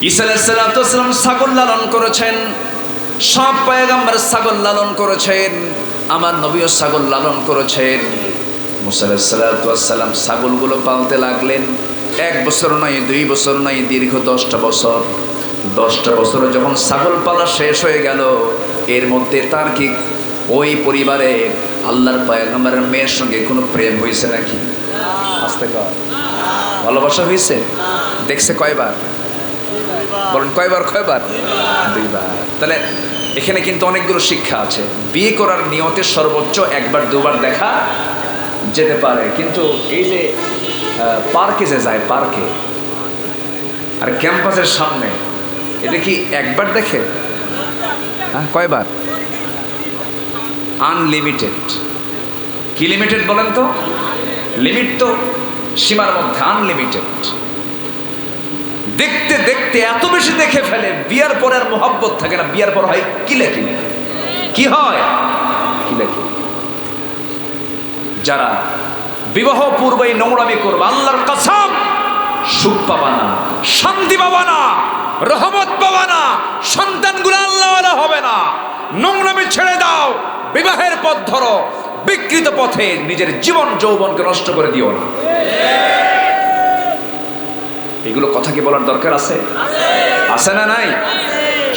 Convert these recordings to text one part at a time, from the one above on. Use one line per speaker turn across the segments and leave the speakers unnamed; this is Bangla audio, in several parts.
ঈসা আলাইহিস সালাম ছাগল লালন করেছেন, সব পয়গম্বর ছাগল লালন করেছেন, আমার নবীও ছাগল লালন করেছেন। মুসা আলাইহিস সালাম ছাগলগুলো পালতে লাগলেন। 1 বছর নয়, 2 বছর নয়, দীর্ঘ 10টা বছর। 10টা বছরে যখন ছাগল পালা শেষ হয়ে গেল, এর মধ্যে তার কি ওই পরিবারে আল্লাহর পয়গম্বরের মেয়ের সঙ্গে কোনো প্রেম হয়েছে নাকি? আস্তে কর, ভালোবাসা হয়েছে? দেখছে কয়বার? বলেন কয়বার? 2বার। তাহলে এখানে কিন্তু অনেকগুলো শিক্ষা আছে। বিয়ে করার নিয়তে সর্বোচ্চ 1বার 2বার দেখা যেতে পারে, কিন্তু এই যে পার্কে যে যায়, পার্কে আর ক্যাম্পাসের সামনে, এটা কি 1বার দেখে? হ্যাঁ, কয়বার? আনলিমিটেড। কি লিমিটেড বলেন তো? লিমিট তো সীমার মধ্যে, আনলিমিটেড। দেখতে দেখতে এত বেশি দেখে ফেলে, বিয়ার পরে আর মোহাব্বত থাকে না। বিয়ার পর হয় কিলাকিলি। কি হয়? কিলাকিলি। যারা বিবাহ পূর্বেই নোংরামি করবে, আল্লাহর কসম সুখ পাবা না, শান্তি পাবা না, রহমত পাবা না, সন্তানগুলো আল্লাহওয়ালা হবে না। নোংরামি ছেড়ে দাও, বিবাহের পথ ধরো, বিকৃত পথে নিজের জীবন যৌবনকে নষ্ট করে দিও না। এগুলো কথা কি বলার দরকার আছে? আছে না নাই?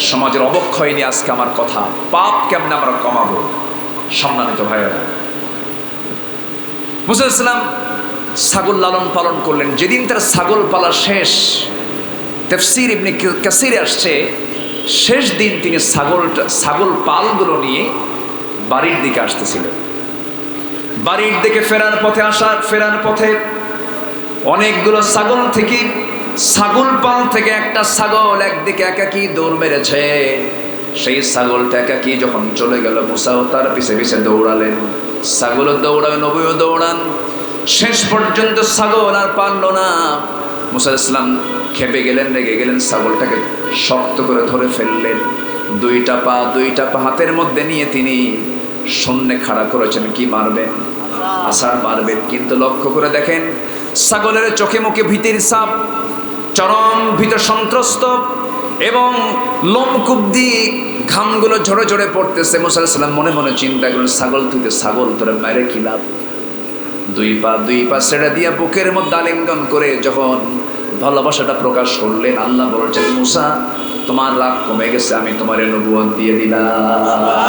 সমাজের অবক্ষয় নিয়ে আজকে আমার কথা। পাপ কেমনে আমরা কমাবো? সম্মানিত ভাইয়েরা, মুসা আলাইহিস সালাম ছাগল লালন পালন করলেন। যেদিন তার ছাগল পালা শেষ, তাফসীর ইবনে কাসিরে আসছে, শেষ দিন তিনি ছাগল পালগুলো নিয়ে বাড়ির দিকে আসতেছিলেন। বাড়ির দিকে ফেরার পথে অনেকগুলো ছাগল পাল থেকে একটা ছাগল একদিকে একাকী দৌড় মেরেছে। সেই ছাগলটা একাকী যখন চলে গেল, মুসাও তার পিছে পিছে দৌড়ালেন। ছাগলও দৌড়াবে, নবীও দৌড়ান। শেষ পর্যন্ত ছাগল আর পারল না। মুসা আলাইহিস সালাম খেপে গেলেন, রেগে গেলেন, ছাগলটাকে শক্ত করে ধরে ফেললেন। দুইটা পা হাতের মধ্যে নিয়ে তিনি শূন্যে খাড়া করেছেন। কি মারবেন? আছাড় মারবেন। কিন্তু লক্ষ্য করে দেখেন, ছাগলের চোখে মুখে ভীতির ছাপ, চরম ভীত সন্ত্রস্ত, এবং লোমকূপ দিয়ে ঘামগুলো ঝরে ঝরে পড়তেছে। মুসা আলাইহিস সালাম মনে মনে চিন্তা করলেন, ছাগল তোরে মারে কি লাভ? দুই পা ছেড়ে দিয়া বুকের মধ্যে আলিঙ্গন করে যখন ভালোবাসাটা প্রকাশ করলেন, আল্লাহ বলছেন, মুসা তোমার রাগ কমে গেছে, আমি তোমার নবুয়ত দিয়ে দিলাম।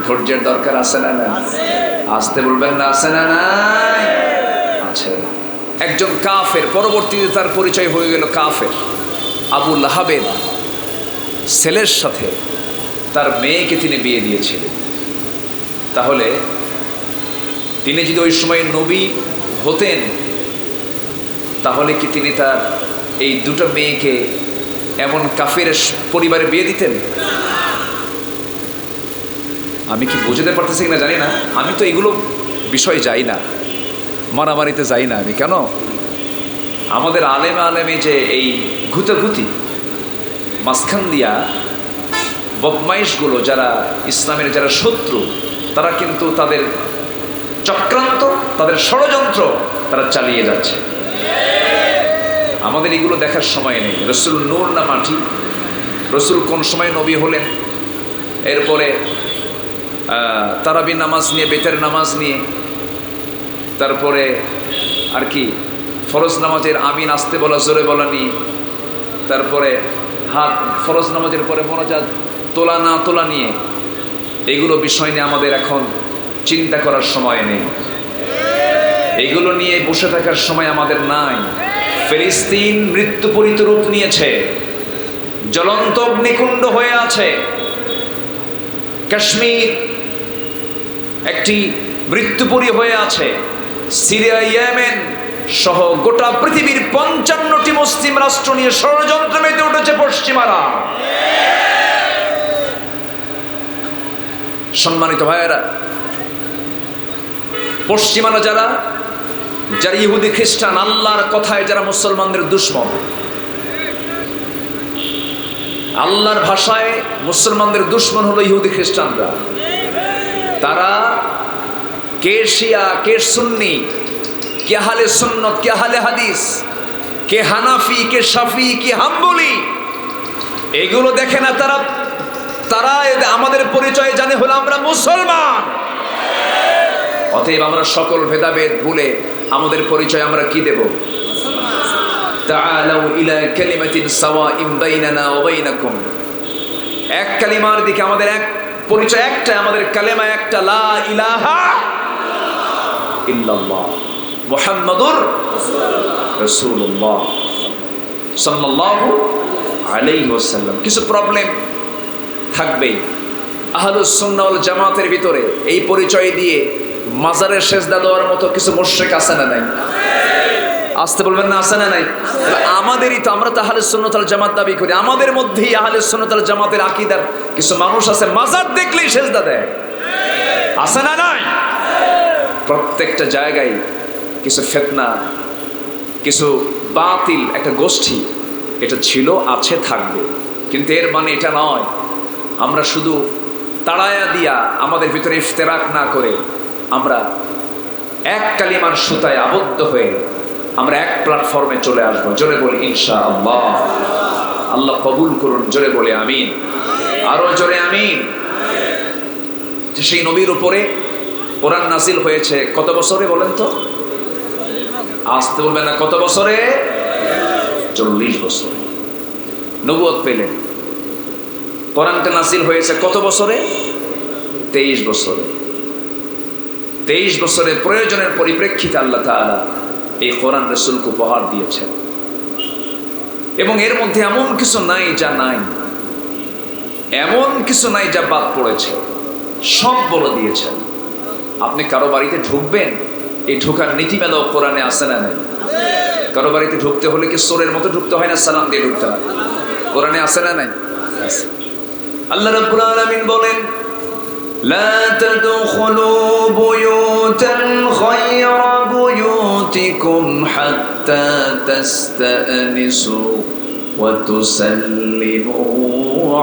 ধৈর্যের দরকার আছে না না? আসতে বলবেন না, আছে না নাই? আছে। একজন কাফের, পরবর্তীতে তার পরিচয় হয়ে গেল কাফের। আবু লাহাবের ছেলের সাথে তার মেয়েকে তিনি বিয়ে দিয়েছিলেন। তাহলে তিনি যদি ওই সময় নবী হতেন, তাহলে কি তিনি তার এই দুটো মেয়েকে এমন কাফের পরিবারে বিয়ে দিতেন? আমি কি বুঝতে পারতেছি কিনা জানি না। আমি তো এগুলো বিষয় যাই না, মারামারিতে যাই না আমি। কেন? আমাদের আলেমে যে এই ঘুতাঘুতি মাঝখান দিয়া বদমাইশগুলো, যারা ইসলামের যারা শত্রু, তারা কিন্তু তাদের চক্রান্ত, তাদের ষড়যন্ত্র তারা চালিয়ে যাচ্ছে। আমাদের এগুলো দেখার সময় নেই। রসুল নূর না মাটি? রসুল কোন সময় নবী হলেন? এরপরে তারাবি নামাজ নিয়ে, বেতের নামাজ নিয়ে, তারপরে আর কি ফরজ নামাজের আমিন আসতে বলা, জোরে বলা নিয়ে, তারপরে হাত ফরজ নামাজের পরে মোনাজাত তোলা না তোলা নিয়ে, এগুলো বিষয় নিয়ে আমাদের এখন চিন্তা করার সময় নেই। এগুলো নিয়ে বসে থাকার সময় আমাদের নাই। ফিলিস্তিন মৃত্যুপরিত রূপ নিয়েছে, জ্বলন্ত অগ্নিকুণ্ড হয়ে আছে। কাশ্মীর একটি মৃত্যুপুরী হয়ে আছে। সিরিয়া, ইয়েমেন সহ গোটা পৃথিবীর 55টি মুসলিম রাষ্ট্র নিয়ে ষড়যন্ত্র মেতে উঠেছে পশ্চিমারা। সম্মানিত ভাইয়েরা, পশ্চিমারা যারা ইহুদি খ্রিস্টান, আল্লাহর কথায় যারা মুসলমানদের দুশমন, আল্লাহর ভাষায় মুসলমানদের দুশমন হলো ইহুদি খ্রিস্টানরা। তারা কে শিয়া, কে সুন্নি, কে আহলে সুন্নত, কে আহলে হাদিস, কে হানাফি, কে শাফি, কে হাম্বলি, এগুলো দেখে না তারা। তারা আমাদের পরিচয় জানে হলো আমরা মুসলমান। অতএব আমরা সকল ভেদাভেদ ভুলে আমাদের পরিচয় আমরা কি দেব? তাআলাউ ইলা কালিমাতিন সাওয়াইন বাইনানা ওয়া বাইনাকুম। এক কালিমার দিকে আমাদের এক পরিচয়, একটা আমাদের কালেমা একটা, লা ইলাহা ইল্লাল্লাহ মুহাম্মাদুর রাসূলুল্লাহ সাল্লাল্লাহু আলাইহি ওয়াসাল্লাম। কিছু প্রবলেম থাকবেই। আহলুস সুন্নাহ ওয়াল জামাতের ভিতরে এই পরিচয় দিয়ে মাজারের সেজদা দেওয়ার মতো কিছু মুশরিক আছে না নাই? আসতে বলবেন না, আছে না নাই? আমাদেরই তো, আমরা তো আহলুস সুন্নাহ ওয়াল জামাত দাবি করি। আমাদের মধ্যেই আহলুস সুন্নাহ ওয়াল জামাতের আকীদার কিছু মানুষ আছে মাজার দেখলেই সেজদা দেয়, আছে না নাই? প্রত্যেকটা জায়গায় কিছু ফিতনা, কিছু বাতিল একটা গোষ্ঠী এটা ছিল, আছে, থাকবে। কিন্তু এর মানে এটা নয় আমরা শুধু তাড়ায়া দিয়া আমাদের ভিতরে ইফতেরাক না করে আমরা এক কালিমার সুতায় আবদ্ধ হয়ে আমরা এক প্ল্যাটফর্মে চলে আসবো। জোরে বলি ইনশাআল্লাহ। আল্লাহ কবুল করুন, জোরে বলে আমিন, আরো জোরে আমিন। যে সেই নবীর উপরে কোরআন নাজিল হয়েছে কত বছরে বলেন তো? আসতে বলবেন না, কত বছরে? 40 বছরে নবুয়ত পেলেন। কোরআনটা নাজিল হয়েছে কত বছরে? 23 বছরে। 23 বছরের প্রয়োজনের পরিপ্রেক্ষিতে আল্লাহ তাআলা এই কোরআন রাসূলকে উপহার দিয়েছেন। এবং এর মধ্যে এমন কিছু নাই যা নাই, এমন কিছু নাই যা বাদ পড়েছে, সব বলে দিয়েছেন। আপনি কারো বাড়িতে ঢুকবেন, এই ঢোকার নীতিমালাও কোরআনে আছে না নাই? কারো বাড়িতে ঢুকতে হলে কি চোরের মতো ঢুকতে হয় না সালাম দিয়ে ঢুকতে হয়? কোরআনে আছে না নাই? আল্লাহ রাব্বুল আলামিন বলেন, লা তাদখুলু বুয়ুতান খায়রা বুয়ুতিকুম হাত্তা তাস্তানিসু ওয়া তুসাল্লিমু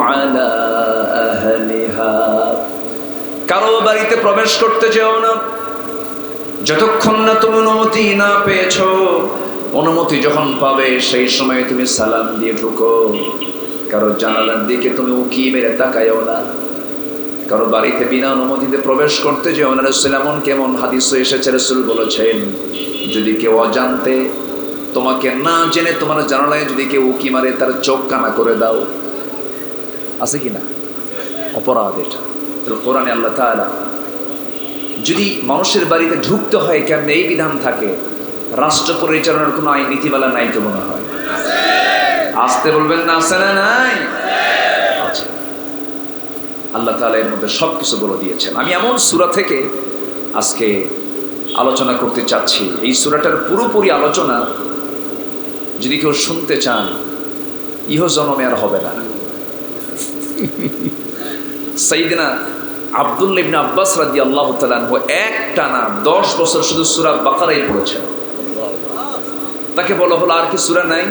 আলা আহলিহা। কারো বাড়িতে প্রবেশ করতে যেও না যতক্ষণ না তুমি অনুমতি না পেয়েছো। অনুমতি যখন পাবে সেই সময় তুমি সালাম দিয়ে ঢুকো। কারো জানালার দিকে তুমি উকি মেরে তাকায়ও না। কারো বাড়িতে বিনা অনুমতিতে প্রবেশ করতে যেও না। রাসূল এমন কেমন হাদিসে এসেছে, রাসূল বলেছেন যদি কেউ অজান্তে তোমাকে না জেনে তোমার জানালায় যদি কেউ উকি মারে তার চোখ কানা করে দাও। আছে কি না? অপরাধ এটা। কোরআনে আল্লাহ তাআলা যদি মানুষের বাড়িতে ঢুকতে হয় কেমনে এই বিধান থাকে, রাষ্ট্র পরিচালনার কোনো আইন নীতিমালা নাই তো মনে হয়? আসতে বলবেন না, আছে না নাই? আচ্ছা, আল্লাহ তাআলা এর মধ্যে সবকিছু বলে দিয়েছেন। আমি এমন সূরা থেকে আজকে আলোচনা করতে চাচ্ছি, এই সূরাটার পুরোপুরি আলোচনা যদি কেউ শুনতে চান ইহ জন্মে আর হবে না। সাইয়েদনা আব্দুল্লাহ ইবনে আব্বাস রাদিয়াল্লাহু তাআলা আনহু একটানা 10 বছর শুধু সূরা বাকারাই পড়েছেন। তাকে বলা হলো আর কি সূরা নাই?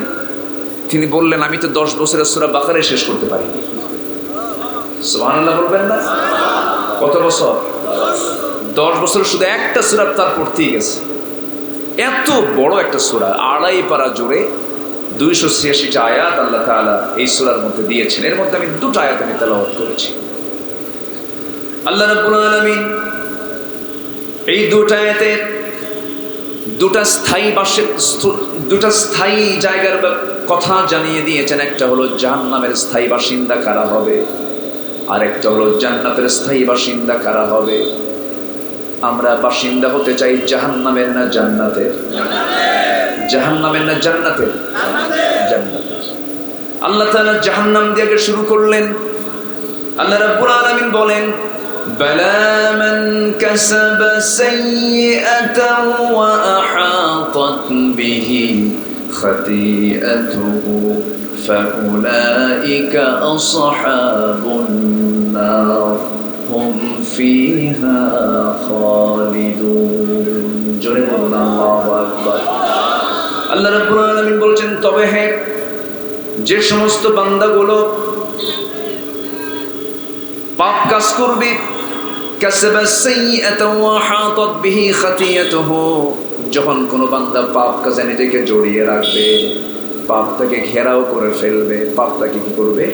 তিনি বললেন আমি তো 10 বছরের সূরা বাকারাই শেষ করতে পারিনি। সুবহানাল্লাহ বলবেন না? কত বছর? 10 বছর শুধু একটা সূরা তার পড়তেই গেছে। এত বড় একটা সূরা, 2.5 পারা জুড়ে 286টা আয়াত আল্লাহ তাআলা এই সূরার মধ্যে দিয়েছেন। এর মধ্যে আমি 2টা আয়াত আমি তেলাওয়াত করেছি। আল্লাহ রাব্বুল আলামিন এই 2টা আয়াতে 2টা স্থায়ী জায়গার কথা জানিয়ে দিয়েছেন। একটা হলো জাহান্নামের স্থায়ী বাসিন্দা কারা হবে, আর একটা হলো জান্নাতের স্থায়ী বাসিন্দা কারা হবে। আমরা বাসিন্দা হতে চাই জাহান্নামের না জান্নাতের? জাহান্নামের না জান্নাতের? জান্নাতের। আল্লাহ তাআলা জাহান্নাম দিয়ে শুরু করলেন। আল্লাহ রাব্বুল আলামিন বলেন بلى من كسب سيئة وأحاطت به خطيئته فأولئك أصحاب النار هم فيها خالدون জোরে বলুন আল্লাহু আকবার। আল্লাহ রাব্বুল আলামিন বলেছেন তবে হ্যাঁ, যে সমস্ত বান্দাগুলো পাপ কাজ করবে, কাসাবা সাইয়্যাতান ওয়া হাতাত বিহি খাতিয়াতুহু, যখন কোনো বান্দা পাপ কাজে নিজেকে জড়িয়ে রাখবে, পাপটাকে ঘেরাও করে ফেলবে, পাপটাকে কি করবে?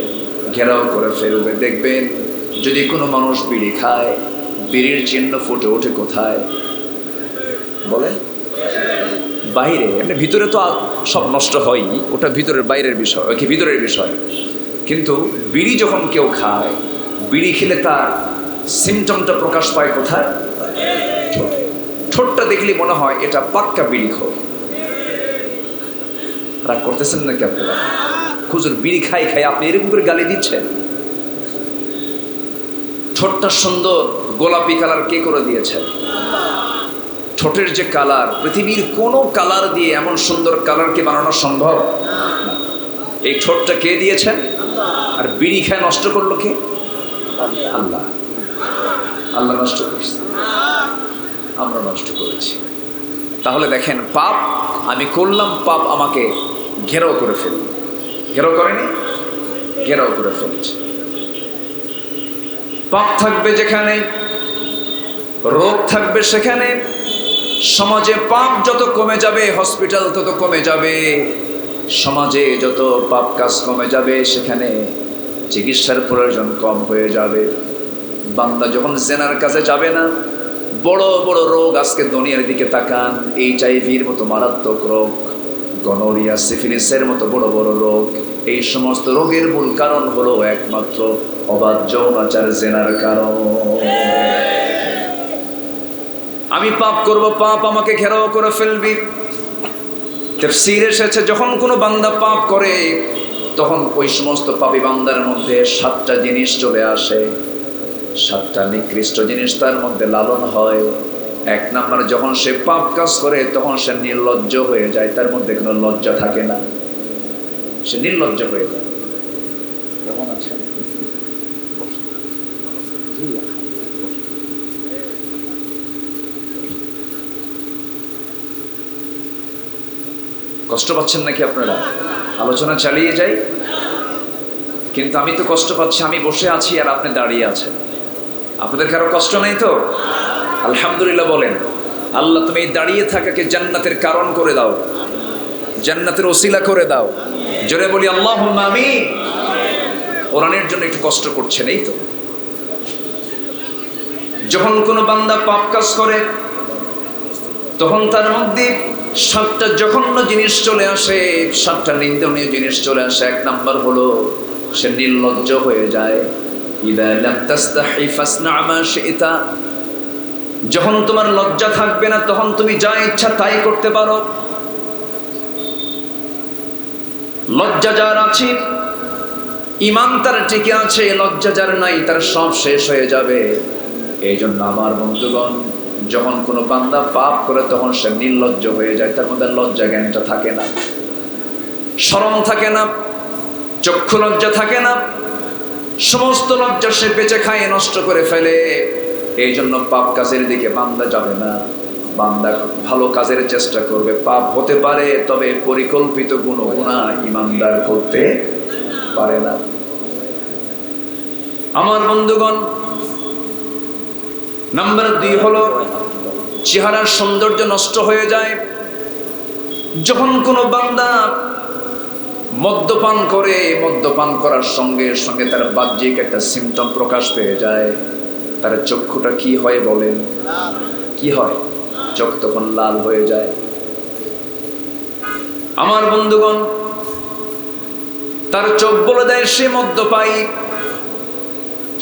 ঘেরাও করে ফেলবে। দেখবেন যদি কোনো মানুষ বিড়ি খায়, বিড়ির চিহ্ন ফুটে ওঠে কোথায় বলেন? বাইরে। এমনি ভিতরে তো সব নষ্ট হয়ই, ওটা ভিতরের বাইরের বিষয়, কি ভিতরের বিষয়। কিন্তু বিড়ি যখন কেউ খায়, বিড়ি খেলে তার সিমটমটা প্রকাশ পায় কোথায়? ঠোঁটটা দেখলে মনে হয় এটা পাক্কা বিড়ি খোর। রাগ করতেছেন নাকি আপনারা? হুজুর বিড়ি খাই খাই আপনি এরকম করে গালি দিচ্ছেন? ঠোঁটটা সুন্দর গোলাপি কালার কে করে দিয়েছেন? ঠোঁটের যে কালার, পৃথিবীর কোনো কালার দিয়ে এমন সুন্দর কালার কি বানানো সম্ভব? এই ঠোঁটটা কে দিয়েছেন? আর বিড়ি খায় নষ্ট করলো কে? আল্লাহ। আল্লাহ নষ্ট করছে, আমরা নষ্ট করেছি। তাহলে দেখেন, পাপ আমি করলাম, পাপ আমাকে ঘেরাও করে ফেলল। ঘেরাও করেনি, ঘেরাও করে ফেলেছে। পাপ থাকবে যেখানে, রোগ থাকবে সেখানে। সমাজে পাপ যত কমে যাবে, হসপিটাল তত কমে যাবে। সমাজে যত পাপ কাজ কমে যাবে, সেখানে চিকিৎসার প্রয়োজন কম হয়ে যাবে। বান্দা যখন জেনার কাছে যাবে না, বড় বড় রোগ, আজকে দুনিয়ার দিকে তাকান, HIV-র মতো মারাত্মক রোগ, গনোরিয়া, সিফিলিসের মতো বড় বড় রোগ, এই সমস্ত রোগের মূল কারণ হলো একমাত্র অবাধ যৌনাচার, জেনার কারণ। আমি পাপ করব, পাপ আমাকে ঘেরাও করে ফেলবি। তাফসীরে এসেছে যখন কোনো বান্দা পাপ করে, তখন ওই সমস্ত পাপী বান্দার মধ্যে 7টা জিনিস চলে আসে। 7টা নিকৃষ্ট জিনিস তার মধ্যে লালন হয়। 1 নম্বর, যখন সে পাপ কাজ করে তখন সে নির্লজ্জ হয়ে যায়, তার মধ্যে কোনো লজ্জা থাকে না, সে নির্লজ্জ হয়ে যায়। কেমন আছে? কষ্ট পাচ্ছেন নাকি আপনারা? আলোচনা চালিয়ে যাই, কিন্তু আমি তো কষ্ট পাচ্ছি। আমি বসে আছি আর আপনি দাঁড়িয়ে আছেন। আপনাদের কারো কষ্ট নেই তো? আলহামদুলিল্লাহ বলেন। আল্লাহ তুমি এই দাঁড়িয়ে থাকাকে জান্নাতের কারণ করে দাও, জান্নাতের ওসিলা করে দাও। জোরে বলি আল্লাহুম্মা আমিন। কোরআনের জন্য একটু কষ্ট করছেন, এই তো। যখন কোনো বান্দা পাপ কাজ করে, তখন তার মধ্যে 7টা জঘন্য জিনিস চলে আসে, 7টা নিন্দনীয় জিনিস চলে আসে। 1 নম্বর হলো সে নির্লজ্জ হয়ে যায়। ইযা লাম তাস্তাহি ফাসনা মা শি'তা। যখন তোমার লজ্জা থাকবে না, তখন তুমি যা ইচ্ছা তাই করতে পারো। লজ্জা যার আছে, ঈমান তার টিকে আছে। লজ্জা যার নাই, তার সব শেষ হয়ে যাবে। এই জন্য আমার বন্ধুগণ, যখন কোনো বান্দা পাপ করে তখন সে নির্লজ্জ হয়ে যায়, তার মধ্যে লজ্জা জ্ঞানটা থাকে না, শরম থাকে না, চক্ষু লজ্জা থাকে না। সমস্ত লজ্জা সে বেঁচে খায়, নষ্ট করে ফেলে। এই জন্য পাপ কাজের দিকে বান্দা যাবে না। বান্দা ভালো কাজের চেষ্টা করবে। পাপ হতে পারে, তবে পরিকল্পিত গুনাহ ঈমানদার করতে পারে না। আমার বন্ধুগণ, নাম্বার 2 হলো চেহারার সৌন্দর্য নষ্ট হয়ে যায়। যখন কোনো বান্দা মদ্যপান করে, মদ্যপান করার সঙ্গে সঙ্গে তার বাহ্যিক একটা সিমটম প্রকাশ পেয়ে যায়। তার চক্ষুটা কি হয় বলেন? কি হয়? চোখ তখন লাল হয়ে যায়। আমার বন্ধুগণ, তার চোখ বলে দেয় সে মদ্যপায়ী,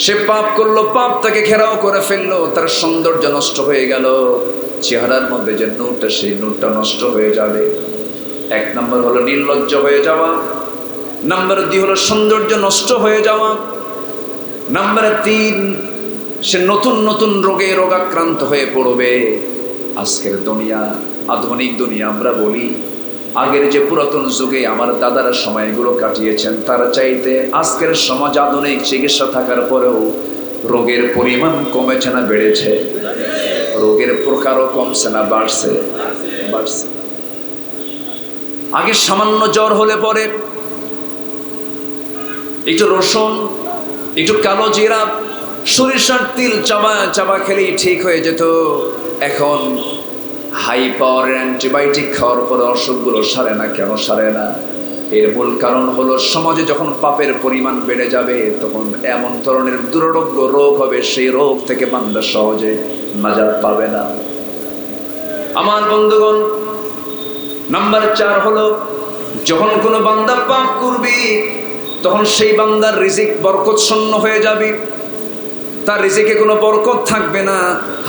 সে পাপ করলো, পাপ তাকে ঘেরাও করে ফেললো, তার সৌন্দর্য নষ্ট হয়ে গেল। চেহারার মধ্যে যে নূরটা, সেই নূরটা নষ্ট হয়ে যাবে। 1 নম্বর হলো নির্লজ্জ হয়ে যাওয়া। নাম্বার 2 হলো সৌন্দর্য নষ্ট হয়ে যাওয়া। নাম্বার 3, সে নতুন নতুন রোগে রোগাক্রান্ত হয়ে পড়বে। আজকের দুনিয়া, আধুনিক দুনিয়া আমরা বলি, আগের যে পুরাতন যুগে আমার দাদারা সময়গুলো কাটিয়েছেন, তার চাইতে আজকের সমাজ আধুনিক চিকিৎসা থাকার পরেও রোগের পরিমাণ কমেছে না বেড়েছে? রোগের প্রকারও কমছে না বাড়ছে? বাড়ছে। আগে সামান্য জ্বর হলে পরে একটু রসুন, একটু কালো জিরা, সরিষার তেল চাবা চাবা খেলেই ঠিক হয়ে যেত। এখন হাই পাওয়ারের অ্যান্টিবায়োটিক খাওয়ার পরে অসুখগুলো সারে না, কেন সারে না? এর মূল কারণ হলো সমাজে যখন পাপের পরিমাণ বেড়ে যাবে তখন এমন ধরনের দুরারোগ্য রোগ হবে, সেই রোগ থেকে বান্দা সহজে নাজাত পাবে না। আমার বন্ধুগণ, নাম্বার 4 হলো যখন কোনো বান্দা পাপ করবে তখন সেই বান্দার রিজিক বরকত শূন্য হয়ে যাবে, তার রিজিকে কোনো বরকত থাকবে না।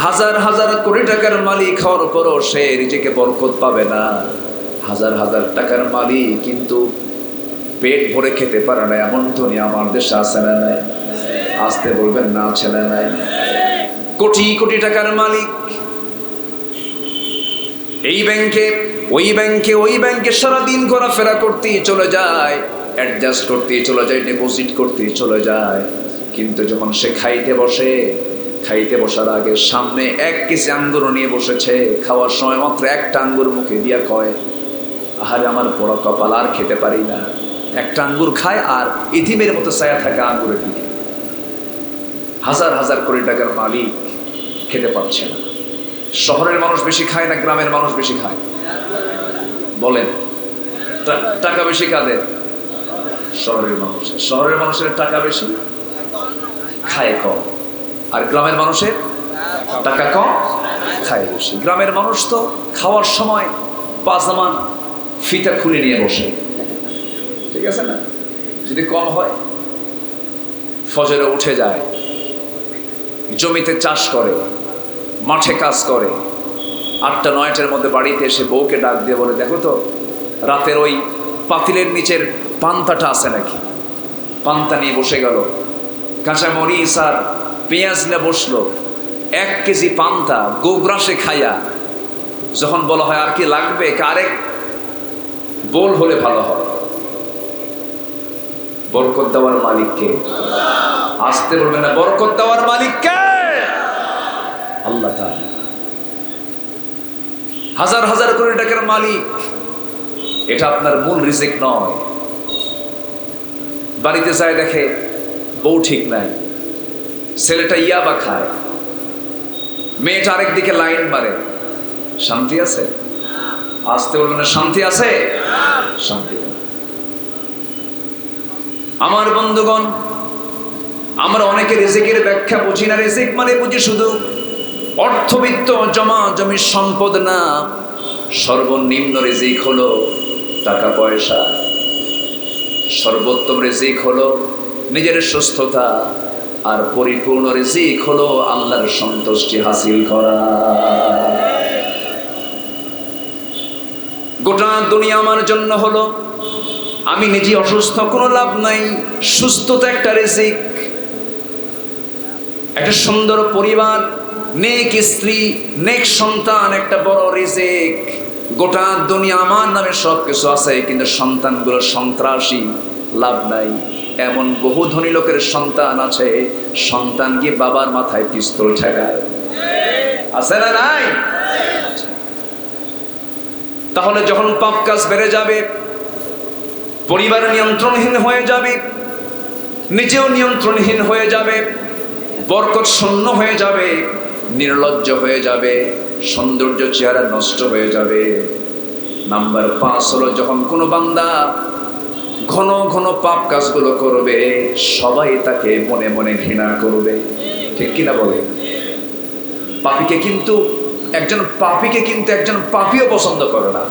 হাজার হাজার কোটি টাকার মালিক হওয়ার পরও সে রিজিকে বরকত পাবে না। হাজার হাজার টাকার মালিক কিন্তু পেট ভরে খেতে পারে না, এমন ধনী আমার দেশে আছে না নাই? আসতে বলবেন না, আছে না নাই? কোটি কোটি টাকার মালিক এই ব্যাংকে ওই ব্যাংকে ওই ব্যাংকে সারাদিন ঘোরাফেরা করতেই চলে যায়, অ্যাডজাস্ট করতেই চলে যায়, ডিপোজিট করতেই চলে যায়। কিন্তু যখন সে খাইতে বসার আগে সামনে 1 কেজি আঙ্গুর নিয়ে বসেছে, খাওয়ার সময় মাত্র একটা আঙ্গুর মুখে দিয়া কয়, আহারে আমার পোড়া কপাল, আর খেতে পারি না। একটা আঙ্গুর খায় আর ইতিমের মতো ছায়া থাকা আঙ্গুরের দিকে। হাজার হাজার কোটি টাকার মালিক খেতে পারছে না। শহরের মানুষ বেশি খায় না গ্রামের মানুষ বেশি খায়? বলেন, টাকা বেশি কাদের? শহরের মানুষের টাকা বেশি, খায় কম। আর গ্রামের মানুষের টাকা কম, খায় বেশি। গ্রামের মানুষ তো খাওয়ার সময় পাজামান ফিতা খুলে নিয়ে বসে, ঠিক আছে না? যদি কম হয় ফজরে উঠে যায়, জমিতে চাষ করে, মাঠে কাজ করে, 8টা 9টার মধ্যে বাড়িতে এসে বউকে ডাক দিয়ে বলে, দেখো তো রাতের ওই পাতিলের নিচের পান্তাটা আছে নাকি? পান্তা নিয়ে বসে গেল, কাঁচা মরিচ আর পেঁয়াজ নিয়ে বসলো, 1 কেজি পান্তা গোগ্রাসে খাইয়া। যখন বলা হয় আর কি লাগবে, আরেক বোল হলে ভালো হবে। বরকত দেওয়ার মালিককে আসতে বলবেন না, বরকত দেওয়ার মালিককে আল্লাহ তাআলা। হাজার হাজার কোটি টাকার মালিক, এটা আপনার মূল রিজিক নয়। বাড়িতে যায় দেখে বউ ঠিক নাই, ছেলেটা ইয়াবা খায়, মেয়েটা আরেকদিকে লাইন মারে, শান্তি আছে? আসতে বলবেন না, শান্তি আছে? শান্তি নেই। আমার বন্ধুগণ, আমরা অনেকে রিজিকের ব্যাখ্যা বুঝি না। রিজিক মানে বুঝি শুধু অর্থবিত্ত জমা জমির সম্পদ না, সর্বনিম্ন রিজিক হলো টাকা পয়সা, সর্বোত্তম রিজিক হলো নিজের সুস্থতা, আর পরিপূর্ণ রিজিক হলো আল্লাহর সন্তুষ্টি হাসিল করা। গোটা দুনিয়া আমার জন্য হলো, আমি নিজে অসুস্থ, কোনো লাভ নাই, সুস্থতা একটা রিজিক। একটা সুন্দর পরিবার, নেক স্ত্রী, নেক সন্তান একটা বড় রিজিক। গোটা দুনিয়া আমার নামে সব কিছু আছে, কিন্তু সন্তানগুলো সন্ত্রাসী, লাভ নাই। এমন বহু ধনী লোকের সন্তান আছে, সন্তান গিয়ে বাবার মাথায় পিস্তল ঠেকায়, আছে না নাই? তাহলে যখন পাপ কাজ বেড়ে যাবে, পরিবার নিয়ন্ত্রণহীন হয়ে যাবে, নিজেও নিয়ন্ত্রণহীন হয়ে যাবে, বরকত শূন্য হয়ে যাবে, নির্লজ্জ হয়ে যাবে, সৌন্দর্য চেহারা নষ্ট হয়ে যাবে। নাম্বার 5 হলো যখন কোনো বান্দা ঘন ঘন পাপ কাজগুলো করবে, সবাই তাকে মনে মনে ঘৃণা করবে, ঠিক কিনা বলে? পাপীকে কিন্তু একজন পাপীও পছন্দ করে না।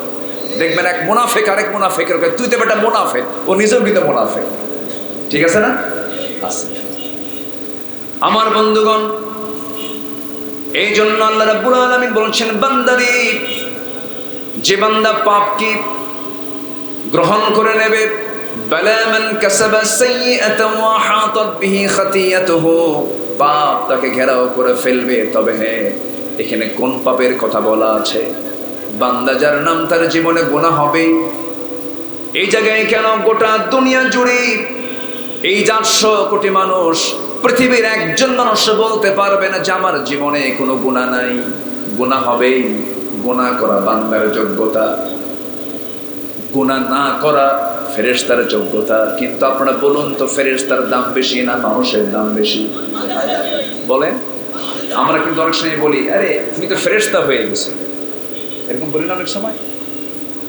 দেখবেন এক মুনাফিক আরেক মুনাফিকের কাছে, তুই তো একটা মুনাফিক, ও নিজেও কিন্তু মুনাফিক, ঠিক আছে না? আছে। আমার বন্ধুগণ, এই জন্য আল্লাহ রাব্বুল আলামিন বলেছেন, বান্দারে, যে বান্দা পাপকে গ্রহণ করে নেবে, বালা মান কাসাবা সাইয়্যাতান ওয়া হাতাত বিহি খাতিয়াতুহু, পাপ তাকে ঘেরাও করে ফেলবে। তবে হ্যাঁ, এখানে কোন পাপের কথা বলা আছে? বান্দা যার নাম তার জীবনে গুনাহ হবে। এই জায়গায় কেন গোটা দুনিয়া জুড়ে এই 400 কোটি মানুষ, পৃথিবীর একজন মানুষ বলতে পারবে না যে আমার জীবনে কোনো গুনাহ নাই। গুনাহ হবেই। গুনাহ করা বান্দার যোগ্যতা, গুনাহ না করা ফেরেশতার যোগ্যতা। কিন্তু আপনারা বলুন তো, ফেরেশতার দাম বেশি না মানুষের দাম বেশি? বলেন। আমরা কিন্তু অনেক সময় বলি, আরে তুমি তো ফেরেশতা হয়ে গেছো, এরকম বলি না অনেক সময়,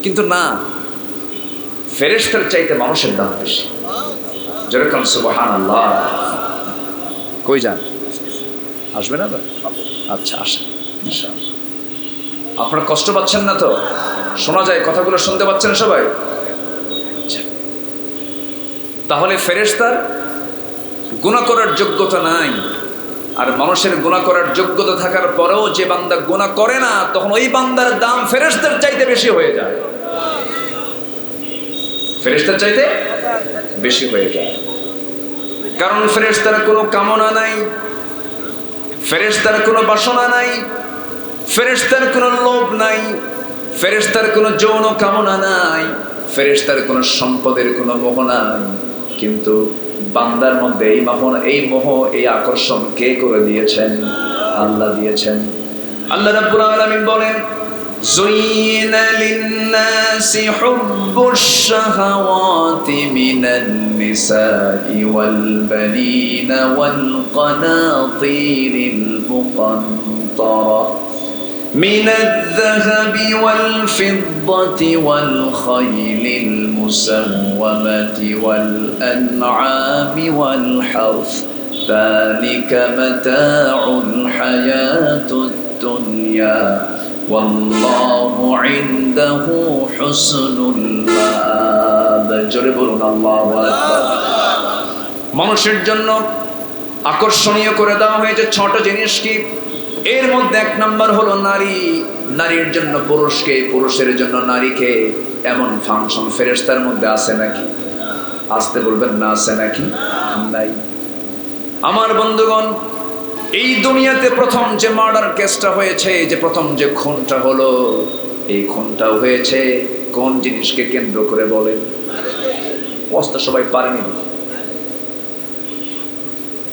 কিন্তু না, ফেরেশতার চাইতে মানুষের দাম বেশি। যেরকম সুবহানাল্লাহ। কই যান, আসবে না? আচ্ছা আসেন ইনশাআল্লাহ। আপনারা কষ্ট পাচ্ছেন না তো? শোনা যায় কথাগুলো, শুনতে পাচ্ছেন সবাই? আচ্ছা, তাহলে ফেরেশতার গুনাহ করার যোগ্যতা নাই, আর মানুষের গুনাহ করার যোগ্যতা থাকার পরেও যে বান্দা গুনাহ করে না, তখন ওই বান্দার দাম ফেরেশতার চাইতে বেশি হয়ে যায়। ফেরেশতার চাইতে বেশি হয়ে যায়, কারণ ফেরেশতার কোনো কামনা নাই, ফেরেশতার কোনো বাসনা নাই, ফেরেশতার কোনো লোভ নাই, ফেরেশতার কোনো যৌন কামনা নাই, ফেরেশতার কোনো সম্পদের কোনো মোহ নাই। কিন্তু বান্দার মধ্যে এই মোহ, এই আকর্ষণ কে করে দিয়েছেন? আল্লাহ দিয়েছেন। আল্লাহ রাব্বুল আলামিন বলেন, زين للناس حب الشهوات من النساء والبنين والقناطير المقنطرة من الذهب والفضة والخيل المسومة والأنعام والحرث ذلك متاع الحياة الدنيا والله عنده حسن المآب। জোরে বলুন আল্লাহু আকবার। মানুষের জন্য আকর্ষণীয় করে দেওয়া হয়েছে 6টা জিনিস। কি? এর মধ্যে 1 নম্বর হলো নারী। নারীর জন্য পুরুষকে, পুরুষের জন্য নারীকে। এমন ফাংশন ফেরেশতার মধ্যে আছে নাকি? আসতে বলবেন না, আছে নাকি? নাই। আমার বন্ধুগণ, এই দুনিয়াতে প্রথম যে মার্ডার কেসটা হয়েছে, যে প্রথম যে খুনটা হলো, এই খুনটাও হয়েছে কোন জিনিসকে কেন্দ্র করে বলেন? অস্ত সবাই পারেনি,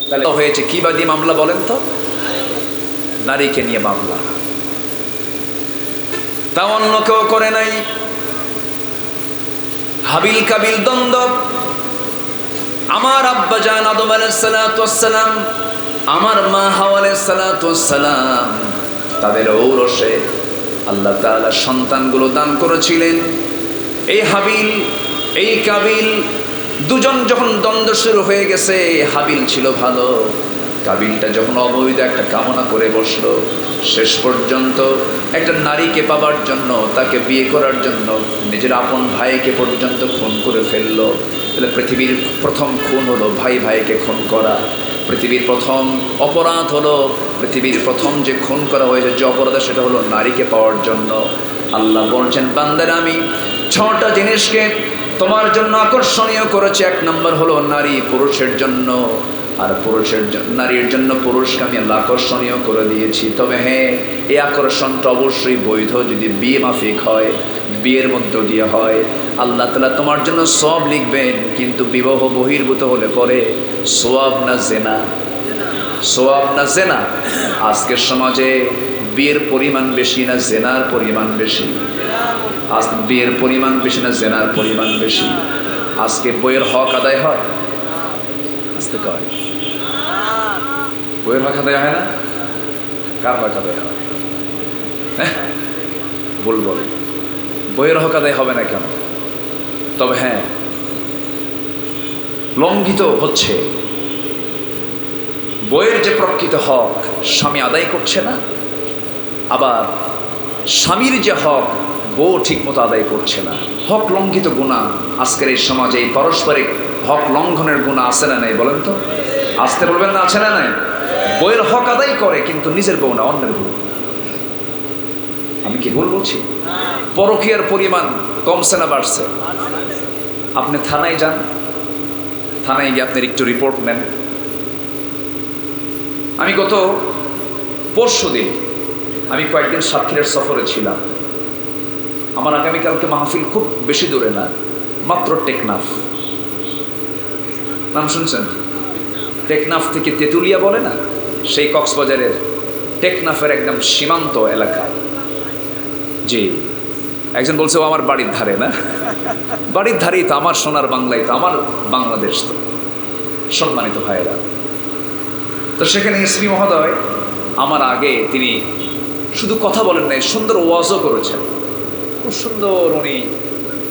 তাহলে হয়েছে কি বাদী মামলা বলেন তো? নারীকে নিয়ে মামলা। তা অন্য কেউ করে নাই। হাবিল কাবিল দ্বন্দ্ব। আমার আব্বা জান আদম আলাইহিস সালাতু ওয়াস সালাম, আমার মা হাওয়া আলাইহিস সালাতু ওয়াস সালাম, তাদের ঔরসে আল্লাহ তাআলা সন্তানগুলো দান করেছিলেন। এই হাবিল, এই কাবিল দুজন যখন দ্বন্দ্ব শুরু হয়ে গেছে, হাবিল ছিল ভালো, কাবিলটা যখন অবৈধ একটা কামনা করে বসলো, শেষ পর্যন্ত একটা নারীকে পাবার জন্য, তাকে বিয়ে করার জন্য নিজের আপন ভাইকে পর্যন্ত খুন করে ফেললো। তাহলে পৃথিবীর প্রথম খুন হলো ভাই ভাইকে খুন করা। পৃথিবীর প্রথম অপরাধ হলো, পৃথিবীর প্রথম যে খুন করা হয়েছে, যে অপরাধ, সেটা হলো নারীকে পাওয়ার জন্য। আল্লাহ বলছেন, বান্দারা আমি 6টা জিনিসকে তোমার জন্য আকর্ষণীয় করেছি। 1 নম্বর হলো নারী, পুরুষের জন্য। আর নারীর জন্য পুরুষকে আমি আল্লাহ আকর্ষণীয় করে দিয়েছি। তবে হ্যাঁ, এই আকর্ষণটা অবশ্যই বৈধ, যদি বিয়ে মাফিক হয়, বিয়ের মধ্য দিয়ে হয়। আল্লাহ তাআলা তোমার জন্য সওয়াব লিখবেন, কিন্তু বিবাহ বহির্ভূত হলে পরে সওয়াব না জেনা? সওয়াব না জেনা? আজকের সমাজে বিয়ের পরিমাণ বেশি না জেনার পরিমাণ বেশি? আজ বিয়ের পরিমাণ বেশি না জেনার পরিমাণ বেশি? আজকে বইয়ের হক আদায় হয়? আজকে কয় বইয়ের হক আদায় হয় না? কার হক আদায় হয়? বল, বইয়ের হক আদায় হবে না কেন? তবে হ্যাঁ, লঙ্ঘিত হচ্ছে বইয়ের যে প্রকৃত হক, স্বামী আদায় করছে না। আবার স্বামীর যে হক, বউ ঠিক মতো আদায় করছে না। হক লঙ্ঘিত গুনাহ আজকের এই সমাজে, এই পারস্পরিক হক লঙ্ঘনের গুনাহ আছে না নাই বলেন তো? আসতে বলবেন না, আছে না নাই? বইয়ের হক আদায় করে, কিন্তু নিজের বউ না, অন্যের বউ। আমি কি ভুল বলছি? পরকীয়ার পরিমাণ কমছে না বাড়ছে? আপনি থানায় যান, থানায় গিয়ে আপনার একটু রিপোর্ট নেন। আমি গত পরশুদিন আমি কয়েকদিন সাতক্ষীরার সফরে ছিলাম। আমার আগামীকালকে মাহফিল খুব বেশি দূরে না, মাত্র টেকনাফ। নাম শুনছেন? টেকনাফ থেকে তেঁতুলিয়া বলে না, সেই কক্সবাজারের টেকনাফের একদম সীমান্ত এলাকা। জি, একজন বলছে ও আমার বাড়ির ধারে না? বাড়ির ধারেই তো, আমার সোনার বাংলায় তো, আমার বাংলাদেশ তো। সম্মানিত ভাইয়েরা, তো সেখানে এসপি মহোদয় আমার আগে তিনি শুধু কথা বলেন নাই, সুন্দর ওয়াজও করেছেন। খুব সুন্দর, উনি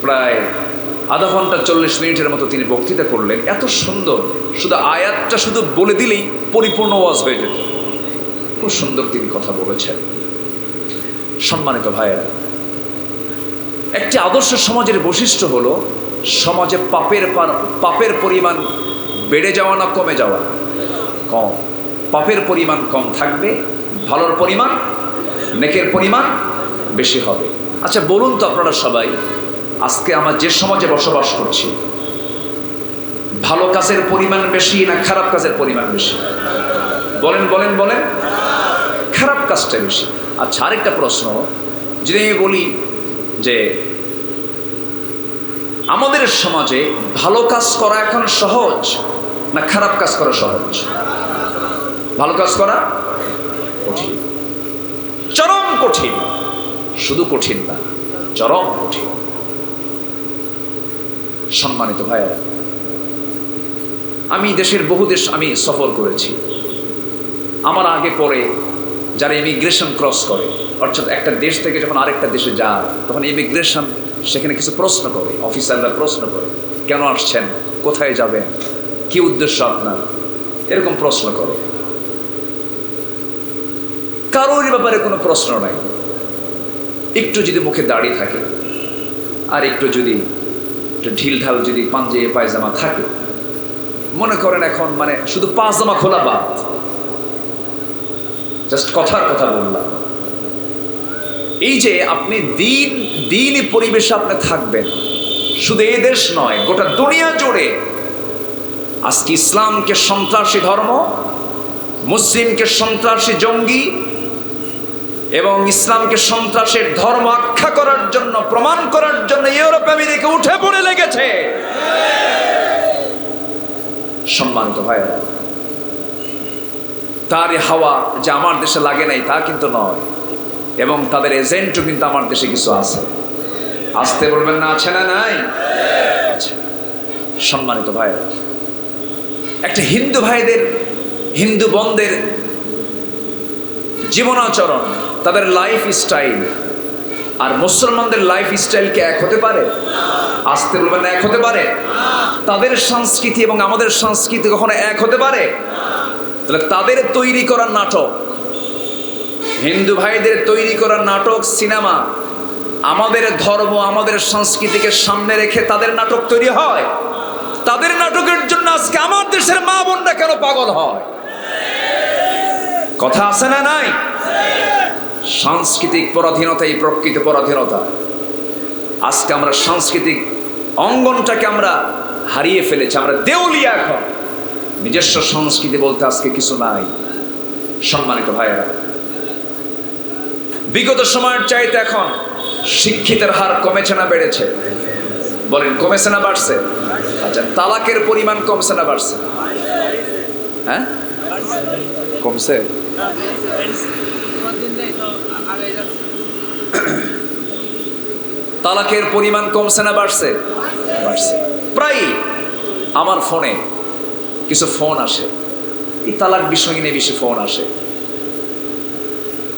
প্রায় আধা ঘন্টা 40 মিনিটের মতো তিনি বক্তৃতা করলেন। এত সুন্দর, শুধু আয়াতটা শুধু বলে দিলেই পরিপূর্ণ ওয়াজ হয়ে যেত। খুব সুন্দর তিনি কথা বলেছেন। সম্মানিত ভাইয়েরা, একটি আদর্শ সমাজের বৈশিষ্ট্য হলো সমাজে পাপের পরিমাণ বেড়ে যাওয়া না কমে যাওয়া? কম। পাপের পরিমাণ কম থাকবে, ভালোর পরিমাণ, নেকের পরিমাণ বেশি হবে। আচ্ছা বলুন তো আপনারা সবাই, আজকে আমরা যে সমাজে বসবাস করছি, ভালো কাজের পরিমাণ বেশি না খারাপ কাজের পরিমাণ বেশি? বলেন বলেন বলেন। খারাপ কাজটা বেশি। আচ্ছা আরেকটা প্রশ্ন, যদি আমি বলি যে আমাদের সমাজে ভালো কাজ করা এখন সহজ না খারাপ কাজ করা সহজ? ভালো কাজ করা কঠিন, চরম কঠিন। শুধু কঠিন না, চরম কঠিন। সম্মানিত ভাইয়েরা, আমি দেশের বহু দেশ আমি সফর করেছি। আমার আগে পরে যারা ইমিগ্রেশন ক্রস করে, অর্থাৎ একটা দেশ থেকে যখন আরেকটা দেশে যায়, তখন ইমিগ্রেশন সেখানে কিছু প্রশ্ন করে, অফিসাররা প্রশ্ন করে, কেন আসছেন, কোথায় যাবেন, কি উদ্দেশ্য আপনার, এরকম প্রশ্ন করে। কারোর ব্যাপারে কোনো প্রশ্ন নাই। একটু যদি মুখে দাড়ি থাকে আর একটু যদি ঢিল ঢাল যদি পাঞ্জাবি পায়জামা থাকে, মনে করেন এখন মানে শুধু পায়জামা খোলা বাদ, জাস্ট কথার কথা বললাম। এই যে আপনি দিনই পরিবেশে আপনি থাকবেন, শুধু এই দেশ নয় গোটা দুনিয়া জুড়ে আজকে ইসলামকে সন্ত্রাসী ধর্ম, মুসলিমকে সন্ত্রাসী জঙ্গি এবং ইসলামকে সন্ত্রাসের ধর্ম আখ্যা করার জন্য, প্রমাণ করার জন্য ইউরোপ আমেরিকা উঠে পড়ে লেগেছে। সম্মানিত ভাইয়েরা, তার হাওয়া যে আমার দেশে লাগে নাই তা কিন্তু নয়, এবং তাদের এজেন্টও কিন্তু আমার দেশে কিছু আছে। আসতে বলবেন না, আছে না নাই? সম্মানিত ভাইয়েরা, একটা হিন্দু ভাইদের, হিন্দু বোনদের জীবনাচরণ, তাদের লাইফ স্টাইল আর মুসলমানদের লাইফ স্টাইল কি এক হতে পারে? আসতে বলবেন না, এক হতে পারে? তাদের সংস্কৃতি এবং আমাদের সংস্কৃতি কখনো এক হতে পারে? তাহলে তাদের তৈরি করা নাটক, হিন্দু ভাইদের তৈরি করা নাটক, সিনেমা, আমাদের ধর্ম, আমাদের সংস্কৃতিকে সামনে রেখে তাদের নাটক তৈরি হয়। তাদের নাটকের জন্য আজকে আমার দেশের মা বোনরা কেন পাগল হয়? কথা আছে না নাই? সাংস্কৃতিক পরাধীনতাই প্রকৃত পরাধীনতা। আজকে আমরা সাংস্কৃতিক অঙ্গনটাকে আমরা হারিয়ে ফেলেছি, আমরা দেউলিয়া। এখন নিজস্ব সংস্কৃতি বলতে আজকে কিছু নাই। সম্মানিত ভাইয়েরা, বিগত সময়ের চাইতে এখন শিক্ষিতের হার কমেছে না বেড়েছে? বলেন, কমেছে না বাড়ছে? আচ্ছা, তালাকের পরিমাণ কমছে না বাড়ছে? হ্যাঁ, কমছে। তালাকের পরিমাণ কমছে না বাড়ছে? বাড়ছে। প্রায় আমার ফোনে কিছু ফোন আসে, এই তালাক বিষয় নিয়ে বেশি ফোন আসে।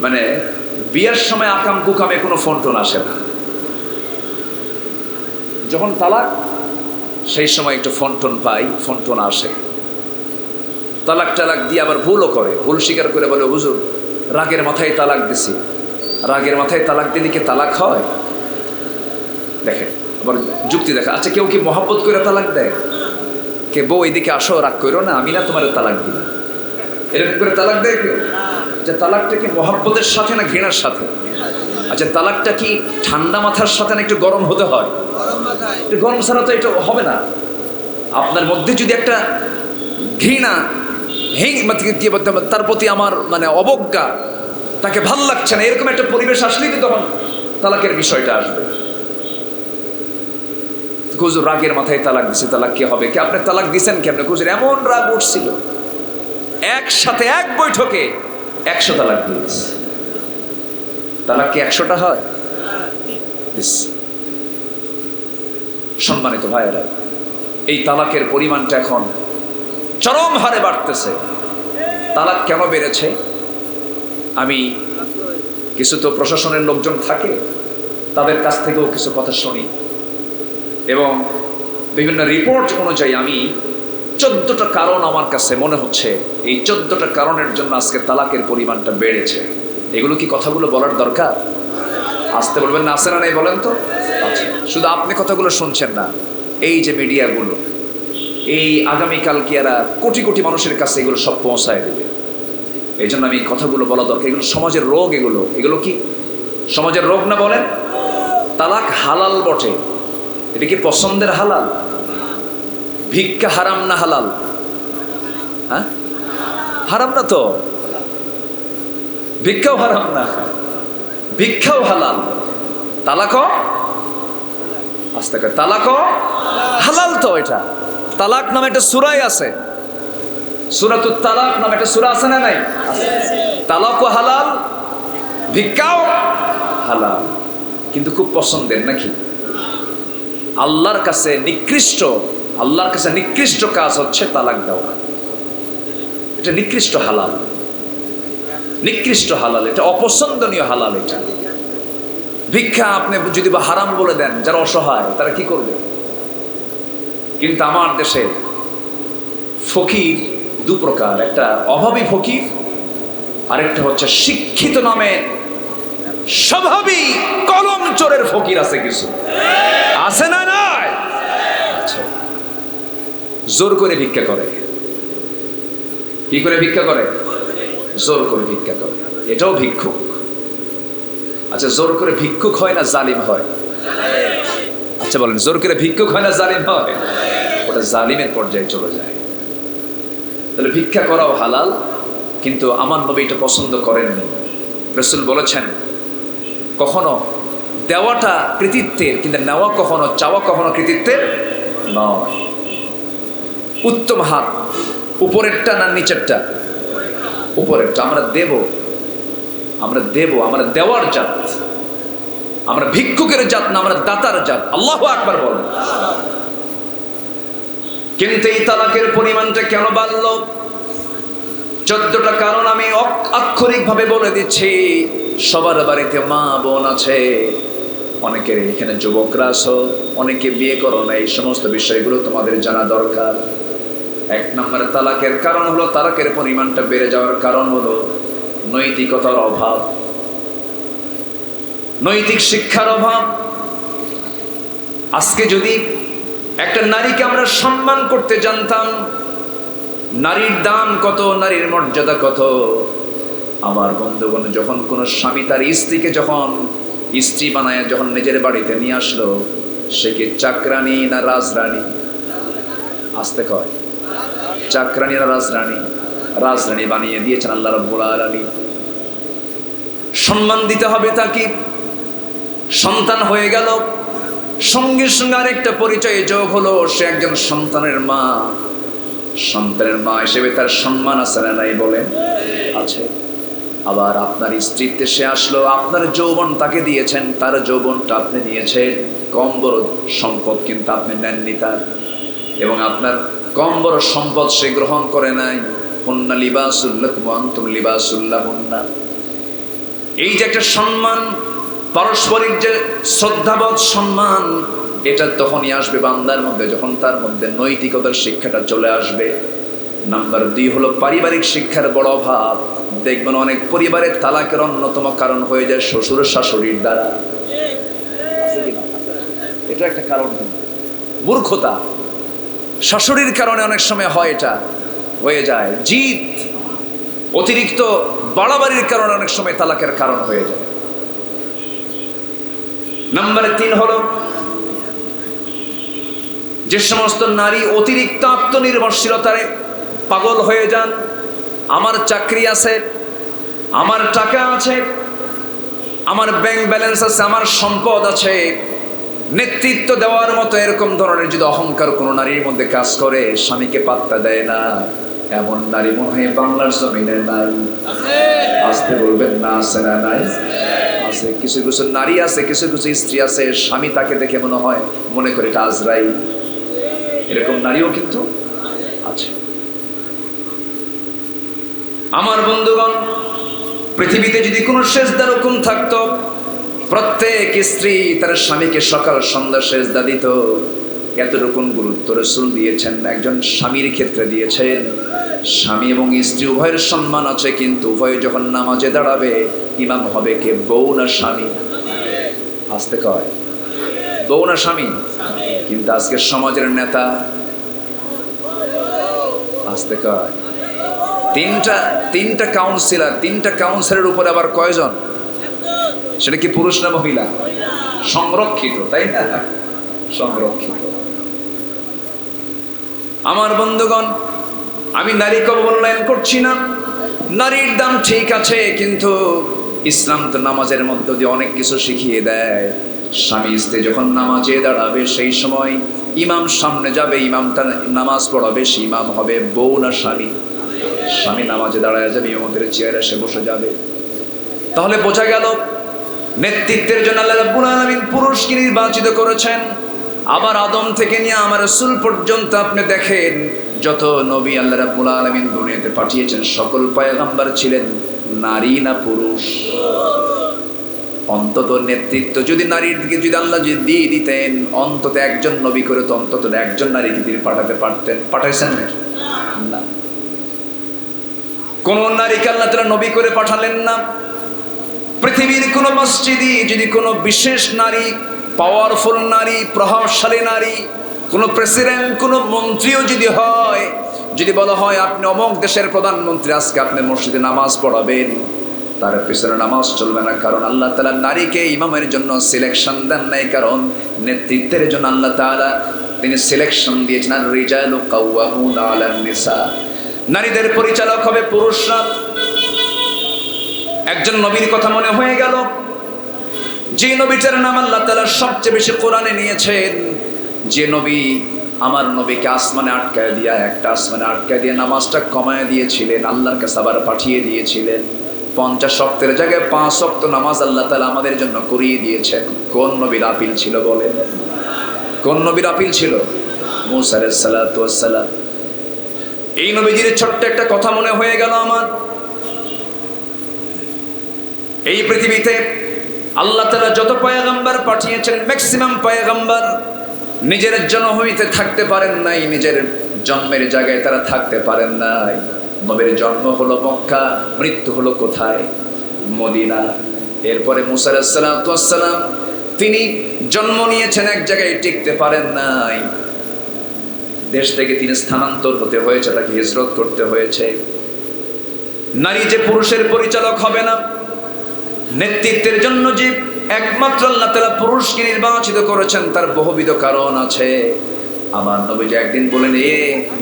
মানে বিয়ের সময় আকাম কুকামে কোনো ফোন টোন আসে না, যখন তালাক সেই সময় একটু ফোন টোন পাই, ফোন টোন আসে। তালাক টালাক দিয়ে আবার ভুলও করে, ভুল স্বীকার করে বলে, হুজুর রাগের মাথায় তালাক দিছি। রাগের মাথায় তালাক দিলে কি তালাক হয়? দেখেন, আবার যুক্তি দেখা। আচ্ছা, কেউ কি মহব্বত করে তালাক দেয়? কে বউ এদিকে আসো, রাগ করো না, আমি না তোমার তালাক দিই, এরকম করে তালাক দেয় কেউ? আচ্ছা, তালাকটা কি মহব্বতের সাথে না ঘৃণার সাথে? আচ্ছা, তালাকটা কি ঠান্ডা মাথার সাথে না একটু গরম হতে হয়? একটু গরম ছাড়া তো এটা হবে না। আপনার মধ্যে যদি একটা ঘৃণা, তার প্রতি আমার মানে অবজ্ঞা, তাকে ভাল লাগছে না, এরকম একটা পরিবেশ আসলেই তো তখন তালাকের বিষয়টা আসবে। হুজুর রাগের মাথায় তালাক দিছে, তালাক কি হবে? কি আপনি তালাক দিছেন কেমনে? হুজুর এমন রাগ উঠছিল, একসাথে এক বৈঠকে 100 তালাক দিয়েছে। তালাক কি 100টা হয়? সম্মানিত ভাইয়েরা, এই তালাকের পরিমাণটা এখন চরম হারে বাড়তেছে। তালাক কেন বেড়েছে? আমি কিছু তো প্রশাসনের লোকজন থাকে, তাদের কাছ থেকেও কিছু কথা শুনি এবং বিভিন্ন রিপোর্ট অনুযায়ী আমি 14টা কারণ আমার কাছে মনে হচ্ছে এই 14টা কারণের জন্য আজকে তালাকের পরিমাণটা বেড়েছে। এগুলো কি কথাগুলো বলার দরকার? আসতে বলবেন না, আসে না নাই বলেন তো? আচ্ছা, শুধু আপনি কথাগুলো শুনছেন না, এই যে মিডিয়াগুলো এই আগামীকাল কি এরা কোটি কোটি মানুষের কাছে এগুলো সব পৌঁছায় দেবে। এই জন্য আমি কথাগুলো বলা দরকার। এগুলো সমাজের রোগ, এগুলো কি সমাজের রোগ না বলেন? তালাক হালাল বটে, এটা কি পছন্দের হালাল? ভিক্ষা হারাম না হালাল? হ্যাঁ, হারাম না তো, ভিক্ষাও হারাম না, ভিক্ষাও হালাল, তালাকও আস্তে করে তালাকও হালাল। তো এটা তালাক নামে একটা সূরাই আছে, সূরাতুত তালাক নামে একটা সূরা আছে না নাই? তালাকও হালাল, ভিক্ষাও হালাল, কিন্তু খুব পছন্দের নাকি? আল্লাহর কাছে নিকৃষ্ট কাজ হচ্ছে তালাক দেওয়া। এটা নিকৃষ্ট হালাল, এটা অপছন্দনীয় হালাল। এটা ভিক্ষা আপনি যদি বা হারাম বলে দেন, যারা অসহায় তারা কি করবে? কিন্তু আমার দেশে ফকির দু প্রকার, একটা অভাবী ফকির, আরেকটা হচ্ছে শিক্ষিত নামে স্বভাবী কলম চোরের ফকির আছে কিছু, আছে না নাই? জোর করে ভিক্ষা করে। কি করে ভিক্ষা করে? জোর করে ভিক্ষা করে, এটাও ভিক্ষুক। আচ্ছা, জোর করে ভিক্ষুক হয় না জালিম হয়? আচ্ছা বলেন, জোর করে ভিক্ষুক হয় না জালিম হয়? ওটা জালিমের পর্যায়ে চলে যায়। তাহলে ভিক্ষা করাও হালাল, কিন্তু আমার নবী এটা পছন্দ করেননি। রাসূল বলেছেন কখনো দেওয়াটা কৃতিত্বের, কিন্তু নেওয়া কখনো, চাওয়া কখনো কৃতিত্বের নয়। উত্তম হাত উপরেরটা না নিচেরটা? উপরেরটা। আমরা দেব, আমরা দেওয়ার জাত, আমরা ভিক্ষুকের জাত না, আমরা দাতার জাত। আল্লাহু আকবার বলেন। কিন্তু এই তালাকের পরিমাণটা কেন বাড়লো? 14টা কারণ আমি আক্ষরিকভাবে বলে দিচ্ছি। সবার বাড়িতে মা বোন আছে, অনেকের এখানে যুবকরা আছো, অনেকে বিয়ে করো না। এই সমস্ত বিষয়গুলো তোমাদের জানা দরকার। 1 নম্বরে তালাকের কারণ হলো, তালাকের পরিমাণটা বেড়ে যাওয়ার কারণ হলো নৈতিকতার অভাব, নৈতিক শিক্ষার অভাব। আজকে যদি একটা নারীকে আমরা সম্মান করতে জানতাম, নারীর দাম কত, নারীর মর্যাদা কত। আমার বন্ধুগণ, যখন কোন স্বামী তার স্ত্রীকে যখন স্ত্রী বানায় যখন নিজের বাড়িতে নিয়ে আসলো, সে কি চাকরানী না রাজরানী? আসতে কয়, চাকরানী না রাজরানী? রাজরানী বানিয়ে দিয়েছেন আল্লাহ রাব্বুল আলামিন। সম্মান দিতে হবে তাকে। সন্তান হয়ে গেল, সঙ্গে সঙ্গে আরেকটা পরিচয় যোগ হলো, সে একজন সন্তানের মা। সন্তানের মা হিসেবে তার সম্মান আছে না নাই বলেন? আছে। আবার আপনার স্ত্রীত্বে সে আসলো, আপনার যৌবন তাকে দিয়েছেন, তার যৌবনটা আপনি নিয়েছেন। কম বড় সম্পদ কিন্তু আপনি নেননি তার, এবং আপনার কম বড় সম্পদ সে গ্রহণ করে নাই। হুন্না লিবাসুল লাকুম ওয়া আনতুম লিবাসুল লাহুন্না। এই যে একটা সম্মান, পারস্পরিক যে শ্রদ্ধাবোধ, সম্মান, এটা তখনই আসবে বান্দার মধ্যে যখন তার মধ্যে নৈতিকতার শিক্ষাটা চলে আসবে। নাম্বার 2 হলো পারিবারিক শিক্ষার বড় অভাব। দেখবেন অনেক পরিবারের তালাকের অন্যতম কারণ হয়ে যায় শ্বশুর শাশুড়ির দ্বারা। এটা একটা কারণ, কিন্তু মূর্খতা। শাশুড়ির কারণে অনেক সময় হয়, এটা হয়ে যায় জিদ, অতিরিক্ত বাড়াবাড়ির কারণে অনেক সময় তালাকের কারণ হয়ে যায়। নাম্বার 3 হলো যে সমস্ত নারী অতিরিক্ত আত্মনির্ভরশীলতায় পাগল হয়ে যান। আমার চাকরি আছে, আমার টাকা আছে, আমার ব্যাংক ব্যালেন্স আছে, আমার সম্পদ আছে, নেতৃত্ব দেওয়ার মতো এরকম ধরনের যদি অহংকার কোনো নারীর মধ্যে কাজ করে, স্বামীকে পাত্তা দেয় না, এমন নারী মনে হয় বাংলার জমিনে নাই। আসতে বলবেন না, আছে না নাই? আছে। কিছু কিছু নারী আছে, কিছু কিছু স্ত্রী আছে, স্বামী তাকে দেখে মনে করে এটা আজরাইল। এরকম নারীও কিন্তু আছে। আমার বন্ধুগণ, পৃথিবীতে যদি কোনো সেজদার হুকুম থাকতো, প্রত্যেক স্ত্রী তার স্বামীকে সকাল সন্ধ্যা সেজদা দিত। এতটুকু গুরুত্ব রাসূল দিয়েছেন, একজন স্বামীর ক্ষেত্রে দিয়েছেন। স্বামী এবং স্ত্রী উভয়ের সম্মান আছে, কিন্তু উভয় যখন নামাজে দাঁড়াবে ইমাম হবে কে? বউ না স্বামী? আসতে কয় বউ না স্বামী? কিন্তু আজকে সমাজের নেতা আসতে কয় তিনটা কাউন্সিলর, তিনটা কাউন্সিলের উপরে আবার কয়জন? সেটা কি পুরুষ না মহিলা? সংরক্ষিত, তাই না? সংরক্ষিত। আমার বন্ধুগণ, আমি নারীকে অবমূল্যায়ন করছি না, নারীর দাম ঠিক আছে, কিন্তু ইসলাম তো নামাজের মধ্য দিয়ে অনেক কিছু শিখিয়ে দেয়। স্বামী স্ত্রী যখন নামাজে দাঁড়াবে সেই সময় ইমাম সামনে যাবে, ইমামটা নামাজ পড়াবে, সে ইমাম হবে বউ না স্বামী? স্বামী নামাজে দাঁড়ায় যাবে, ইমামতের চেয়ারে এসে বসে যাবে। তাহলে বোঝা গেল নেতৃত্বের জন্য আল্লাহ রাব্বুল আলামিন পুরুষকে নির্বাচিত করেছেন। আবার আদম থেকে নিয়ে আমার রাসূল পর্যন্ত আপনি দেখেন, যত নবী আল্লাহ রাব্বুল আলামিন দুনিয়াতে পাঠিয়েছেন সকল পয়গম্বর ছিলেন নারী না পুরুষ? অন্তত নেতৃত্ব যদি নারীর দিকে যদি আল্লাহ যদি দিয়ে দিতেন, অন্তত একজন নবী করে তো অন্তত একজন নারীকে তিনি পাঠাতে পারতেন। পাঠাইছেন না? কোন নারীকে আল্লাহ তাআলা নবী করে পাঠালেন না। পৃথিবীর কোন মসজিদে যদি কোনো বিশেষ নারী, পাওয়ারফুল নারী, প্রভাবশালী নারী, কোনো প্রেসিডেন্ট, কোনো মন্ত্রীও যদি হয়, যদি বলা হয় আপনি অমুক দেশের প্রধানমন্ত্রী, আজকে আপনি মসজিদে নামাজ পড়াবেন, তার পিছনে নামাজ চলবে না। কারণ আল্লাহ তাআলা নারীকে ইমামের জন্য সিলেকশন দেন নাই, কারণ নেতৃত্বের জন্য আল্লাহ তাআলা তিনি সিলেকশন দিয়েছেন। আর রিজালু কাওয়ামুনা আলান নিসা, নারীদের পরিচালক হবে পুরুষরা। একজন নবীর কথা মনে হয়ে গেল, যে নবীটার নাম আল্লাহ তাআলা সবচেয়ে বেশি কোরআনে নিয়েছেন, যে নবী আমার নবীকে আসমানে আটকায় দিয়া, একটা আসমানে আটকায় দিয়ে নামাজটা কমায় দিয়েছিলেন, আল্লাহর কাছে আবার পাঠিয়ে দিয়েছিলেন। 50 ওয়াক্তের জায়গায় 5 ওয়াক্ত নামাজ আল্লাহ তাআলা আমাদের জন্য করিয়ে দিয়েছেন। কোন নবীর আপিল ছিল বলেন? কোন নবীর আপিল ছিল? মূসা আলাইহিস সালাতু ওয়াস সালাম। এই নবীজির ছোট্ট একটা কথা মনে হয়ে গেল আমার। এই পৃথিবীতে আল্লাহ তাআলা যত পয়গম্বর পাঠিয়েছেন, ম্যাক্সিমাম পয়গম্বর নিজের জন্মভূমিতে থাকতে পারেন নাই, নিজের জন্মের জায়গায় তারা থাকতে পারেন নাই। নবীর জন্ম হলো মক্কা, মৃত্যু হলো কোথায়? মদিনা। এরপরে মূসা আলাইহিস সালাতু ওয়াস সালাম তিনি জন্ম নিয়েছেন এক জায়গায়, টিকতে পারেন নাই, দেশ থেকে তিনি স্থানান্তর হতে হয়েছে, তাকে হিজরত করতে হয়েছে। নারী যে পুরুষের পরিচালক হবে না, নেতৃত্বের জন্য যে একমাত্র আল্লাহ তাআলা পুরুষকে নির্বাচিত করেছেন, তার বহুবিধ কারণ আছে। আমার নবীজি একদিন বলেন, এ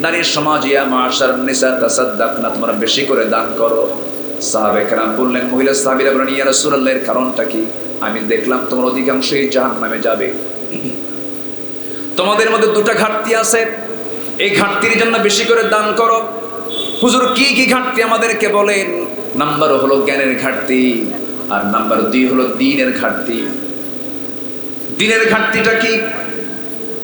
নারীর সমাজ, ইয়া মাশার নিসা তাসাদদাকনা, তোমরা বেশি করে দান করো। সাহাবায়ে কেরাম বললেন, মহিলা সাহাবীরা বলেন, ইয়া রাসূলুল্লাহ, এর কারণটা কি? আমি দেখলাম তোমার অধিকাংশই জাহান্নামে যাবে, তোমাদের মধ্যে দুটো ঘাটতি আছে, এই ঘাটতির জন্য বেশি করে দান করো। হুজুর কি কি ঘাটতি আমাদেরকে বলেন? নাম্বার হলো জ্ঞানের ঘাটতি, আর নাম্বার 2 হলো দ্বীনের ঘাটতি। দ্বীনের ঘাটতিটা কি?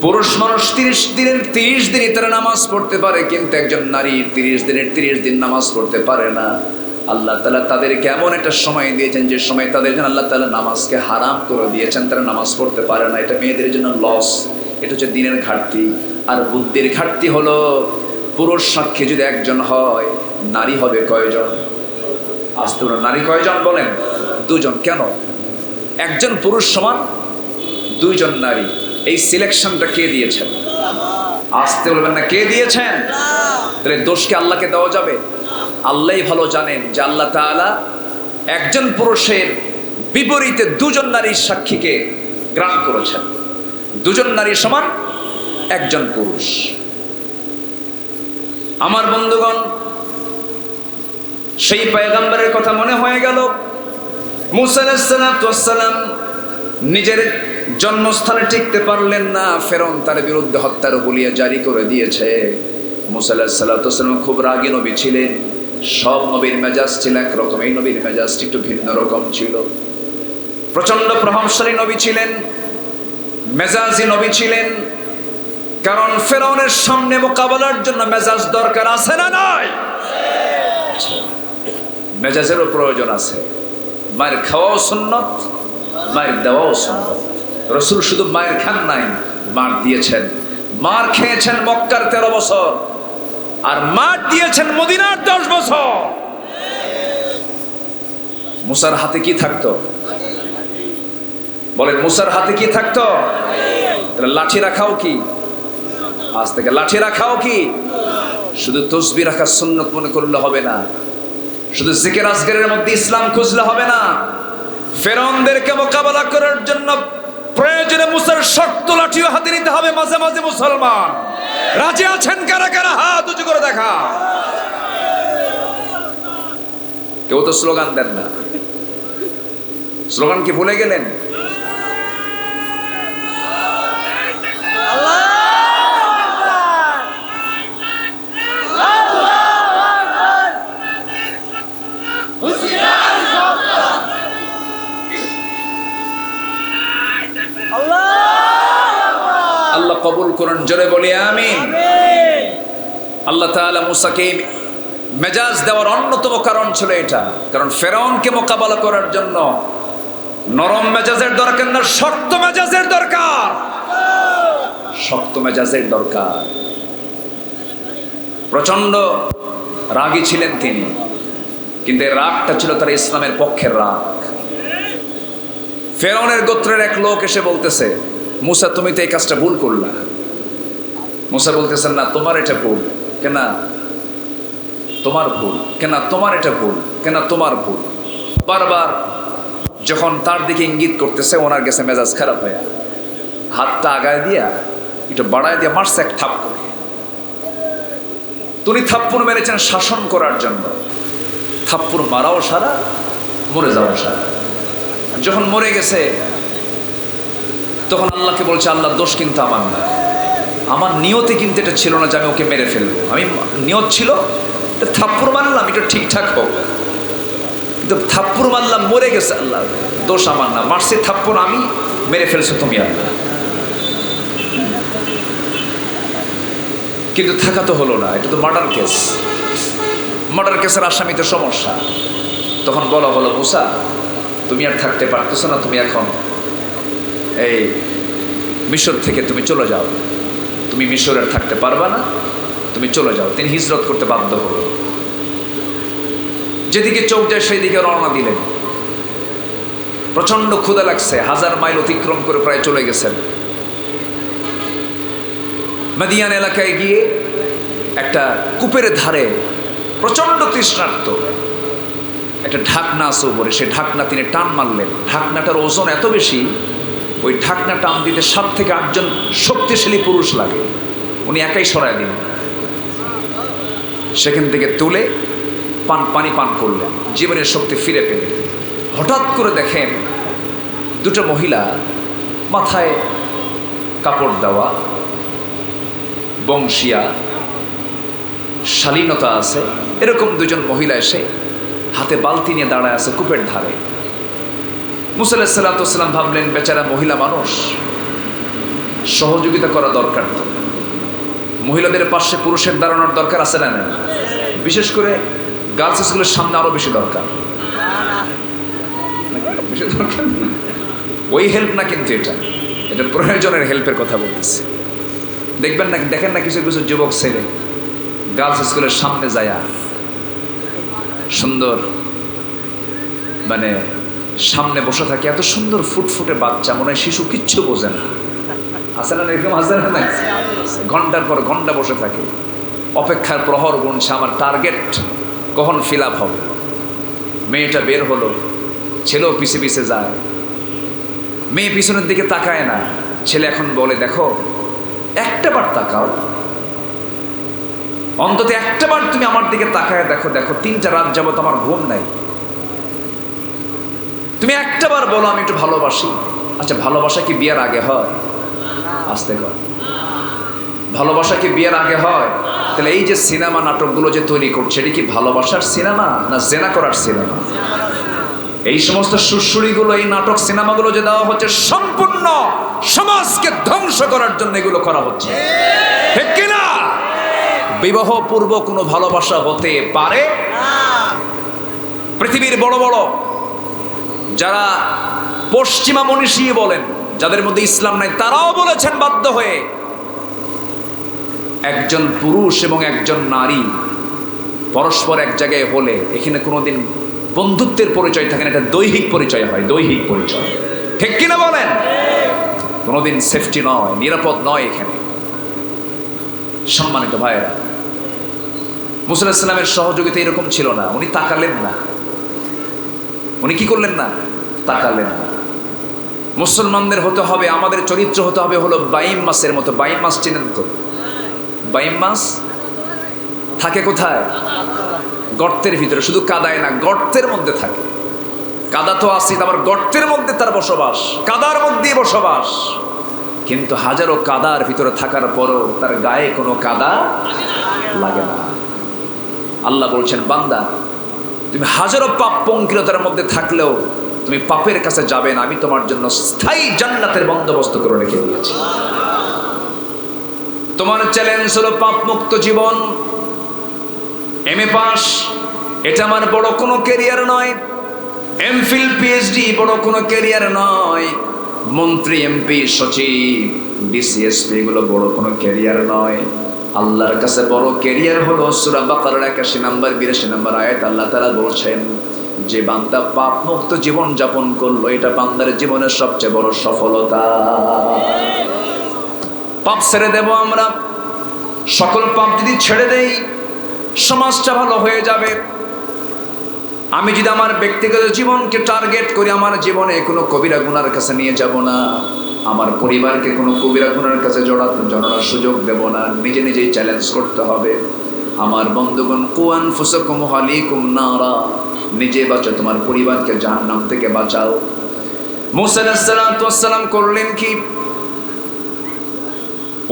পুরুষ মানুষ 30 দিনই তারা নামাজ পড়তে পারে, কিন্তু একজন নারী 30 দিন নামাজ পড়তে পারে না। আল্লাহ তাআলা তাদেরকে এমন একটা সময় দিয়েছেন, যে সময় তাদের জন্য আল্লাহ তাআলা নামাজকে হারাম করে দিয়েছেন, তারা নামাজ পড়তে পারে না। এটা মেয়েদের জন্য লস। এটা হচ্ছে দ্বীনের ঘাটতি। আর বুদ্ধির ঘাটতি হলো, পুরুষ সাক্ষী যদি একজন হয়, নারী হবে কয়জন? আসতে বলুন, নারী কয়জন বলেন? 2 জন। কেন? একজন পুরুষ সমান 2 জন নারী। এই সিলেকশনটা কে দিয়েছেন? আসতে বলবেন না, কে দিয়েছেন? তাহলে দোষকে আল্লাহকে দেওয়া যাবে? আল্লাহই ভালো জানেন যে আল্লাহ তাআলা একজন পুরুষের বিপরীতে 2 জন নারীর সাক্ষীকে গ্রান্ট করেছেন। 2 জন নারী সমান একজন পুরুষ। আমার বন্ধুগণ, সেই পয়গম্বরের কথা মনে হয়ে গেল। মূসা আলাইহিস সালাতু ওয়াস সালাম নিজের জন্মস্থানে টিকতে পারলেন না, ফেরাউন তার বিরুদ্ধে হত্যার হুলিয়া জারি করে দিয়েছে। মূসা আলাইহিস সালাতু ওয়াস সালাম খুব রাগী নবী ছিলেন। সব নবীর মেজাজ ছিল একরকম, এই নবীর মেজাজটি একটু ভিন্ন রকম ছিল। প্রচন্ড প্রভাবশালী নবী ছিলেন, মেজাজি নবী ছিলেন। কারণ ফেরাউনের সামনে মোকাবেলার জন্য মেজাজ দরকার আছে না নাই? মেজাজেরও প্রয়োজন আছে। মায়ের খাওয়াও সুন্নত, মায়ের দেওয়াও সুন্নত। রসুল শুধু মায়ের খান নাই, মার দিয়েছেন। মার খেয়েছেন মক্কার 13 বছর, আর মার দিয়েছেন মদিনার 10 বছর। মুসার হাতে কি থাকতো? বলেন, মুসার হাতে কি থাকতো? লাঠি রাখাও কি? আজ থেকে লাঠি রাখাও কি? শুধু তসবিহ রাখা সুন্নত মনে করলে হবে না, শুধু জিকির আজকারের মধ্যে ইসলাম খুঁজলে হবে না। ফেরাউনদেরকে মোকাবেলা করার জন্য প্রয়োজনে মুসার শক্ত লাঠিও হাতে নিতে হবে। মাঝে মাঝে মুসলমান রাজি আছেন কারা কারা? হাত উঁচু করে দেখা। কেউ তো স্লোগান দেন না। স্লোগান কি ভুলে গেলেন? আল্লাহ কবুল করুন, জোরে বলি আমিন। আল্লাহ তাআলা মুসাকে মেজাজ দেওয়ার অন্যতম কারণ ছিল এটা। কারণ ফেরাউনকে মোকাবেলা করার জন্য নরম মেজাজের দরকার না, শক্ত মেজাজের দরকার। শক্ত মেজাজের দরকার। প্রচন্ড রাগী ছিলেন তিনি, কিন্তু এই রাগটা ছিল তার ইসলামের পক্ষের রাগ। ফেরাউনের গোত্রের এক লোক এসে বলতেছে, মুসা তুমি তো এই কাজটা ভুল করলা। মুসা বলতেছেন, না তোমার এটা ভুল। কেন তোমার ভুল? কেন তোমার এটা ভুল? কেন তোমার ভুল? বারবার যখন তার দিকে ইঙ্গিত করতেছে, ওনার গেছে মেজাজ খারাপ হয়ে হাতটা আগায় দিয়া একটু বাড়ায় দিয়ে মারছে এক থাপ্পড়। তিনি থাপ্পড় মেরেছেন শাসন করার জন্য। থাপ্পড় মারাও সারা, মরে যাওয়া সারা। যখন মরে গেছে তখন আল্লাহকে বলছে, আল্লাহ দোষ কিন্তু আমার না, আমার নিয়তে কিন্তু এটা ছিল না যে আমি ওকে মেরে ফেলবো। আমি নিয়ত ছিল থাপ্পড় মারলাম এটা ঠিকঠাক হোক, কিন্তু থাপ্পড় মারলাম মরে গেছে, আল্লাহ দোষ আমার না, মারছি থাপ্পড় আমি, মেরে ফেলছো তুমি আল্লাহ। কিন্তু থাকা তো হলো না, এটা তো মার্ডার কেস। মার্ডার কেসের আসামিতে সমস্যা। তখন বলা হলো, মুসা তুমি আর থাকতে পারতেছো না, তুমি এখন এই মিশর থেকে তুমি চলে যাও। তুমি মিশরে থাকতে পারবা না, তুমি চলে যাও। তিনি হিজরত করতে বাধ্য হলো। যেদিকে চোখ যায় সেই দিকে রওনা দিলেন। প্রচন্ড ক্ষুধা লাগছে, 1000 মাইল অতিক্রম করে প্রায় চলে গেছেন। মাদিয়ান এলাকায় গিয়ে একটা কূপের ধারে প্রচন্ড তৃষ্ণার্ত, একটা ঢাকনা আছে উপরে, সে ঢাকনা তিনি টান মারলেন। ঢাকনাটার ওজন এত বেশি, ওই ঢাকনা টান দিতে 7 থেকে 8 জন শক্তিশালী পুরুষ লাগে। উনি একাই সরায় দিলেন। সেখান থেকে তুলে পানি পান করলেন, জীবনের শক্তি ফিরে পেলেন। হঠাৎ করে দেখেন 2টো মহিলা, মাথায় কাপড় দেওয়া, বংশিয়া, শালীনতা আছে, এরকম 2 জন মহিলা এসে হাতে বালতি নিয়ে দাঁড়ায় আছে কূপের ধারে। মুসা আলাইহিস সালাতু ওয়াস সালাম ভাবলেন, বেচারা মহিলা মানুষ, সহযোগিতা করা দরকার। তো মহিলাদের পাশে পুরুষের দাঁড়ানোর দরকার আছে না? বিশেষ করে গার্লস স্কুলের সামনে আরো বেশি দরকার। ওই হেল্প না, কিন্তু এটা প্রয়োজনের হেল্পের কথা বলতেছে। দেখবেন না, দেখেন না কিছু কিছু যুবক ছেলে গার্লস স্কুলের সামনে যায়, সুন্দর মানে সামনে বসে থাকে, এত সুন্দর ফুটফুটে বাচ্চা, মনে হয় শিশু, কিচ্ছু বোঝে না। আছে না এরকম? আছে না? ঘন্টার পর ঘন্টা বসে থাকে, অপেক্ষার প্রহর গুনছে, আমার টার্গেট কখন ফিল আপ হবে। মেয়েটা বের হলো, ছেলেও পিছে পিছে যায়। মেয়ে পিছনের দিকে তাকায় না। ছেলে এখন বলে, দেখো একটা বার তাকাও, অন্তত একটা বার তুমি আমার দিকে তাকায় দেখো। দেখো 3টা রাত যাবত আমার ঘুম নাই, তুমি একটা বার বলো আমি একটু ভালোবাসি। আচ্ছা, ভালোবাসা কি বিয়ের আগে হয়? আসতে কর, ভালোবাসা কি বিয়ের আগে হয়? তাহলে এই যে সিনেমা নাটকগুলো যে তৈরি করছে, এটা কি ভালোবাসার সিনেমা না জেনা করার সিনেমা? এই সমস্ত সুরসুরিগুলো, এই নাটক সিনেমাগুলো যে দেওয়া হচ্ছে, সম্পূর্ণ সমাজকে ধ্বংস করার জন্য এগুলো করা হচ্ছে, ঠিক কিনা? বিবাহ পূর্ব কোনো ভালোবাসা হতে পারে পৃথিবীর বড় বড় যারা পশ্চিমা মনীষী বলেন, যাদের মধ্যে ইসলাম নাই, তারাও বলেছেন বাধ্য হয়ে, একজন পুরুষ এবং একজন নারী পরস্পর এক জায়গায় হলে এখানে কোনোদিন বন্ধুত্বের পরিচয় থাকে না, এটা দৈহিক পরিচয় হয়, দৈহিক পরিচয়। ঠিক কিনা বলেন? কোনোদিন সেফটি নয়, নিরাপদ নয় এখানে। সম্মানিত ভাইয়েরা, মুসা আলাইহিস সালামের সহযোগিতা এরকম ছিল না। উনি তাকালেন না। উনি কি করলেন না? তাকালেন না। মুসলমানদের হতে হবে, আমাদের চরিত্র হতে হবে হলো বাইম মাছের মতো। বাইম মাছ চেনেন তো? বাইম মাছ থাকে কোথায়? গর্তের ভিতরে। শুধু কাদায় না, গর্তের মধ্যে থাকে। কাদা তো আসি, আবার গর্তের মধ্যে তার বসবাস, কাদার মধ্যেই বসবাস। কিন্তু হাজারো কাদার ভিতরে থাকার পরও তার গায়ে কোনো কাদা লাগে না। আল্লাহ বলছেন, বান্দা তুমি হাজারো পাপ পঙ্কিলতার মধ্যে থাকলেও তুমি পাপের কাছে যাবে না, আমি তোমার জন্য স্থায়ী জান্নাতের বন্দোবস্ত করে রেখে দিয়েছি। তোমার চ্যালেঞ্জ হলো পাপ মুক্ত জীবন। এমএ পাস এটা আমার বড় কোনো ক্যারিয়ার নয়, এমফিল পিএইচডি বড় কোনো ক্যারিয়ার নয়, মন্ত্রী এমপি সচিব ডিসিএসপি এগুলো বড় কোনো ক্যারিয়ার নয়। আল্লাহর কাছে বড় ক্যারিয়ার হলো সূরা বাকারার 81 নম্বর 82 নম্বর আয়াত আল্লাহ তাআলা বলছেন যে বান্দা পাপ মুক্ত জীবন যাপন করলো, এটা বান্দার জীবনের সবচেয়ে বড় সফলতা। পাপ ছেড়ে দেব আমরা, সকল পাপ যদি ছেড়ে দেই সমাজটা ভালো হয়ে যাবে। আমি যদি আমার ব্যক্তিগত জীবনকে টার্গেট করি, আমার জীবনে কোনো কবিরা গুনার কাছে নিয়ে যাব না, আমার পরিবারকে কোনো কবিরা গুনার কাছে জড়ানোর সুযোগ দেব না, নিজে নিজেই চ্যালেঞ্জ করতে হবে। আমার বন্ধুগণ, কু আনফুসাকুম ওয়া আহলিকুম নারা, নিজে বাঁচো, তোমার পরিবারকে জাহান্নাম থেকে বাঁচাও। মুসা আলাইহিস সালাতু ওয়াস সালাম করলেন কি?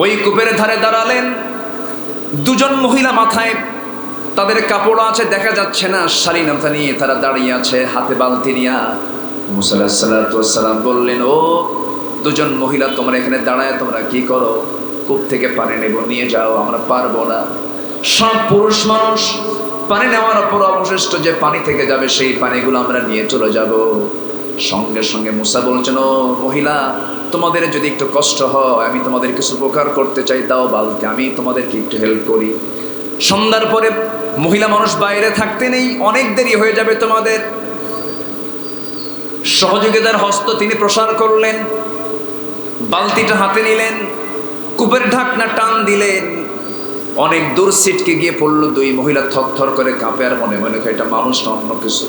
ওই কূপের ধারে দাঁড়ালেন, দুজন মহিলা মাথায় তাদের কাপড় আছে, দেখা যাচ্ছে না, শালীনতা নিয়ে তারা দাঁড়িয়ে আছে, হাতে বালতি নিয়া। মুসা আলাইহিস সালাতু ওয়াস সালাম বললেন, ও দুজন মহিলা, তোমরা এখানে দাঁড়ায় তোমরা কি করো? কূপ থেকে পানি নেব, নিয়ে যাও, আমরা পারবো না। সব পুরুষ মানুষ পানি নেওয়ার পর অবশিষ্ট যে পানি থেকে যাবে সেই পানিগুলো আমরা নিয়ে চলে যাব। সঙ্গে সঙ্গে মুসা বলছেন, ও মহিলা, তোমাদের যদি একটু কষ্ট হয়, আমি তোমাদের কিছু উপকার করতে চাই, দাও বালতি, আমি তোমাদেরকে একটু হেল্প করি। সন্ধ্যার পরে মহিলা মানুষ বাইরে থাকতে নেই, অনেক দেরি হয়ে যাবে তোমাদের। সহযোগিতার হস্ত তিনি প্রসার করলেন, বালতিটা হাতে নিলেন, কূপের ঢাকনা টান দিলেন, অনেক দূর ছিটকে গিয়ে পড়লো। দুই মহিলা থরথর করে কাঁপে, আর মনে মনে এটা মানুষ না অন্য কিছু।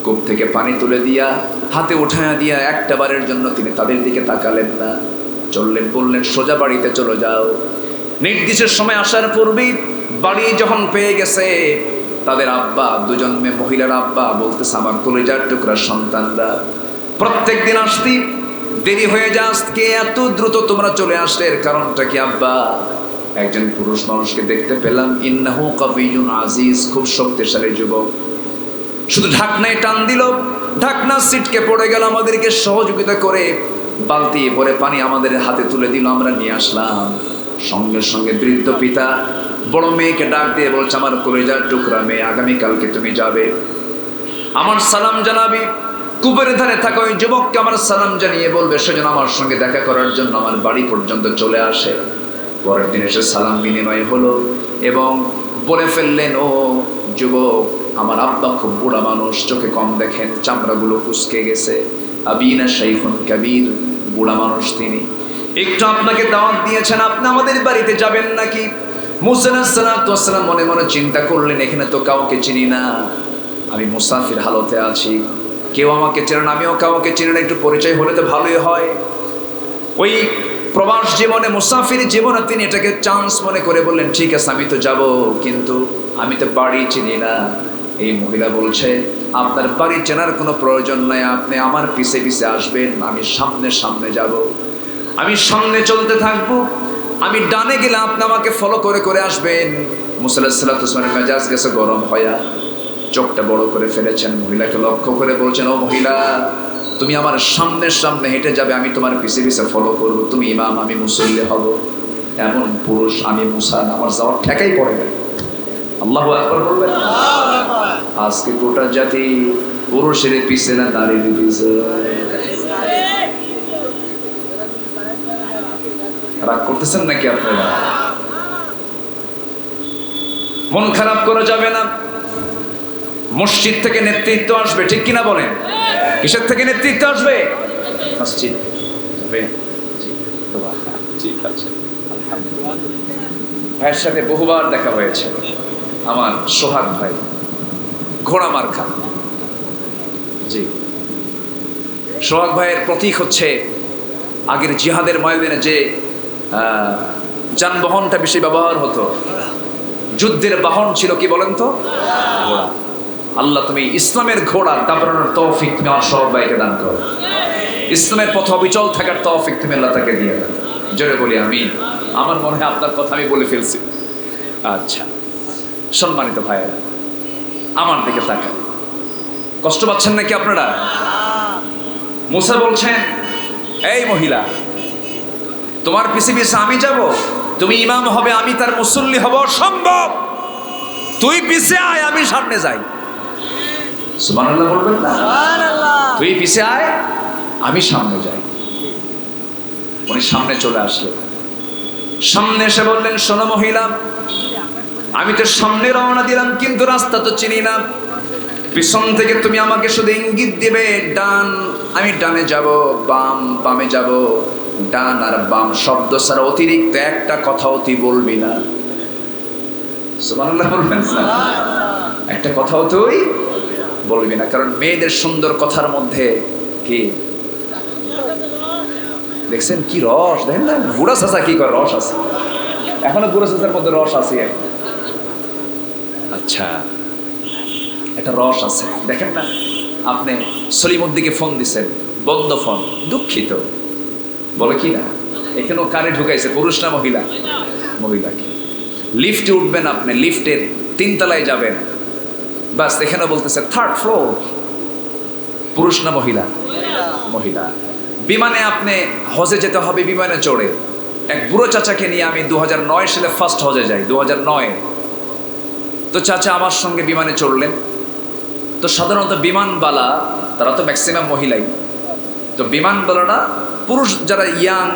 কূপ থেকে পানি তুলে দিয়া হাতে উঠায়া দিয়া একটা বারের জন্য তিনি তাদের দিকে তাকালেন না, চললেন, বললেন, সোজা বাড়িতে চলে যাও। নির্দিষ্ট সময় আসার পূর্বেই বাড়ি যখন পেয়ে গেছে, তাদের আব্বা, দুজন মেয়ে মহিলার আব্বা বলতেছে, আমার কলিজার টুকরা সন্তানরা, প্রত্যেক দিন আসতি, দেরি হয়ে যায়, আজকে এত দ্রুত তোমরা চলে আসলে এর কারণটা কি? আব্বা, একজন পুরুষ মানুষকে দেখতে পেলাম, ইন্নাহু কাবিয়ুন আজিজ, খুব শক্তিশালী যুবক। শুধু ঢাকনায় টান দিল, ঢাকনা ছিটকে পড়ে গেল, আমাদেরকে সহযোগিতা করে বালতি ভরে পানি আমাদের হাতে তুলে দিল, আমরা নিয়ে আসলাম। সঙ্গে সঙ্গে বৃদ্ধ পিতা বড় মেয়েকে ডাক দিয়ে বলছে, আমার কলিজার টুকরা মেয়ে, আগামীকালকে তুমি যাবে, আমার সালাম জানাবি। কূপের ধারে থাকা ওই যুবককে আমার সালাম জানিয়ে বলবে সে যেন আমার সঙ্গে দেখা করার জন্য আমার বাড়ি পর্যন্ত চলে আসে। পরের দিন এসে সালাম বিনিময় হলো এবং বলে ফেললেন, ও যুবক, আমার আব্বা খুব বুড়া মানুষ, চোখে কম দেখেন, চামড়াগুলো কুঁচকে গেছে, আবিনা শাইখুন কাবীর, বুড়া মানুষ তিনি, একটু আপনাকে দাওয়াত দিয়েছেন, আপনি আমাদের বাড়িতে যাবেন নাকি? মুসা আলাইহিস সালাতু ওয়াস সালাম মনে মনে চিন্তা করলেন, এখানে তো কাউকে চিনি না, আমি মুসাফির হালতে আছি, কেউ আমাকে চেনে না, আমিও কাউকে চিনি না, একটু পরিচয় হলে তো ভালোই হয়। ওই প্রবাস জীবনে, মুসাফির জীবনে তিনি এটাকে চান্স মনে করে বললেন, ঠিক আছে আমি তো যাব, কিন্তু আমি তো বাড়ি চিনি না। এই মহিলা বলছে, আপনার বাড়ি চেনার কোনো প্রয়োজন নাই, আপনি আমার পিছে পিছে আসবেন, আমি সামনে সামনে যাব, আমি সামনে চলতে থাকবো, আমি ডানে গেলে আপনি আমাকে ফলো করে করে আসবেন। মুসা আলাইহিস সালাতু ওয়াস সালামের মেজাজ গেছে গরম হয়া, চোখটা বড় করে ফেলেছেন, মহিলাকে লক্ষ্য করে বলছেন, ও মহিলা, তুমি আমার সামনের সামনে হেঁটে যাবে, আমি তোমার পিছে পিছে ফলো করবো, তুমি ইমাম, আমি মুসল্লি হব। এমন পুরুষ আমি মুসা, আমার যাওয়ার ঠেকাই পড়ে গেল। আল্লাহু আকবার বলবেন। আজকে গোটা জাতি পুরুষের পিছে না নারীর পিছে। রাগ করতেছেন নাকি আপনারা? মন খারাপ করা যাবে না। মসজিদ থেকে নেতৃত্ব আসবে, ঠিক কিনা বলেন? কিসের থেকে নেতৃত্ব আসবে? মসজিদ। ঠিক আছে, আলহামদুলিল্লাহ। ভাইয়ের সাথে বহুবার দেখা হয়েছে, আমার সোহাগ ভাই, ঘোড়া মার্কা। জি, সোহাগ ভাইয়ের প্রতীক হচ্ছে আগের জিহাদের ময়দানে যে যানবাহনটা বেশি ব্যবহার হতো, যুদ্ধের বাহন ছিল কি বলেন তো? ঘোড়া। আল্লাহ তুমি ইসলামের ঘোড়া দাবড়ানোর তৌফিক তুমি আমার সোহাগ ভাইকে দান করো। ইসলামের পথে অবিচল থাকার তৌফিক তুমি আল্লাহ তাকে দিয়ে দাও। জোরে বলি আমিন। আমার মনে হয় আপনার কথা আমি বলে ফেলছি। আচ্ছা, সম্মানিত ভাইয়েরা, আমার দিকে তাকান। কষ্ট পাচ্ছেন নাকি আপনারা? মুসা বলছেন, এই মহিলা, তোমার পিছে পিছে আমি যাব, তুমি ইমাম হবে, আমি তার মুসল্লি হব, সম্ভব? তুই পিছে আয়, আমি সামনে যাই। সুবহানাল্লাহ বলবেন না? তুই পিছে আয়, আমি সামনে যাই। উনি সামনে চলে আসলেন। সামনে এসে বললেন, শোনো মহিলা, আমি তো সামনে রওনা দিলাম, কিন্তু রাস্তা তো চিনি না। পিছন থেকে তুমি আমাকে শুধু ইঙ্গিত দিবে, ডান, আমি ডানে যাব, বাম, বামে যাব। ডান আর বাম শব্দ ছাড়া অতিরিক্ত একটা কথাও তুই বলবি না। সুবহানাল্লাহ বলবেন না? একটা কথাও তুই বলবি না, কারণ মেয়েদের সুন্দর কথার মধ্যে কি দেখছেন? কি রস, দেখেন না? বুড়া চাচা কি করে রস আছে, এখনো বুড়া চাচার মধ্যে রস আছে। আচ্ছা, একটা রস আছে, দেখেন না? আপনি সলিমুদ্দিকে ফোন দিছেন, বন্ধ ফোন, দুঃখিত বলে কি না? এখানেও কারে ঢুকাইছে, পুরুষ না মহিলা? মহিলাকে। লিফটে উঠবেন আপনি, লিফটের 3 তলায় যাবেন, বাস এখানে বলতেছে 3rd ফ্লোর, পুরুষ না মহিলা? মহিলা। বিমানে আপনি হজে যেতে হবে, বিমানে চড়ে। এক বুড়ো চাচাকে নিয়ে আমি 2009 সালে ফার্স্ট হজে যাই, 2009। তো চাচা আমার সঙ্গে বিমানে চড়লেন। তো সাধারণত বিমানবালা তারা তো ম্যাক্সিমাম মহিলাই। তো বিমানবালারা পুরুষ যারা ইয়াং,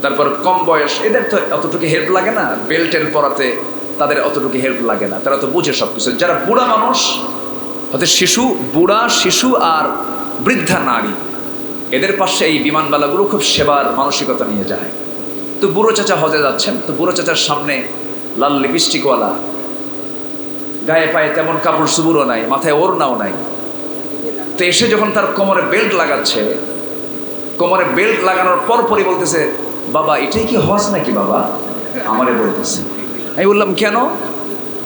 তারপর কম বয়স, এদের তো অতটুকু হেল্প লাগে না, বেল্টের পরাতে তাদের অতটুকু হেল্প লাগে না, তারা তো বুঝে সব কিছু। যারা বুড়া মানুষ, হয়তো শিশু, বুড়া, শিশু আর বৃদ্ধা নারী, এদের পাশে এই বিমানবালাগুলো খুব সেবার মানসিকতা নিয়ে যায়। তো বুড়ো চাচা হজে যাচ্ছেন, তো বুড়ো চাচার সামনে লাল লিপস্টিকওয়ালা, গায়ে পায়ে তেমন কাপড় সুবুরও নাই, মাথায় ওড়নাও নাই। তো এসে যখন তার কোমরে বেল্ট লাগাচ্ছে, কোমরে বেল্ট লাগানোর পরপরই বলতেছে, বাবা এটাই কি হজ নাকি বাবা? আমারে বলতেছে। আমি বললাম, কেন?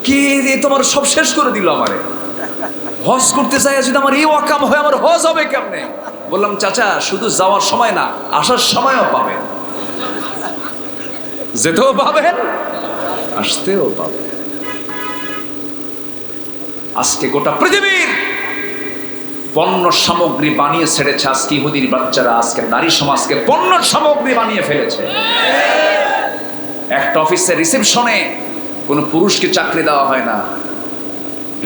কি তোমার সব শেষ করে দিল আমারে। হজ করতে চাই, যদি আমার এই ওয়াকাম হয়, আমার হজ হবে কেমনে? বললাম, চাচা শুধু যাওয়ার সময় না, আসার সময়ও পাবেন, যেতেও পাবেন, আসতেও পাবেন। আজকে গোটা পৃথিবীর পণ্য সামগ্রী বানিয়ে ছেড়েছে আজকে ইহুদির বাচ্চারা, আজকে নারী সমাজকে পণ্য সামগ্রী বানিয়ে ফেলেছে। একটা অফিসের রিসেপশনে কোনো পুরুষকে চাকরি দেওয়া হয় না,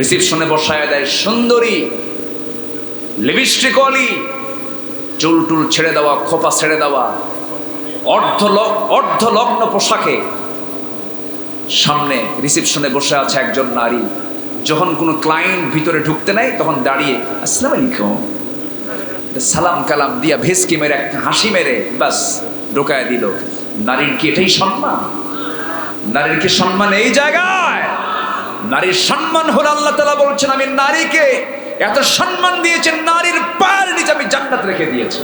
রিসেপশনে বসায় দেয় সুন্দরী, লিপস্টিক ওয়ালি, চুল টুল ছেড়ে দেওয়া, খোপা ছেড়ে দেওয়া, অর্ধলগ্ন পোশাকে সামনে রিসেপশনে বসে আছে একজন নারী। যখন কোনো ক্লায়েন্ট ভিতরে ঢুকতে নাই, তখন দাঁড়িয়ে আসসালামু আলাইকুম, সালাম কালাম দিয়া ভেসকি মেরে একটা হাসি মেরে বাস ঢোকায় দিল। নারীর কি এটাই সম্মান? নারীর কি সম্মান এই জায়গায়? নারীর সম্মান হলো, আল্লাহ তাআলা বলছেন, আমি নারীকে এত সম্মান দিয়েছেন, নারীর পায়ের নিচে আমি জান্নাত রেখে দিয়েছি।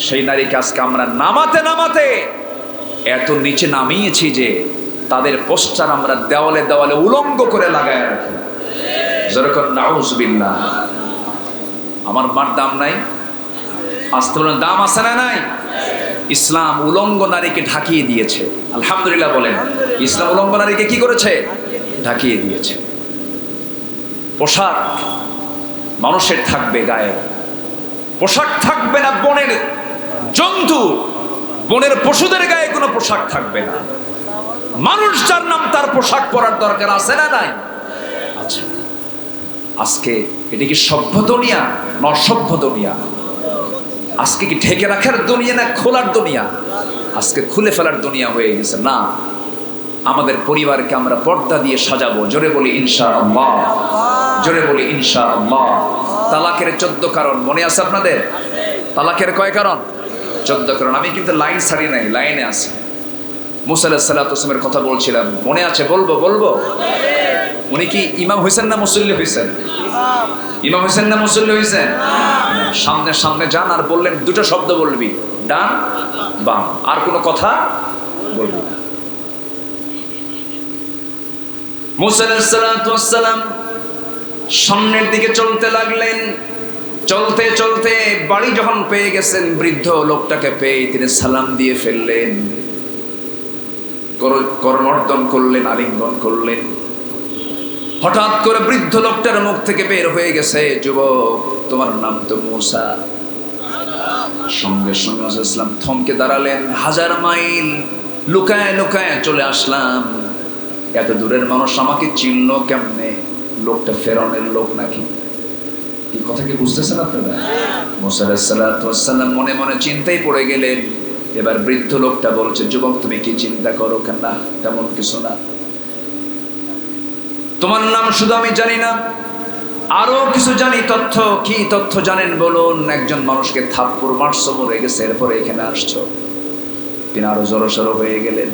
সেই নারীকে আজকে আমরা নামাতে নামাতে এত নিচে নামিয়েছি যে তাদের পোস্টার আমরা দেওয়ালে দেওয়ালে উলঙ্গ করে লাগায় রাখি। যেরকম নাউজুবিল্লাহ। আমার মার দাম নাই? আস্তাগফিরুল্লাহ, দাম আছে না নাই? ইসলাম উলঙ্গ নারীকে ঢাকিয়ে দিয়েছে। আলহামদুলিল্লাহ বলেন। ইসলাম উলঙ্গ নারীকে কি করেছে? ঢাকিয়ে দিয়েছে। পোশাক মানুষের থাকবে গায়ে, পোশাক থাকবে না বনের জন্তু, বনের পশুদের গায়ে কোনো পোশাক থাকবে না। মানুষ যার নাম তার পোশাক পরার দরকার আছে না নাই? আচ্ছা, আজকে এটা কি সভ্য দুনিয়া না অসভ্য দুনিয়া? আজকে কি ঢেকে রাখার দুনিয়া না খোলার দুনিয়া? আজকে খুলে ফেলার দুনিয়া হয়ে গেছে। না, আমাদের পরিবারকে আমরা পর্দা দিয়ে সাজাবো। জোরে বলি ইনশাআল্লাহ, জোরে বলি ইনশাআল্লাহ। তালাকের 14 কারণ মনে আছে আপনাদের? তালাকের কয় কারণ? 14 কারণ। আমি কিন্তু লাইন ছাড়ি নাই, লাইনে আছি। মুসা আলাইহিস সালাতু ওয়াস সালামের কথা বলছিলাম, মনে আছে? বলবো। উনি কি ইমাম হয়েছেন না মুসল্লি হয়েছেন? ইমাম হয়েছেন না মুসল্লি হয়েছেন? সামনে যান আর বললেন দুটো শব্দ বলবি, ডান বাম, আর কোনো কথা বলবি না। মুসা আলাইহিস সালাতু ওয়াস সালাম সামনের দিকে চলতে লাগলেন। চলতে বাড়ি যখন পেয়ে গেছেন, বৃদ্ধ লোকটাকে পেয়ে তিনি সালাম দিয়ে ফেললেন, করমর্দন করলেন, আলিঙ্গন করলেন। হঠাৎ করে বৃদ্ধ লোকটার মুখ থেকে বের হয়ে গেছে, যুবক তোমার নাম তো মুসা। সঙ্গে সঙ্গে মুসা ইসলাম থমকে দাঁড়ালেন। 1000 মাইল লুকায় চলে আসলাম, এত দূরের মানুষ আমাকে চিনল কেমনে? লোকটা ফেরাউনের লোক নাকি? এই কথা কি বুঝতেছেন আপনারা? মুসা আলাইহিস সালাতু ওয়াস সালাম মনে মনে চিন্তায় পড়ে গেলেন। এবার বৃদ্ধ লোকটা বলছে, যুবক তুমি কি চিন্তা করো? কেন না, তেমন কিছু না। তোমার নাম শুধু আমি জানি না, আরো কিছু জানি তথ্য। কি তথ্য জানেন বলুন? একজন মানুষকে থাপ্পড় মারছো, মরে গেছে, এরপরে এখানে আসছো। তিনি আরো জড়সড় হয়ে গেলেন।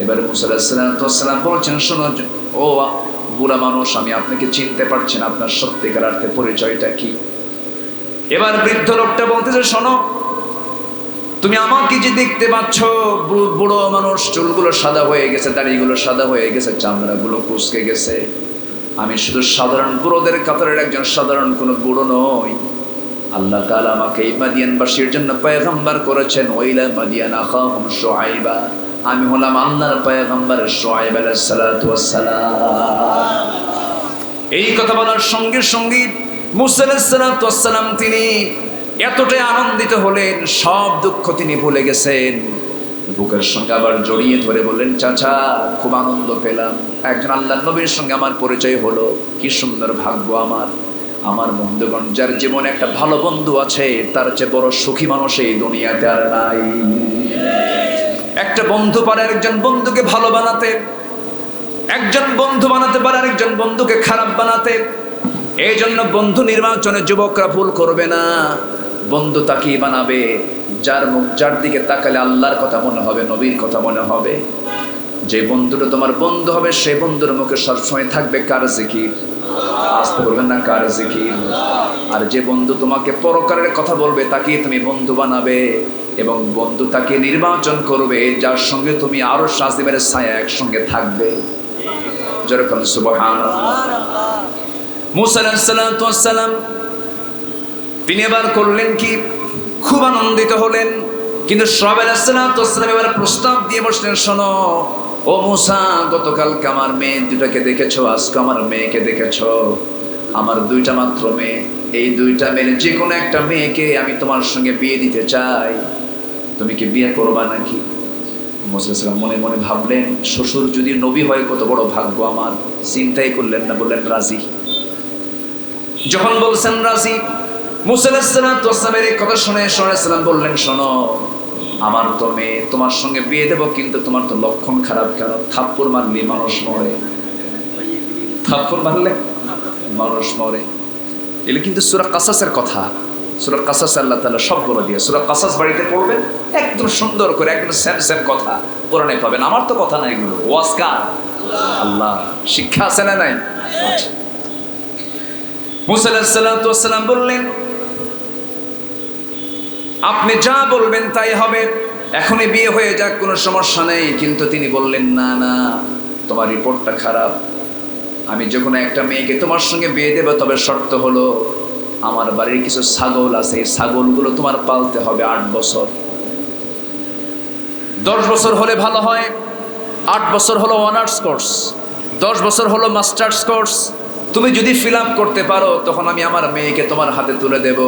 এবারে মুসা আলাইহিস সালাতু ওয়াস সালাম বলছেন, শোনো ও বুড়া মানুষ, আমি আপনাকে চিনতে পারছি না, আপনার সত্যিকার অর্থে পরিচয়টা কি? এবার বৃদ্ধ লোকটা বলতেছে, শোনো তুমি আমাকে যে দেখতে পাচ্ছ, বুড়ো মানুষ, চুলগুলো সাদা হয়ে গেছে, দাড়িগুলো সাদা হয়ে গেছে, চামড়াগুলো কুঁচকে গেছে, আমি শুধু সাধারণ বুড়োদের কাতারের একজন সাধারণ কোনো বুড়ো নই। আল্লাহ তাআলা আমাকে এই মাদিয়ানবাসীর জন্য পয়গম্বর করেছেন। ওয়াইলা মাদিয়ান আখাহুম শুআইবা, আমি হলাম আল্লাহর পয়গম্বর শুআইব আলাইহিস সালাতু ওয়াস সালাম। এই কথা বলার সঙ্গে সঙ্গে মুসা আলাইহিস সালাতু ওয়াস সালাম তিনি এতটাই আনন্দিত হলেন, সব দুঃখ তিনি ভুলে গেছেন। বুকের সঙ্গে আবার জড়িয়ে ধরে বললেন, চাচা খুব আনন্দ পেলাম, একজন আল্লাহর নবীর সঙ্গে আমার পরিচয় হলো, কি সুন্দর ভাগ্য আমার বন্ধুগণ, যার জীবনে একটা ভালো বন্ধু আছে তার চেয়ে বড় সুখী মানুষ এই দুনিয়াতে আর নাই। একটা বন্ধু পারে আরেকজন বন্ধুকে ভালো বানাতে, একজন বন্ধু বানাতে পারে আরেকজন বন্ধুকে খারাপ বানাতে। এই জন্য বন্ধু নির্বাচনে যুবকরা ভুল করবে না। বন্ধু তাকেই বানাবে যার দিকে তাকালে আল্লাহর কথা মনে হবে, নবীর কথা মনে হবে। যে বন্ধুটা তোমার বন্ধু হবে, সেই বন্ধুর মুখে সবসময় থাকবে কার জিকির, আসতে বলবেন না কার জিকির। আর যে বন্ধু তোমাকে পরকারের কথা বলবে, তাকেই তুমি বন্ধু বানাবে। এবং বন্ধু তাকে নির্বাচন করবে যার সঙ্গে তুমি আরো শাসিমের ছায়া একসঙ্গে থাকবে। যেরকম সুবহানাল্লাহ। মুসা আলাইহিস সালাতু ওয়াস সালাম তিনি এবার করলেন কি, খুব আনন্দিত হলেন। কিন্তু শুআয়ব আলাইহিস সালাতু ওয়াস সালাম এবার প্রস্তাব দিয়ে বসলেন, শোনো ও মুসা, গতকালকে আমার মেয়ে দুটাকে দেখেছো, আজকে আমার মেয়েকে দেখেছো, আমার 2টা মাত্র মেয়ে। এই 2টা মেয়ের যে কোনো একটা মেয়েকে আমি তোমার সঙ্গে বিয়ে দিতে চাই, তুমি কি বিয়ে করবা নাকি? মুসা আলাইহিস সালাম মনে মনে ভাবলেন, শ্বশুর যদি নবী হয় কত বড় ভাগ্য আমার। চিন্তাই করলেন না, বললেন রাজি। যখন বলছেন রাজি, মুসা আলাইহিস সালাতু ওয়াস সালামের এই কথা শুনে সাল্লাম বললেন, শোনো আমার তো মেয়ে, তোমার সঙ্গে বিয়ে দেবো, কিন্তু তোমার তো লক্ষণ খারাপ। কেন? থাপ্পড় মারলে মানুষ মরে, থাপ্পড় মারলে মানুষ মরে। এগুলো কিন্তু সূরা কাসাসের কথা। সূরা কাসাস আল্লাহ তাআলা সব বলে দিয়ে, সূরা কাসাস বাড়িতে পড়বেন, একদম সুন্দর করে, একদম সেম কথা কোরআনে পাবেন। আমার তো কথা নাই, এগুলো ওয়াজ কার? আল্লাহ। শিক্ষা আছে না নাই? আচ্ছা। মুসা আলাইহিস সালাতু ওয়াস সালাম বললেন, আপনি যা বলবেন তাই হবে, এখনই বিয়ে হয়ে যাক, কোনো সমস্যা নেই। কিন্তু তিনি বললেন, না না, তোমার রিপোর্টটা খারাপ। আমি যখন একটা মেয়েকে তোমার সঙ্গে বিয়ে দেব, তবে শর্ত হলো আমার বাড়ির কিছু ছাগল আছে, এই ছাগলগুলো তোমার পালতে হবে 8 বছর। 10 বছর হলে ভালো হয়, 8 বছর হলো অনার্স কোর্স, 10 বছর হলো মাস্টার্স কোর্স। তুমি যদি ফিল আপ করতে পারো, তখন আমি আমার মেয়েকে তোমার হাতে তুলে দেব।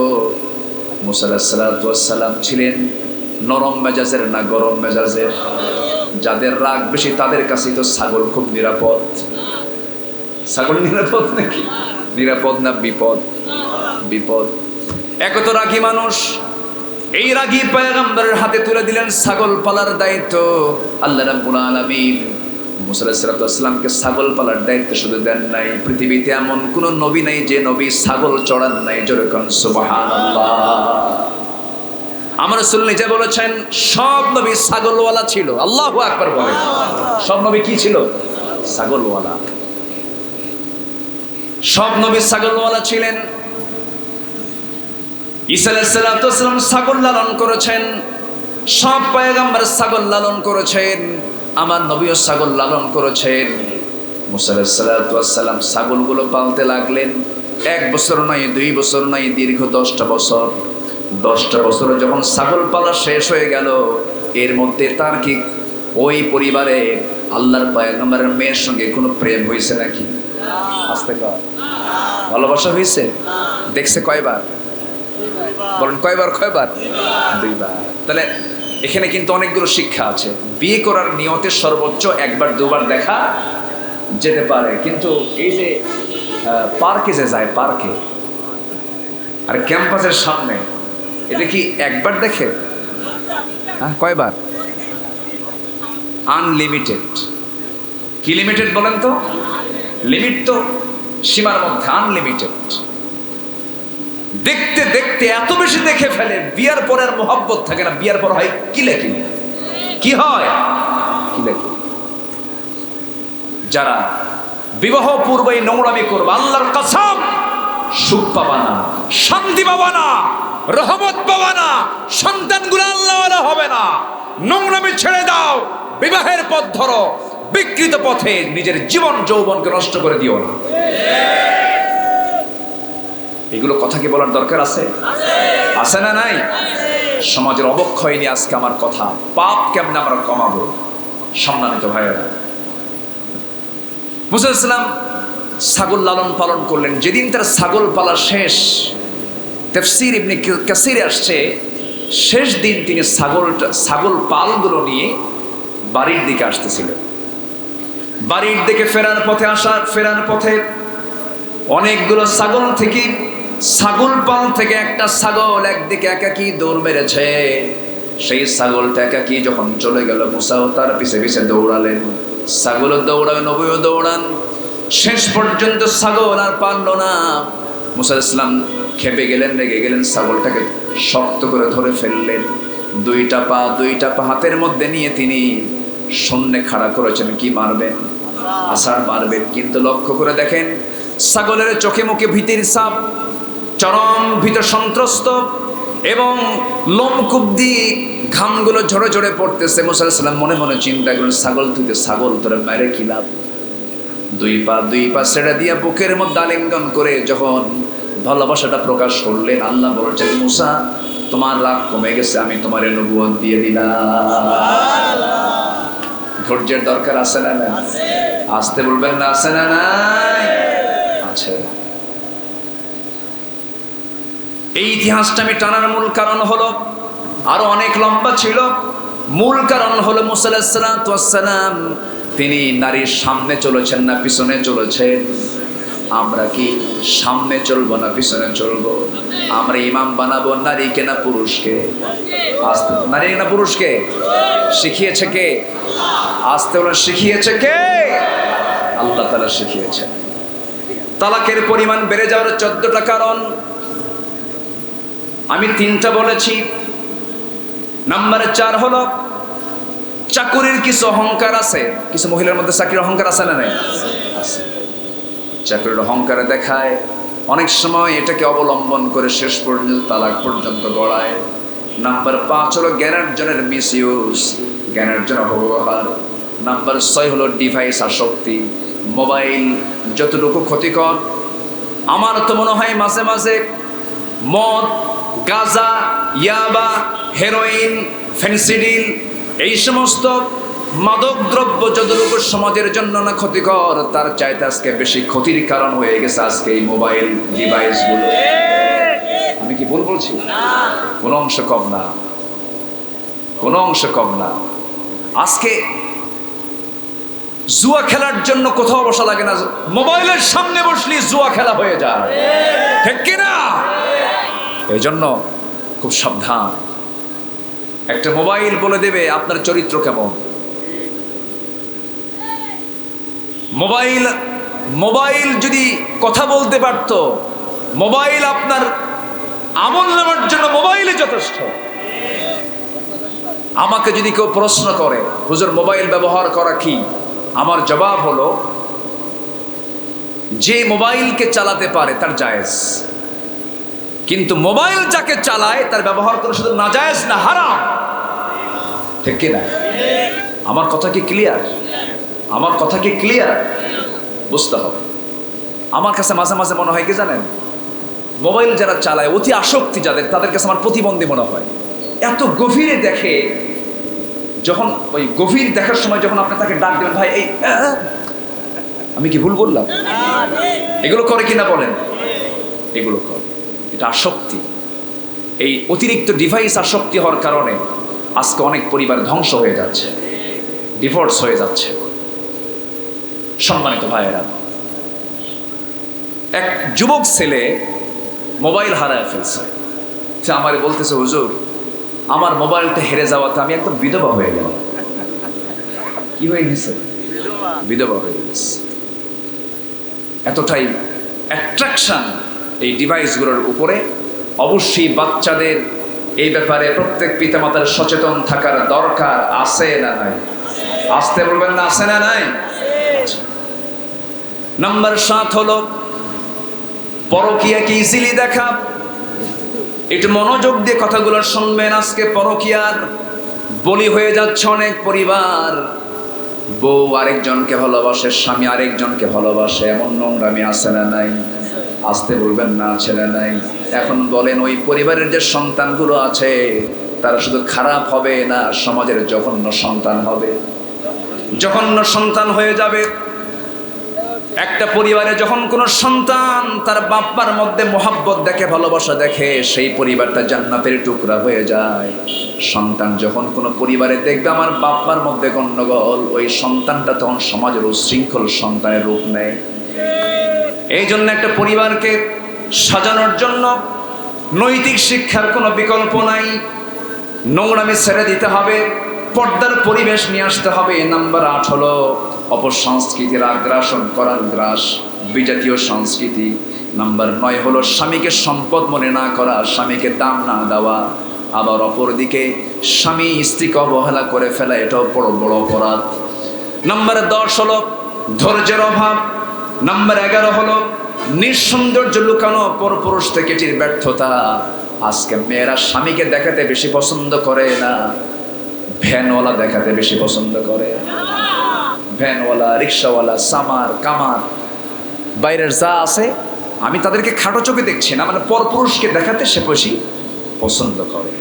মুসা আলাইহিস সালাতু ওয়াস সালাম ছিলেন নরম মেজাজের না গরম মেজাজের? যাদের রাগ বেশি তাদের কাছে তো ছাগল খুব নিরাপদ। ছাগল নিরাপদ নাকি? নিরাপদ না বিপদ? বিপদ। এক তো রাগী মানুষ, এই রাগী পয়গম্বরের হাতে তুলে দিলেন ছাগল পালার দায়িত্ব। আল্লাহ রাব্বুল আলামিন মুসা আলাইহিস সালামকে ছাগল পালার দায়িত্ব শুধু দেন নাই, পৃথিবীতে এমন কোন নবী নাই যে নবী ছাগল চড়ান নাই। জোরে কোন সুবহানাল্লাহ। আমার রাসূল নিজে বলেছেন সব নবী ছাগলওয়ালা ছিল। আল্লাহু আকবার বলেন। সব নবী কি ছিল? ছাগলওয়ালা। সব নবী ছাগলওয়ালা ছিলেন। ঈসা আলাইহিস সালাম ছাগল লালন করেছেন, সব পয়গম্বর ছাগল লালন করেছেন, আমার নবীও ছাগল লালন করেছেন। মুসা আলাইহিস সালাম ছাগলগুলো পালতে লাগলেন। 1 বছর নয়, 2 বছর নয়, দীর্ঘ 10টা বছর। 10টা বছর যখন ছাগল পালা শেষ হয়ে গেল, এর মধ্যে তার কি ওই পরিবারে আল্লাহর পয়গম্বরের মেয়ের সঙ্গে কোনো প্রেম হয়েছে নাকি? আস্তে কর। ভালোবাসা হয়েছে? দেখছে কয়বার? বলেন কয়বার? কয়বার? 2বার। তাহলে এখানে কিন্তু অনেকগুলো শিক্ষা আছে। বিয়ে করার নিয়তে সর্বোচ্চ 1বার 2বার দেখা যেতে পারে, কিন্তু এই যে পার্কে যে যায়, পার্কে আর ক্যাম্পাসের সামনে, এটা কি 1বার দেখে? হ্যাঁ, কয়বার? আনলিমিটেড। কি লিমিটেড বলেন তো? লিমিট তো সীমার মধ্যে, আনলিমিটেড। দেখতে দেখতে এত বেশি দেখে ফেলে, বিয়ার পর আর মোহাব্বত থাকে না। বিয়ার পর হয় কিলেকিলে। কি হয়? কিলেকিলে। যারা বিবাহ পূর্বেই নোংরামি করবে, আল্লাহর কসম সুখ পাবা না, শান্তি পাবা না, রহমত পাবা না, সন্তানগুলো আল্লাহওয়ালা হবে না। নোংরামি ছেড়ে দাও, বিবাহের পথ ধরো, বিকৃত পথে নিজের জীবন যৌবনকে নষ্ট করে দিও না। এগুলো কথা কি বলার দরকার আছে? আছে না নাই? সমাজের অবক্ষয় নিয়ে আজকে আমার কথা। পাপ কেমনে আমরা কমাবো? সম্মানিত ভাইয়েরা, মুসা আলাইহিস সালাম ছাগল লালন পালন করলেন। যেদিন তার ছাগল পালা শেষ, তাফসীর ইবনে কাসিরে আসছে, শেষ দিন তিনি ছাগল পালগুলো নিয়ে বাড়ির দিকে আসতেছিলেন। বাড়ির দিকে ফেরার পথে অনেকগুলো ছাগল থেকে, ছাগল পাল থেকে একটা ছাগল একদিকে একাকী দৌড় মেরেছে। সেই ছাগলটা একাকী যখন চলে গেল, মুসাও তার পিছে পিছে দৌড়ালেন। ছাগলও দৌড়াবে, নবীও দৌড়ান। শেষ পর্যন্ত ছাগল আর পারল না। মুসা আলাইহিস সালাম খেপে গেলেন, রেগে গেলেন, ছাগলটাকে শক্ত করে ধরে ফেললেন। 2টা পা হাতের মধ্যে নিয়ে তিনি শূন্যে খাড়া করেছেন। কি মারবেন? আছাড় মারবেন। কিন্তু লক্ষ্য করে দেখেন, ছাগলের চোখে মুখে ভীতির ছাপ, চরম ভীত সন্ত্রস্ত, এবং লোমকূপ দিয়ে ঘামগুলো ঝরে ঝরে পড়তেছে। মুসা আলাইহিস সালাম মনে মনে চিন্তা করলেন, ছাগল তুই তো ছাগল, তোরা মেরে কি লাভ? 2 পা ছেড়ে দিয়ে বুকের মধ্যে আলিঙ্গন করে যখন ভালোবাসাটা প্রকাশ করলেন, আল্লাহ বলছেন, মুসা তোমার রাগ কমে গেছে, আমি তোমার নবুয়ত দিয়ে দিলাম। ধৈর্যের দরকার আছে না নাই? আসতে বলবেন না, আছে না নাই? আছে। এই ইতিহাসটা আমি টানার মূল কারণ হলো, আরো অনেক লম্বা ছিল। মূল কারণ হলো মুসা আলাইহিস সালাম তিনি নারীর সামনে চলেছেন না পিছনে চলেছেন? আমরা কি সামনে চলবো না পিছনে চলবো? আমরা ইমাম বানাবো নারীকে না পুরুষকে? আসতে নারী না পুরুষকে? শিখিয়েছে কে? আসতে বলেন, শিখিয়েছে কে? আল্লাহ তাআলা শিখিয়েছেন। তালাকের পরিমাণ বেড়ে যাওয়ার 14টা কারণ, আমি 3টা বলেছি। নাম্বার 4 হলো চাকুরির কিছু অহংকার আছে। কিছু মহিলার মধ্যে চাকরির অহংকার আছে না নাই? আছে। চাকুরির অহংকারে দেখায়, অনেক সময় এটাকে অবলম্বন করে শেষ পর্যন্ত তালাক পর্যন্ত গড়ায়। নাম্বার 5 হলো জ্ঞানার্জনের মিসইউজ, জ্ঞানার্জন অপব্যবহার। নাম্বার 6 হলো ডিভাইস আসক্তি। মোবাইল যতটুকু ক্ষতিকর, আমার তো মনে হয় মাঝে মাঝে মদ, গাঁজা, ইয়াবা, হেরোইন, ফেনসিডিল, এই সমস্ত মাদক দ্রব্য যতটুকু সমাজের জন্য না ক্ষতিকর, তার চাইতে আজকে বেশি ক্ষতির কারণ হয়ে গেছে আজকে এই মোবাইল ডিভাইসগুলো। আমি কি ভুল বলছি? কোনো অংশ কম না, কোনো অংশ কম না। আজকে জুয়া খেলার জন্য কোথাও বসা লাগে না, মোবাইলের সামনে বসলে জুয়া খেলা হয়ে যায়, ঠিক কিনা? এই জন্য খুব সাবধান। একটা মোবাইল বলে দেবে আপনার চরিত্র কেমন। মোবাইল যদি কথা বলতে পারত, মোবাইল আপনার আমল নেওয়ার জন্য মোবাইলই যথেষ্ট। আমাকে যদি কেউ প্রশ্ন করে হুজুর মোবাইল ব্যবহার করা কি, আমার জবাব হলো যে মোবাইলকে চালাতে পারে তার জায়েজ, কিন্তু মোবাইল যাকে চালায় তার ব্যবহার করা শুধু নাজায়েজ না, হারাম, ঠিক কি না? আমার কথা কি ক্লিয়ার? আমার কথা কি ক্লিয়ার? বুঝতে হবে। আমার কাছে মাঝে মাঝে মনে হয় কি জানেন, মোবাইল যারা চালায় অতি আসক্তি যাদের, তাদের কাছে আমার প্রতিবন্ধী মনে হয়। এত গভীরে দেখে, যখন ওই গভীর দেখার সময় যখন আপনি তাকে ডাক দেবেন, ভাই এই, আমি কি ভুল বললাম? এগুলো করে কিনা বলেন? এগুলো করে। এটা আসক্তি। এই অতিরিক্ত ডিভাইস আসক্তি হওয়ার কারণে আজকে অনেক পরিবার ধ্বংস হয়ে যাচ্ছে, ডিভোর্স হয়ে যাচ্ছে। সম্মানিত ভাইয়েরা, এক যুবক ছেলে মোবাইল হারায় ফেলছে। সে আমারে বলতেছে হুজুর আমার মোবাইলটা হেরে যাওয়াতে আমি একদম বিধবা হয়ে গেলাম। কি হয়ে গেছে? বিধবা হয়ে গেছে। এতটাই অ্যাট্রাকশন এই ডিভাইসগুলোর উপরে। অবশ্যই বাচ্চাদের এই ব্যাপারে প্রত্যেক পিতামাতার সচেতন থাকার দরকার আছে না নাই? আসতে বলবেন না, আছে না নাই? নাম্বার 7 হলো পরকীয়াকে ইজিলি দেখা। একটু মনোযোগ দিয়ে কথাগুলো শুনবেন। আজকে পরকীয়ার বলি হয়ে যাচ্ছে অনেক পরিবার। বউ আরেকজনকে ভালোবাসে, স্বামী আরেকজনকে ভালোবাসে, এমন নোংরামি আছে না নাই? আসতে বলবেন না, আছে না নাই? এখন বলেন ওই পরিবারের যে সন্তানগুলো আছে তারা শুধু খারাপ হবে না, সমাজের জঘন্য সন্তান হবে, জঘন্য সন্তান হয়ে যাবে। একটা পরিবারে যখন কোনো সন্তান তার বাপ্পার মধ্যে মোহাব্বত দেখে, ভালোবাসা দেখে, সেই পরিবারটা জান্নাতের টুকরা হয়ে যায়। সন্তান যখন কোনো পরিবারে দেখবে আমার বাপ্পার মধ্যে গণ্ডগোল, ওই সন্তানটা তখন সমাজের উচ্ছৃঙ্খল সন্তানের রূপ নেয়। এই জন্য একটা পরিবারকে সাজানোর জন্য নৈতিক শিক্ষার কোনো বিকল্প নাই। নোংরামি ছেড়ে দিতে হবে, পর্দার পরিবেশ নিয়ে আসতে হবে। নাম্বার 8 হলো অপসংস্কৃতির আগ্রাসন করার গ্রাস, বিজাতীয় সংস্কৃতি। নাম্বার 9 হলো স্বামীকে সম্পদ মনে না করা, স্বামীকে দাম না দেওয়া। আবার অপরদিকে স্বামী স্ত্রীকে অবহেলা করে ফেলা, এটাও বড় বড় অপরাধ। নাম্বার 10 হলো ধৈর্যের অভাব। নাম্বার 11 হলো নিঃসৌন্দর্য লুকানো, পরপুরুষ থেকে এটির ব্যর্থতা। আজকে মেয়েরা স্বামীকে দেখাতে বেশি পছন্দ করে না, ভ্যানওয়ালা দেখাতে বেশি পছন্দ করে। ভ্যানওয়ালা, রিক্সাওয়ালা, সামার, কামার, বাইরের যা আছে আমি তাদেরকে খাটো চোখে দেখছি না, মানে পরপুরুষকে দেখাতে সে বেশি পছন্দ করে।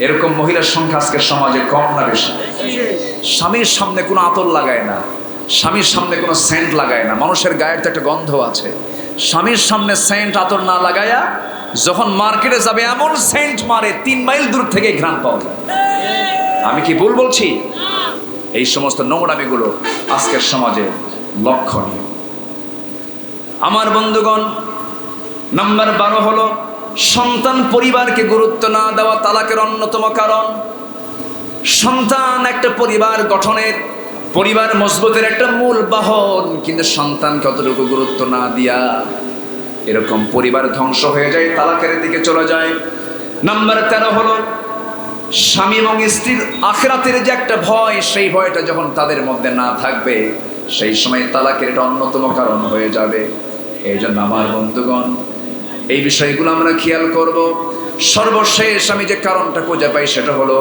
এরকম মহিলার সংখ্যা আজকের সমাজে কম না বেশি? স্বামীর সামনে কোনো আতর লাগায় না, স্বামীর সামনে কোনো সেন্ট লাগায় না। মানুষের গায়ের তো একটা গন্ধ আছে। স্বামীর সামনে সেন্ট আতর না লাগায়া যখন মার্কেটে যাবে এমন সেন্ট মারে 3 মাইল দূর থেকে ঘ্রাণ পাওয়া যায়। আমি কি ভুল বলছি? এই সমস্ত নোংরামিগুলো আজকের সমাজে লক্ষণীয়। আমার বন্ধুগণ, নাম্বার 12 হলো সন্তান পরিবারকে গুরুত্ব না দেওয়া তালাকের অন্যতম কারণ। সন্তান একটা পরিবার গঠনের, পরিবার মজবুতের একটা মূল বাহন, কিন্তু সন্তানকে কতটুকু গুরুত্ব না দিয়া এরকম পরিবার ধ্বংস হয়ে যায়, তালাকের দিকে চলে যায়। নাম্বার 13 হলো স্বামী এবং স্ত্রীর আখিরাতের যে একটা ভয়, সেই ভয়টা যখন তাদের মধ্যে না থাকবে সেই সময় তালাকের এটা অন্যতম কারণ হয়ে যাবে। এই জন্য আমার বন্ধুগণ এই বিষয়গুলো আমরা খেয়াল করব। সর্বশেষ আমি যে কারণটা খুঁজে পাই সেটা হলো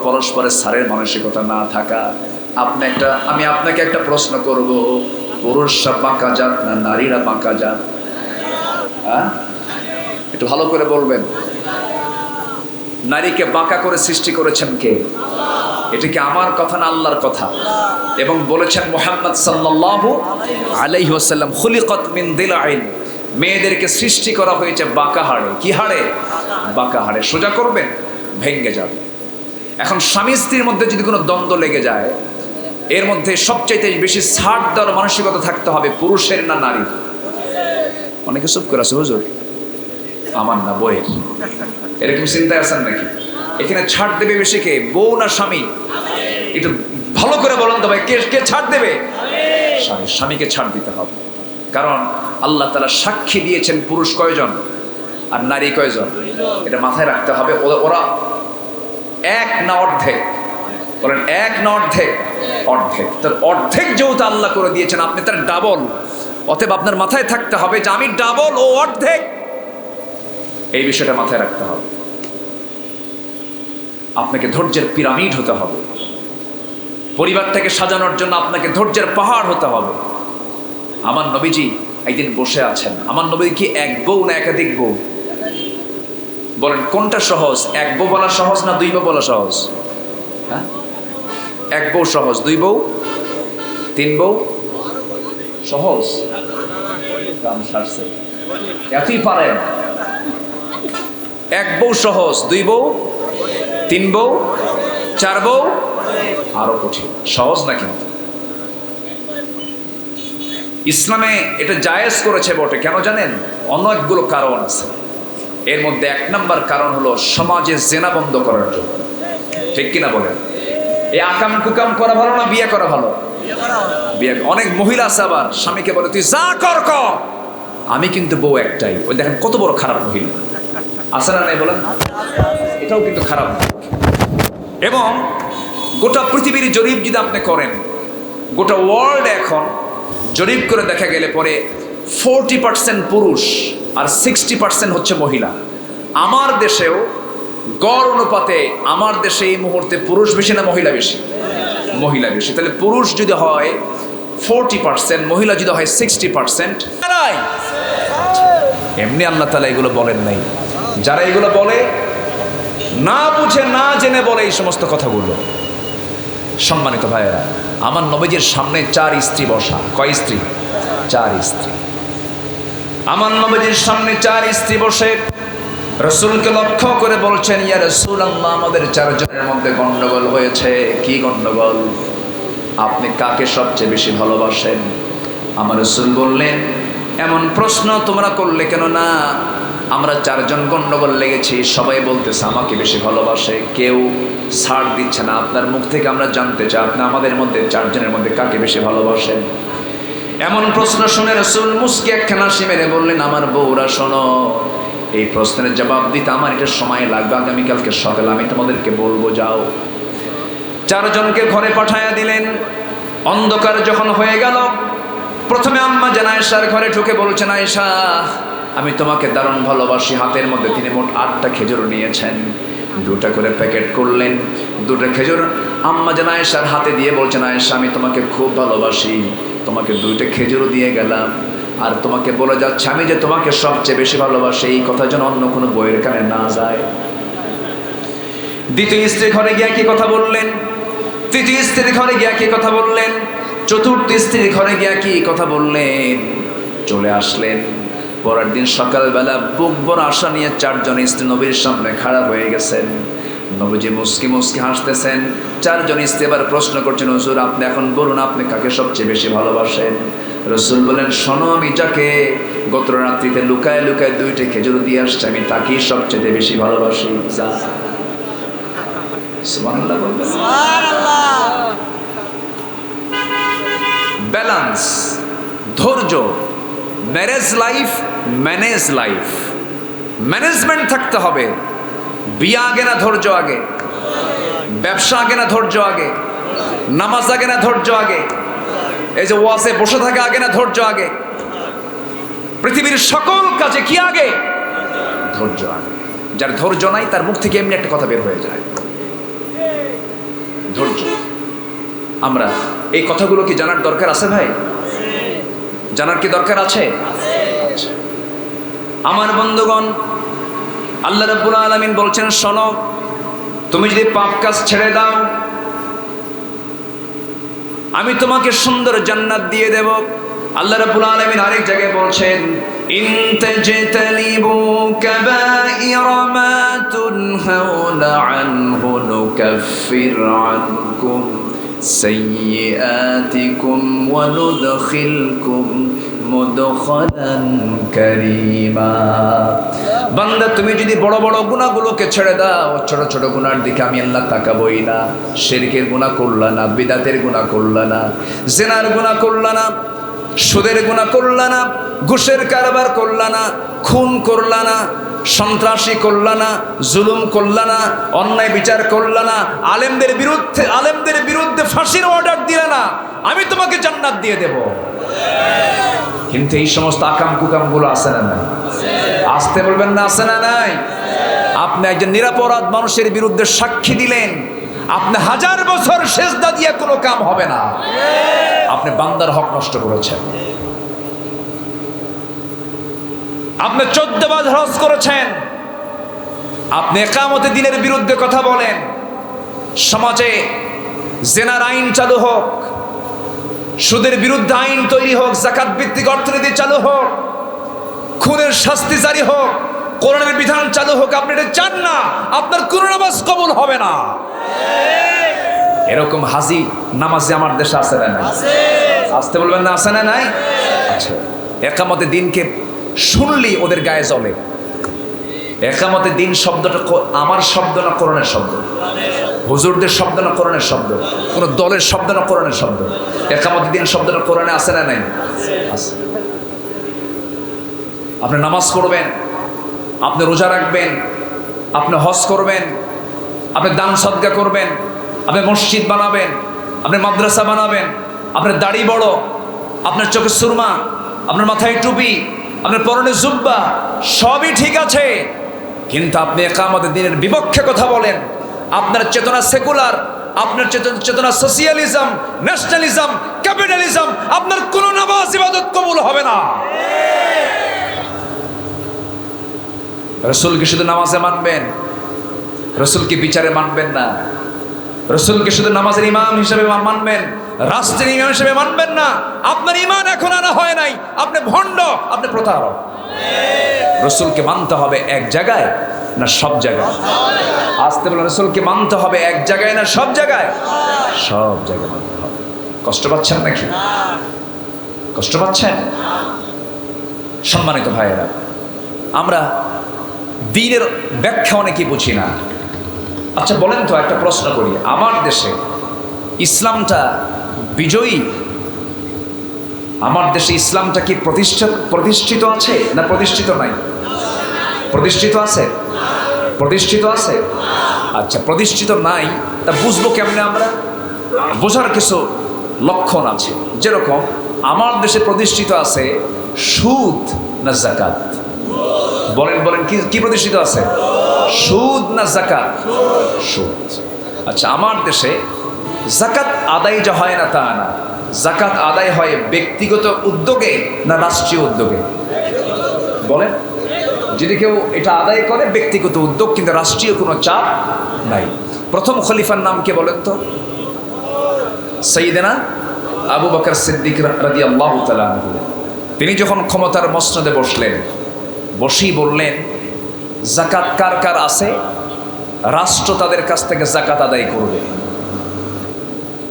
পরস্পরের সারের মানসিকতা না থাকা। আমি আপনাকে একটা প্রশ্ন করব, পুরুষরা বাঁকা জাত না নারীরা বাঁকা জাত? একটু ভালো করে বলবেন। নারীকে বাঁকা করে সৃষ্টি করেছেন কে? এটা কি আমার কথা না আল্লাহর কথা? এবং বলেছেন মুহাম্মদ সাল্লাল্লাহু আলাইহি ওয়াসাল্লাম, খুলিকাত মিন দিলআইন, মেয়েদেরকে সৃষ্টি করা হয়েছে বাঁকা হাড়ে। কি হাড়ে? বাঁকা হাড়ে। সোজা করবেন ভেঙ্গে যাবে। এখন স্বামী স্ত্রীর মধ্যে যদি কোনো দ্বন্দ্ব লেগে যায়, এর মধ্যে সবচাইতে বেশি ছাড় দেওয়ার মানসিকতা থাকতে হবে পুরুষের না নারীর? অনেকে চুপ করে আছে, হুজুর আমার না বইয়ের, এরকম চিন্তায় আছেন নাকি? এখানে ছাড় দেবে বেশি কে, বউ না স্বামী? একটু ভালো করে বলেন তো ভাই, কে কে ছাড় দেবে? স্বামী। স্বামীকে ছাড় দিতে হবে, কারণ আল্লাহ তাআলা সাক্ষী দিয়েছেন পুরুষ কয়জন আর নারী কয়জন, এটা মাথায় রাখতে হবে। ওরা এক না অর্ধেক? বলেন এক না অর্ধেক? অর্ধেক। তার অর্ধেক যেহেতু আল্লাহ করে দিয়েছেন, আপনি তার ডাবল। অতএব আপনার মাথায় থাকতে হবে যে আমি ডাবল, ও অর্ধেক। এই বিষয়টা মাথায় রাখতে হবে। আপনাকে ধৈর্যের পিরামিড হতে হবে। পরিবারটাকে সাজানোর জন্য আপনাকে ধৈর্যের পাহাড় হতে হবে। আমার নবীজি একদিন বসে আছেন। আমার নবী কি এক বউ না একাধিক বউ? বলেন কোনটা সহজ? এক বউ বলা সহজ না দুই বউ বলা সহজ? হ্যাঁ, এক বউ সহজ, দুই বউ তিন বউ সহজ? কাম সারছে, এতই পারেন। এক বউ সহজ, দুই বউ, তিন বউ, চার বউ আরো কঠিন। সহজ না কিন্তু। ইসলামে এটা জায়েজ করেছে বটে, কেন জানেন? অনেকগুলো কারণ আছে। এর মধ্যে এক নম্বর কারণ হলো সমাজে জেনা বন্ধ করার জন্য। ঠিক কিনা বলেন? এই আকাম কুকাম করা ভালো না বিয়ে করা ভালো? বিয়ে। অনেক মহিলা আছে আবার স্বামীকে বলে তুই যা কর কর, আমি কিন্তু বউ একটাই। ওই দেখেন কত বড় খারাপ মহিলা আছে না নাই বলেন? এটাও কিন্তু খারাপ। এবং গোটা পৃথিবীর জরিপ যদি আপনি করেন, গোটা ওয়ার্ল্ড এখন জরিপ করে দেখা গেলে পরে 40% পুরুষ আর 60% হচ্ছে মহিলা। আমার দেশেও গড় অনুপাতে আমার দেশে এই মুহূর্তে পুরুষ বেশি না মহিলা বেশি? মহিলা বেশি। তাহলে পুরুষ যদি হয় 40%, মহিলা যদি হয় 60%, এমনি আল্লাহ তাআলা এগুলো বলেন নাই। যারা এগুলো বলে না বুঝে না জেনে বলে এই সমস্ত কথাগুলো। সম্মানিত ভাইয়েরা, আমার নবীজির সামনে 4 স্ত্রী বসা। কয় স্ত্রী? 4 স্ত্রী। আমার নবীজির সামনে 4 স্ত্রী বসে রাসূলকে লক্ষ্য করে বলছেন, ইয়া রাসূলুল্লাহ, আমাদের 4 জনের মধ্যে গন্ডগোল হয়েছে। কি গন্ডগোল? আপনি কাকে সবচেয়ে বেশি ভালোবাসেন? আমার রাসূল বললেন, এমন প্রশ্ন তোমরা করলে কেন? না, আমরা 4 জন গন্ডগোল লেগেছি, সবাই বলতেছে আমাকে বেশি ভালোবাসে, কেউ ছাড় দিচ্ছে না। আপনার মুখ থেকে আমরা জানতে চাই আপনি আমাদের মধ্যে 4 জনের মধ্যে কাকে বেশি ভালোবাসেন? এমন প্রশ্ন শুনে রাসূল মুস্কি একখানা হাসি মেরে বললেন, আমার বউরা শোনো, এই প্রশ্নের জবাব দিতে আমার এটা সময় লাগবে, আগামীকালকে সকালে আমি তোমাদেরকে বলবো। যাও। 4 জনকে ঘরে পাঠায়া দিলেন। অন্ধকার যখন হয়ে গেল, প্রথমে আম্মা জান আয়েশার ঘরে ঢুকে বলছেন, আয়েশা আমি তোমাকে দারুণ ভালোবাসি। হাতের মধ্যে তিনি মোট 8টা খেজুর নিয়েছেন, 2টা করে প্যাকেট করলেন। 2টা খেজুর আম্মা জান আয়েশার হাতে দিয়ে বলছেন, আয়েশা আমি তোমাকে খুব ভালোবাসি, তোমাকে 2টা খেজুরও দিয়ে গেলাম। আর তোমাকে বলে যাচ্ছে আমি যে তোমাকে সবচেয়ে বেশি ভালোবাসি, এই কথা যেন অন্য কোনো বইয়ের কানে না যায়। দ্বিতীয় স্ত্রীর ঘরে গিয়ে কি কথা বললেন? তৃতীয় স্ত্রীর ঘরে গিয়ে কি কথা বললেন? চতুর্থ স্ত্রীর ঘরে গিয়ে কি কথা বললেন? চলে আসলেন। পরের দিন সকালবেলা বুক ভরা আশা নিয়ে 4 জন স্ত্রী নবীর সামনে খাড়া হয়ে গেছেন। নবীজি মুস্কি মুস্কি হাসতেছেন। 4 জন স্ত্রী এবার প্রশ্ন করছেন, হুজুর আপনি এখন বলুন আপনি কাকে সবচেয়ে বেশি ভালোবাসেন? রাসূল বলেন, শোনো, আমি যাকে গত রাত্রিতে লুকায় লুকায় 2টা খেজুর দিয়ে আসছে, আমি তাকেই সবচেয়ে বেশি ভালোবাসি। যা। সুবহানাল্লাহ বলবেন। সুবহানাল্লাহ। ব্যালেন্স, ধৈর্য। Marriage life, manage life, management থাকতে হবে। বিয়ে আগে না ধৈর্য আগে? ব্যবসা আগে না ধৈর্য আগে? নামাজ আগে না ধৈর্য আগে? এই যে ওয়াজে বসে থাকা আগে না ধৈর্য আগে? পৃথিবীর সকল কাজে কি আগে? ধৈর্য আগে। যার ধৈর্য নাই তার মুখ থেকে এমনি একটা কথা বের হয়ে যায়। ধৈর্য। আমরা এই কথাগুলো কি জানার দরকার আছে ভাই? জানার কি দরকার আছে? আমার বন্ধুগণ, আল্লাহ রাব্বুল আলামিন বলছেন, শোনো, তুমি যদি পাপ কাজ ছেড়ে দাও আমি তোমাকে সুন্দর জান্নাত দিয়ে দেব। আল্লাহ রাব্বুল আলামিন আরেক জায়গায় বলছেন, ইন তাজতানিবু কাবাইরা মা তুনহাউনা আনহু নুকাফির আনকুম সাইয়্যাতিকুম ওয়া নুদখিলকুম মুদখালান কারীমা। বান্দা তুমি যদি বড় বড় গুনাহগুলোকে ছেড়ে দাও, ছোট ছোট গুনার দিকে আমি আল্লাহ তাকাবই না। শিরকের গুনাহ করলা না, বিদআতের গুনাহ করলা না, জিনার গুনাহ করলা না, সুদের গুনাহ করলা না, ঘুষের কারবার করলা না, খুন করলা না, সন্ত্রাসী করলা না, জুলুম করলা না, অন্যায় বিচার করলা না, আলেমদের বিরুদ্ধে ফাঁসির অর্ডার দিলা না, আমি তোমাকে জান্নাত দিয়ে দেব। কিন্তু এই সমস্ত আকাম কুকামগুলো আছে না নাই? আসতে বলবেন না, আছে না নাই? আপনি একজন নিরপরাধ মানুষের বিরুদ্ধে সাক্ষী দিলেন, আপনি 1000 বছর সেজদা দিয়ে কোনো কাম হবে না। আপনি বান্দার হক নষ্ট করেছেন। আপনি 14 বার হজ করেছেন। আপনি ইকামতে দ্বীনের বিরুদ্ধে কথা বলেন। সমাজে জেনার আইন চালু হোক, সুদের বিরুদ্ধে আইন তৈরি হোক, যাকাত ভিত্তিক অর্থনীতি চালু হোক, খুনের শাস্তি জারি হোক, কোরআনের বিধান চালু হোক, আপনি এটা চান না, আপনার কোনো নামাজ কবুল হবে না। এরকম হাজি নামাজি আমার দেশে আছে না নাই? আসতে বলবেন না, আছে না নাই? আচ্ছা, ইকামতে দ্বীনকে শুনলি ওদের গায়ে জ্বলে। ইকামতে দ্বীন শব্দটা আমার শব্দ না, কোরআনের শব্দ? হুজুরদের শব্দ না, কোরআনের শব্দ? কোন দলের শব্দ না, কোরআনের শব্দ? ইকামতে দ্বীন শব্দটা কোরআনে আছে না নাই? আছে। আপনি নামাজ পড়বেন, আপনি রোজা রাখবেন, আপনি হজ করবেন, আপনি দান সদকা করবেন, আপনি মসজিদ বানাবেন, আপনি মাদ্রাসা বানাবেন, আপনার দাড়ি বড়, আপনার চোখে সুরমা, আপনার মাথায় টুপি, আপনার পরনে জুব্বা, সবই ঠিক আছে, কিন্তু আপনি ইকামতে দ্বীনের বিপক্ষে কথা বলেন। আপনার চেতনা সেকুলার, আপনার চেতনা সোশিয়ালিজম, ন্যাশনালিজম, ক্যাপিটালিজম, আপনার কোনো নামাজ ইবাদত কবুল হবে না। রসুলকে শুধু নামাজে মানবেন, রসুলকে বিচারে মানবেন না। রসুলকে শুধু নামাজের ইমাম হিসেবে মানবেন, রাষ্ট্রের ইমাম হিসেবে মানবেন না। আপনার ইমান এখন আনা হয় নাই, আপনি ভণ্ড, আপনি প্রতারক। রসুলকে মানতে হবে এক জায়গায় না সব জায়গায়? আসতে বলে রসুলকে মানতে হবে এক জায়গায় না সব জায়গায়? সব জায়গায় মানতে হবে। কষ্ট পাচ্ছেন নাকি? কষ্ট পাচ্ছেন? সম্মানিত ভাইয়েরা, আমরা দ্বীনের ব্যাখ্যা অনেকেই বুঝি না। আচ্ছা বলেন তো, একটা প্রশ্ন করি, আমার দেশে ইসলামটা বিজয়ী? আমার দেশে ইসলামটা কি প্রতিষ্ঠিত আছে না প্রতিষ্ঠিত নাই? প্রতিষ্ঠিত আছে? প্রতিষ্ঠিত আছে? আচ্ছা, প্রতিষ্ঠিত নাই, তা বুঝবো কেমনে আমরা? বোঝার কিছু লক্ষণ আছে। যেরকম আমার দেশে প্রতিষ্ঠিত আছে সুদ না যাকাত? বলেন বলেন, কি প্রতিষ্ঠিত আছে? সুদ না যাকাত? সুদ। আচ্ছা, আমার দেশে যাকাত আদায় যা হয় না তা না, যাকাত আদায় হয় ব্যক্তিগত উদ্যোগে না রাষ্ট্রীয় উদ্যোগে? বলেন, যদি কেউ এটা আদায় করে ব্যক্তিগত উদ্যোগ, কিন্তু রাষ্ট্রীয় কোনো চাপ নাই। প্রথম খলিফার নাম কে বলেন তো? সাইয়েদনা আবু বকর সিদ্দিক রাদিয়াল্লাহু তাআলা আনহু। তিনি যখন ক্ষমতার মসনদে বসলেন, বসেই বললেন, যাকাত কার কার আছে, রাষ্ট্র তাদের কাছ থেকে যাকাত আদায় করবে।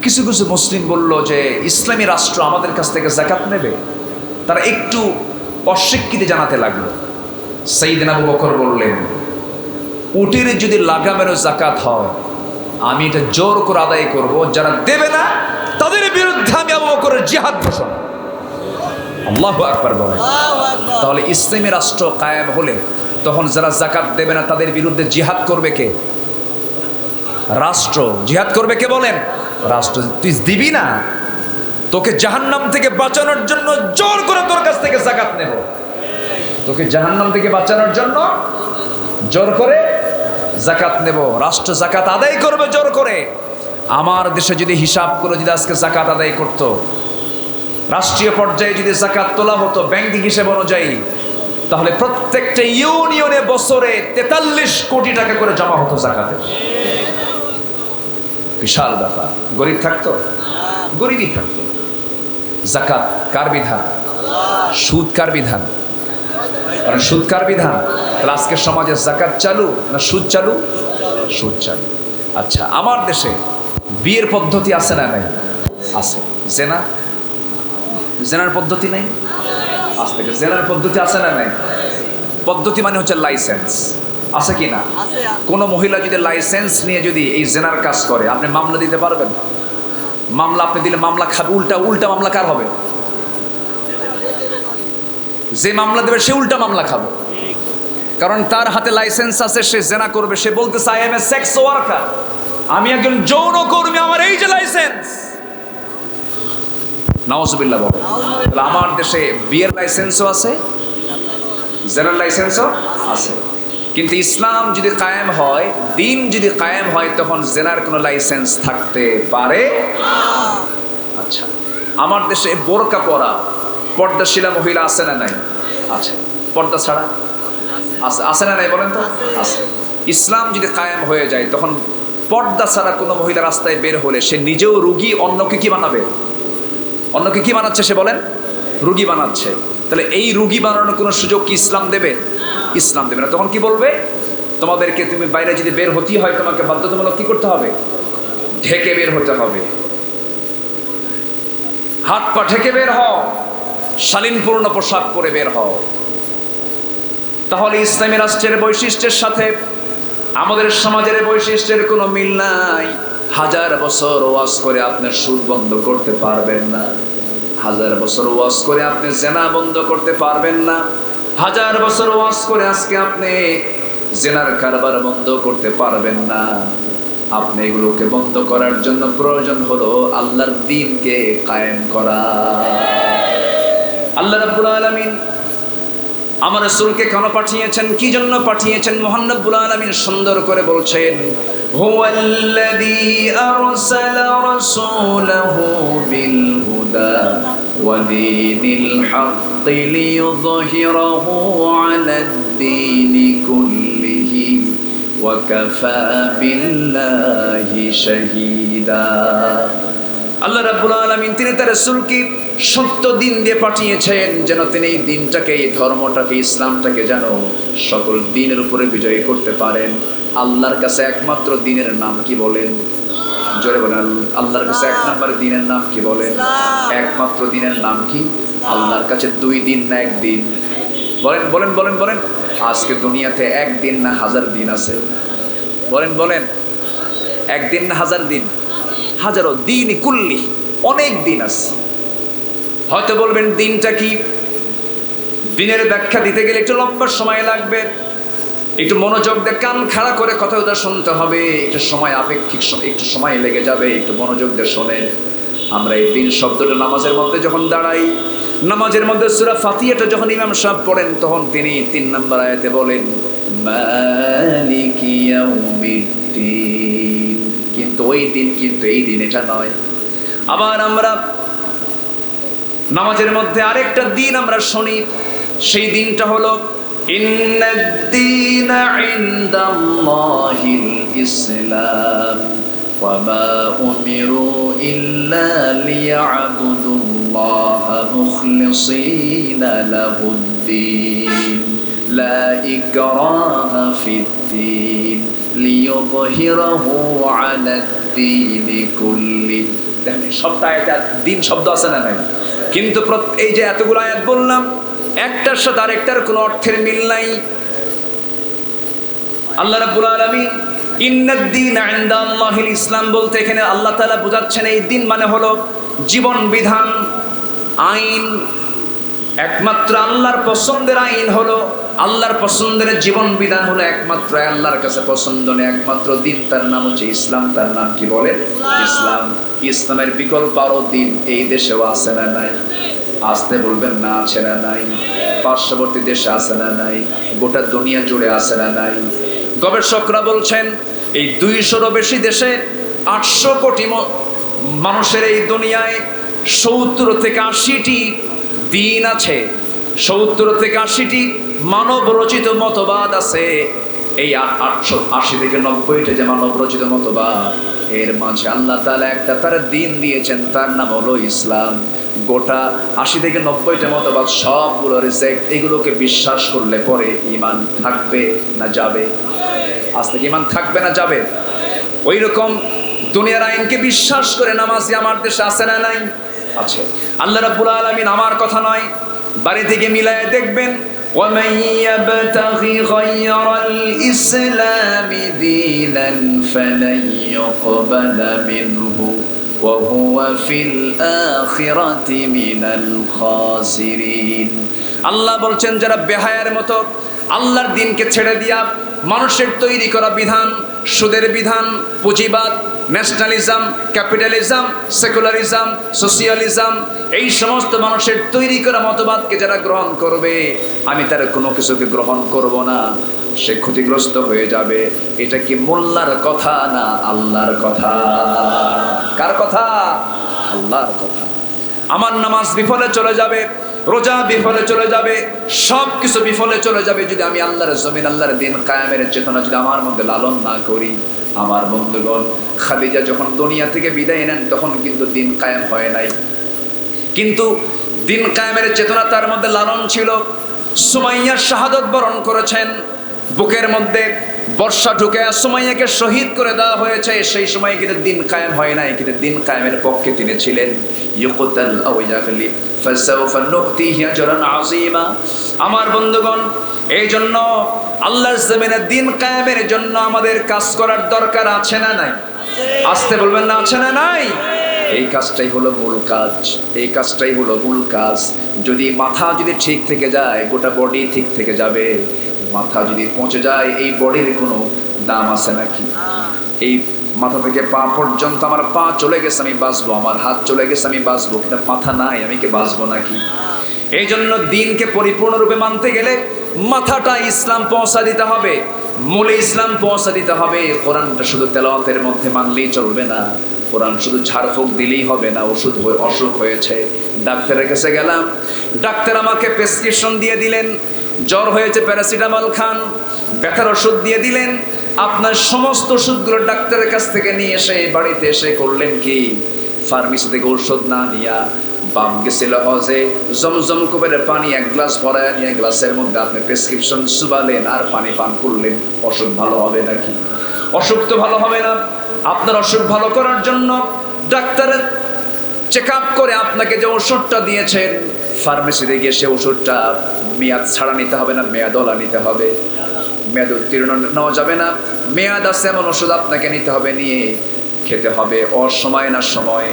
কিছু কিছু মুসলিম বলল যে ইসলামী রাষ্ট্র আমাদের কাছ থেকে যাকাত নেবে। তারা একটু অস্বীকৃতি জানাতে লাগলো। সাইয়েদনা আবু বকর বললেন, উটের যদি লাগামেরও যাকাত হয়, আমি এটা জোর করে আদায় করব, যারা দেবে না তাদের বিরুদ্ধে আমি আবু বকরের জিহাদ ঘোষণা। আল্লাহু আকবার বলেন। তাহলে ইসলামী রাষ্ট্র কায়েম হলে তখন যারা যাকাত দেবে না তাদের বিরুদ্ধে জিহাদ করবে কে? রাষ্ট্র। জিহাদ করবে কে বলেন? রাষ্ট্র। তুই দিবি না, তোকে জাহান্নাম থেকে বাঁচানোর জন্য জোর করে তোর কাছ থেকে যাকাত নেব। তোকে জাহান্নাম থেকে বাঁচানোর জন্য জোর করে যাকাত নেব। রাষ্ট্র যাকাত আদায় করবে জোর করে। আমার দেশে যদি হিসাব করে যদি আজকে যাকাত আদায় করত, রাষ্ট্রীয় পর্যায়ে যদি যাকাত তোলা হতো ব্যাংকিং হিসেব অনুযায়ী, তাহলে প্রত্যেকটা ইউনিয়নে বছরে 43 কোটি টাকা করে জমা হতো যাকাতের। বিশাল ব্যাপার। গরিব থাকতো? গরিবই থাকতো। যাকাত কার বিধান? সুদ কার বিধান? কারণ সুদ কার বিধান? তাহলে আজকের সমাজে যাকাত চালু না সুদ চালু? সুদ চালু। আচ্ছা, আমার দেশে বিয়ের পদ্ধতি আছে না নাই? আছে। জেনার পদ্ধতি নাই? আজ থেকে জেনার পদ্ধতি আছে না নাই? পদ্ধতি মানে হচ্ছে লাইসেন্স, আছে কি না? কোন মহিলা যদি লাইসেন্স নিয়ে যদি এই জেনার কাজ করে, আপনি মামলা দিতে পারবেন? মামলা আপনি দিলে মামলা খাবে, উল্টা মামলা কার হবে? যে মামলা দেবে সে উল্টা মামলা খাবে, কারণ তার হাতে লাইসেন্স আছে, সে জেনা করবে। সে বলতেছে I M A sex worker, আমি একজন যৌন কর্মী, আমার এই যে লাইসেন্স। নাউজুবিল্লাহ বলে। তাহলে আমার দেশে বিয়ের লাইসেন্সও আছে, জেনার লাইসেন্সও আছে। কিন্তু ইসলাম যদি কায়েম হয়, দিন যদি কায়েম হয়, তখন জেনার কোনো লাইসেন্স থাকতে পারে। আচ্ছা, আমার দেশে বোরকা পরা পর্দাশীলা মহিলা আছে না নাই? আছে। পর্দা ছাড়া আছে, আছে না নাই বলেন তো? আছে। ইসলাম যদি কায়েম হয়ে যায়, তখন পর্দা ছাড়া কোনো মহিলা রাস্তায় বের হলে সে নিজেও রুগী, অন্যকে কি বানাবে? অন্যকে কি বানাচ্ছে সে? বলেন, রুগী বানাচ্ছে। তাহলে এই রুগী বানানোর কোনো সুযোগ কি ইসলাম দেবে? ইসলাম দেবে না। তখন কি বলবে? তোমাদেরকে, তুমি বাইরে যদি বের হতেই হয়, তোমাকে বাধ্যতামূলক কি করতে হবে? ঢেকে বের হতে হবে। হাত পা ঢেকে বের হও, শালীনপূর্ণ পোশাক পরে বের হও। তাহলে ইসলামী রাষ্ট্রের বৈশিষ্ট্যের সাথে আমাদের সমাজের বৈশিষ্ট্যের কোনো মিল নাই। হাজার বছর ওয়াজ করে আপনি সুদ বন্ধ করতে পারবেন না, হাজার বছর ওয়াজ করে আপনি জেনা বন্ধ করতে পারবেন না, হাজার বছর ওয়াজ করে আজকে আপনি জেনার কারবার বন্ধ করতে পারবেন না। আপনি এগুলোকে বন্ধ করার জন্য প্রয়োজন হলো আল্লাহর দ্বীনকে কায়েম করা। আল্লাহ রাব্বুল আলামিন আমার রাসূলকে কেন পাঠিয়েছেন, কি জন্য পাঠিয়েছেন, মহান রব্বুল আলামিন সুন্দর করে বলছেন, হুয়াল্লাযী আরসালা রাসূলাহু বিল হুদা ওয়া দীনিল হাক্কি লিইয়ুযহিরাহু আলাদ দীনি কুল্লিহি ওয়া কাফা বিল্লাহি শাহীদা। আল্লাহ রাব্বুল আলামিন তিনি তার রাসূলকে সত্য দিন দিয়ে পাঠিয়েছেন, যেন তিনি এই দিনটাকে, এই ধর্মটাকে, ইসলামটাকে যেন সকল দিনের উপরে বিজয়ী করতে পারেন। আল্লাহর কাছে একমাত্র দিনের নাম কি বলেন? জোরে বলেন। আল্লাহর কাছে এক নম্বর দিনের নাম কি বলেন? একমাত্র দিনের নাম কি? আল্লাহর কাছে দুই দিন না একদিন? বলেন বলেন বলেন বলেন। আজকে দুনিয়াতে একদিন না হাজার দিন আছে? বলেন বলেন। একদিন না হাজার দিন? হাজারো দিন, কুল্লি, অনেক দিন আছে। হয়তো বলবেন দিনটা কি? দিনের ব্যাখ্যা দিতে গেলে একটু লম্বা সময় লাগবে, একটু মনোযোগ দিয়ে কান খাড়া করে কথাটা শুনতে হবে, একটু সময় আপেক্ষিক, একটু সময় লেগে যাবে, একটু মনোযোগ দিয়ে শোনেন। আমরা এই দিন শব্দটা নামাজের মধ্যে যখন দাঁড়াই, নামাজের মধ্যে সূরা ফাতিহাটা যখন ইমাম সাহেব পড়েন, তখন তিনি 3 নম্বর আয়াতে বলেন মালিকি ইয়াউমিদ্দিন। কিন্তু ওই দিন, কিন্তু এই দিন এটা নয়। আবার আমরা নামাজের মধ্যে আরেকটা দিন আমরা শুনি, সেই দিনটা হলো ইন্নাদ-দীনা ইনদাল্লাহিল ইসলাম ওয়া মা উমিরু ইল্লা লিয়া'বুদুল্লাহা মুখলিসিনা লাহুদ-দীন লা ইকরাহা ফিদ-দীন লিইয়ুযহিরাহু আলাদ-দীনি কুল্লি। দেখেন, সবটা একটা দিন শব্দ আছে না নাই? কিন্তু এই যে এতগুলো আয়াত বললাম, একটার সাথে আরেকটার কোনো অর্থের মিল নাই। আল্লাহ রাব্বুল আলামিন ইন্নাদ-দীনা ইনদাল্লাহিল ইসলাম বলতে এখানে আল্লাহ তাআলা বোঝাচ্ছেন এই দিন মানে হলো জীবন বিধান, আইন। একমাত্র আল্লাহর পছন্দের আইন হলো, আল্লাহর পছন্দের জীবন বিধান হলো একমাত্র আল্লাহর কাছে পছন্দ নেই একমাত্র দিন, তার নাম হচ্ছে ইসলাম। তার নাম কি বলে? ইসলাম। ইসলামের বিকল্প আরো দিন এই দেশেও আছে না নাই? আসতে বলবেন না আছে না নাই? পার্শ্ববর্তী দেশে আছে না নাই? গোটা দুনিয়া জুড়ে আছে না নাই? গবেষকরা বলছেন এই 200-রও বেশি দেশে 800 কোটি মানুষের এই দুনিয়ায় 70 থেকে 80টি দিন আছে, 70 থেকে 80টি মানব রচিত মতবাদ আছে। এই 80 থেকে 90টা যে মানব রচিত মতবাদ, এর মাঝে আল্লাহ তাআলা একটা তার দিন দিয়েছেন, তার নাম হলো ইসলাম। গোটা 80 থেকে 90টা মতবাদ সবগুলো রিজেক্ট। এগুলোকে বিশ্বাস করলে পরে ঈমান থাকবে না যাবে? আজ থেকে ঈমান থাকবে না যাবে? ওই রকম দুনিয়ার আইনকে বিশ্বাস করে নামাজি আমার দেশে আছে না নাই? আছে। আল্লাহ রাব্বুল আলামিন আমার কথা নয়, বাড়ি থেকে মিলায়ে দেখবেন, وَمَن يَبْتَغِ غَيْرَ الْإِسْلَامِ دِينًا فَلَن يُقْبَلَ مِنْهُ وَهُوَ فِي الْآخِرَةِ مِنَ الْخَاسِرِينَ। আল্লাহ বলছেন যারা বেহায়ার মতো আল্লাহর দ্বীনকে ছেড়ে দিয়া মানুষের তৈরি করা বিধান, সুদের বিধান, পুঁজিবাদ, ন্যাশনালিজম, ক্যাপিটালিজম, সেকুলারিজম, সোশিয়ালিজম, এই সমস্ত মানুষের তৈরি করা মতবাদকে যারা গ্রহণ করবে, আমি তার কোনো কিছুকে গ্রহণ করব না, সে ক্ষতিগ্রস্ত হয়ে যাবে। এটা কি মোল্লার কথা না আল্লাহর কথা? কার কথা? আল্লাহর কথা। আমার নামাজ বিফলে চলে যাবে, রোজা বিফলে চলে যাবে, সব কিছু বিফলে চলে যাবে যদি আমি আল্লাহর জমিন, আল্লাহর দিন কায়েমের চেতনা যদি আমার মধ্যে লালন না করি। আমার বন্ধুগণ, খাদিজা যখন দুনিয়া থেকে বিদায় নেন তখন কিন্তু দিন কায়েম হয় নাই, কিন্তু দিন কায়েমের চেতনা তার মধ্যে লালন ছিল। সুমাইয়া শাহাদত বরণ করেছেন, বুকের মধ্যে বর্ষা ঢুকে সুমাইয়াকে শহীদ করে দেওয়া হয়েছে। সেই সময় কিন্তু দিন কায়েম হয় নাই, কিন্তু দিন কায়েমের পক্ষে তিনি ছিলেন। ইউকতাল আও ইয়াগলিব ফাসাউফা নুতিহি আজরান আযীমা। আমার বন্ধুগণ, এই জন্য আল্লাহর জমিনে দিন কায়েমের জন্য আমাদের কাজ করার দরকার আছে না নাই? আসতে বলবেন না, আছে না নাই? এই কাজটাই হলো মূল কাজ, এই কাজটাই হলো মূল কাজ। যদি মাথা যদি ঠিক থেকে যায়, গোটা বডি ঠিক থেকে যাবে। মাথা যদি পৌঁছে যায়, এই বডির কোনো দাম আছে নাকি? এই মাথা থেকে পা পর্যন্ত আমার পা চলে গেছে আমি বাঁচবো, আমার হাত চলে গেছে আমি বাঁচবো, কিন্তু মাথা নাই, আমি কি বাঁচবো নাকি? এই জন্য দিনকে পরিপূর্ণরূপে মানতে গেলে মাথাটা ইসলাম পৌঁছা দিতে হবে, মূলে ইসলাম পৌঁছা দিতে হবে। কোরআনটা শুধু তেলাওয়াতের মধ্যে মানলেই চলবে না, কোরআন শুধু ঝাড়ফুঁক দিলেই হবে না। অসুখ হয়েছে, ডাক্তারের কাছে গেলাম, ডাক্তার আমাকে প্রেসক্রিপশন দিয়ে দিলেন, জ্বর হয়েছে প্যারাসিটামল খান, ব্যথার ওষুধ দিয়ে দিলেন। আপনার সমস্ত ওষুধগুলো ডাক্তারের কাছ থেকে নিয়ে এসে বাড়িতে এসে করলেন কি? ফার্মেসি থেকে ওষুধ না নিয়া বাপ গেছিল হজে, জমজম কুবের পানি এক গ্লাস ভরায় নিয়ে গ্লাসের মধ্যে আপনি প্রেসক্রিপশন চুবালেন আর পানি পান করলেন। অসুখ ভালো হবে নাকি? অসুখ তো ভালো হবে না। আপনার অসুখ ভালো করার জন্য ডাক্তার চেক আপ করে আপনাকে যে ওষুধটা দিয়েছেন, ফার্মেসিতে গিয়ে সে ওষুধটা মেয়াদ ছাড়া নিতে হবে না, মেয়াদওয়ালা নিতে হবে। মেয়াদ উত্তীর্ণ নেওয়া যাবে না, মেয়াদ আছে এমন ওষুধ আপনাকে নিতে হবে, নিয়ে খেতে হবে অসময় না সময়ে,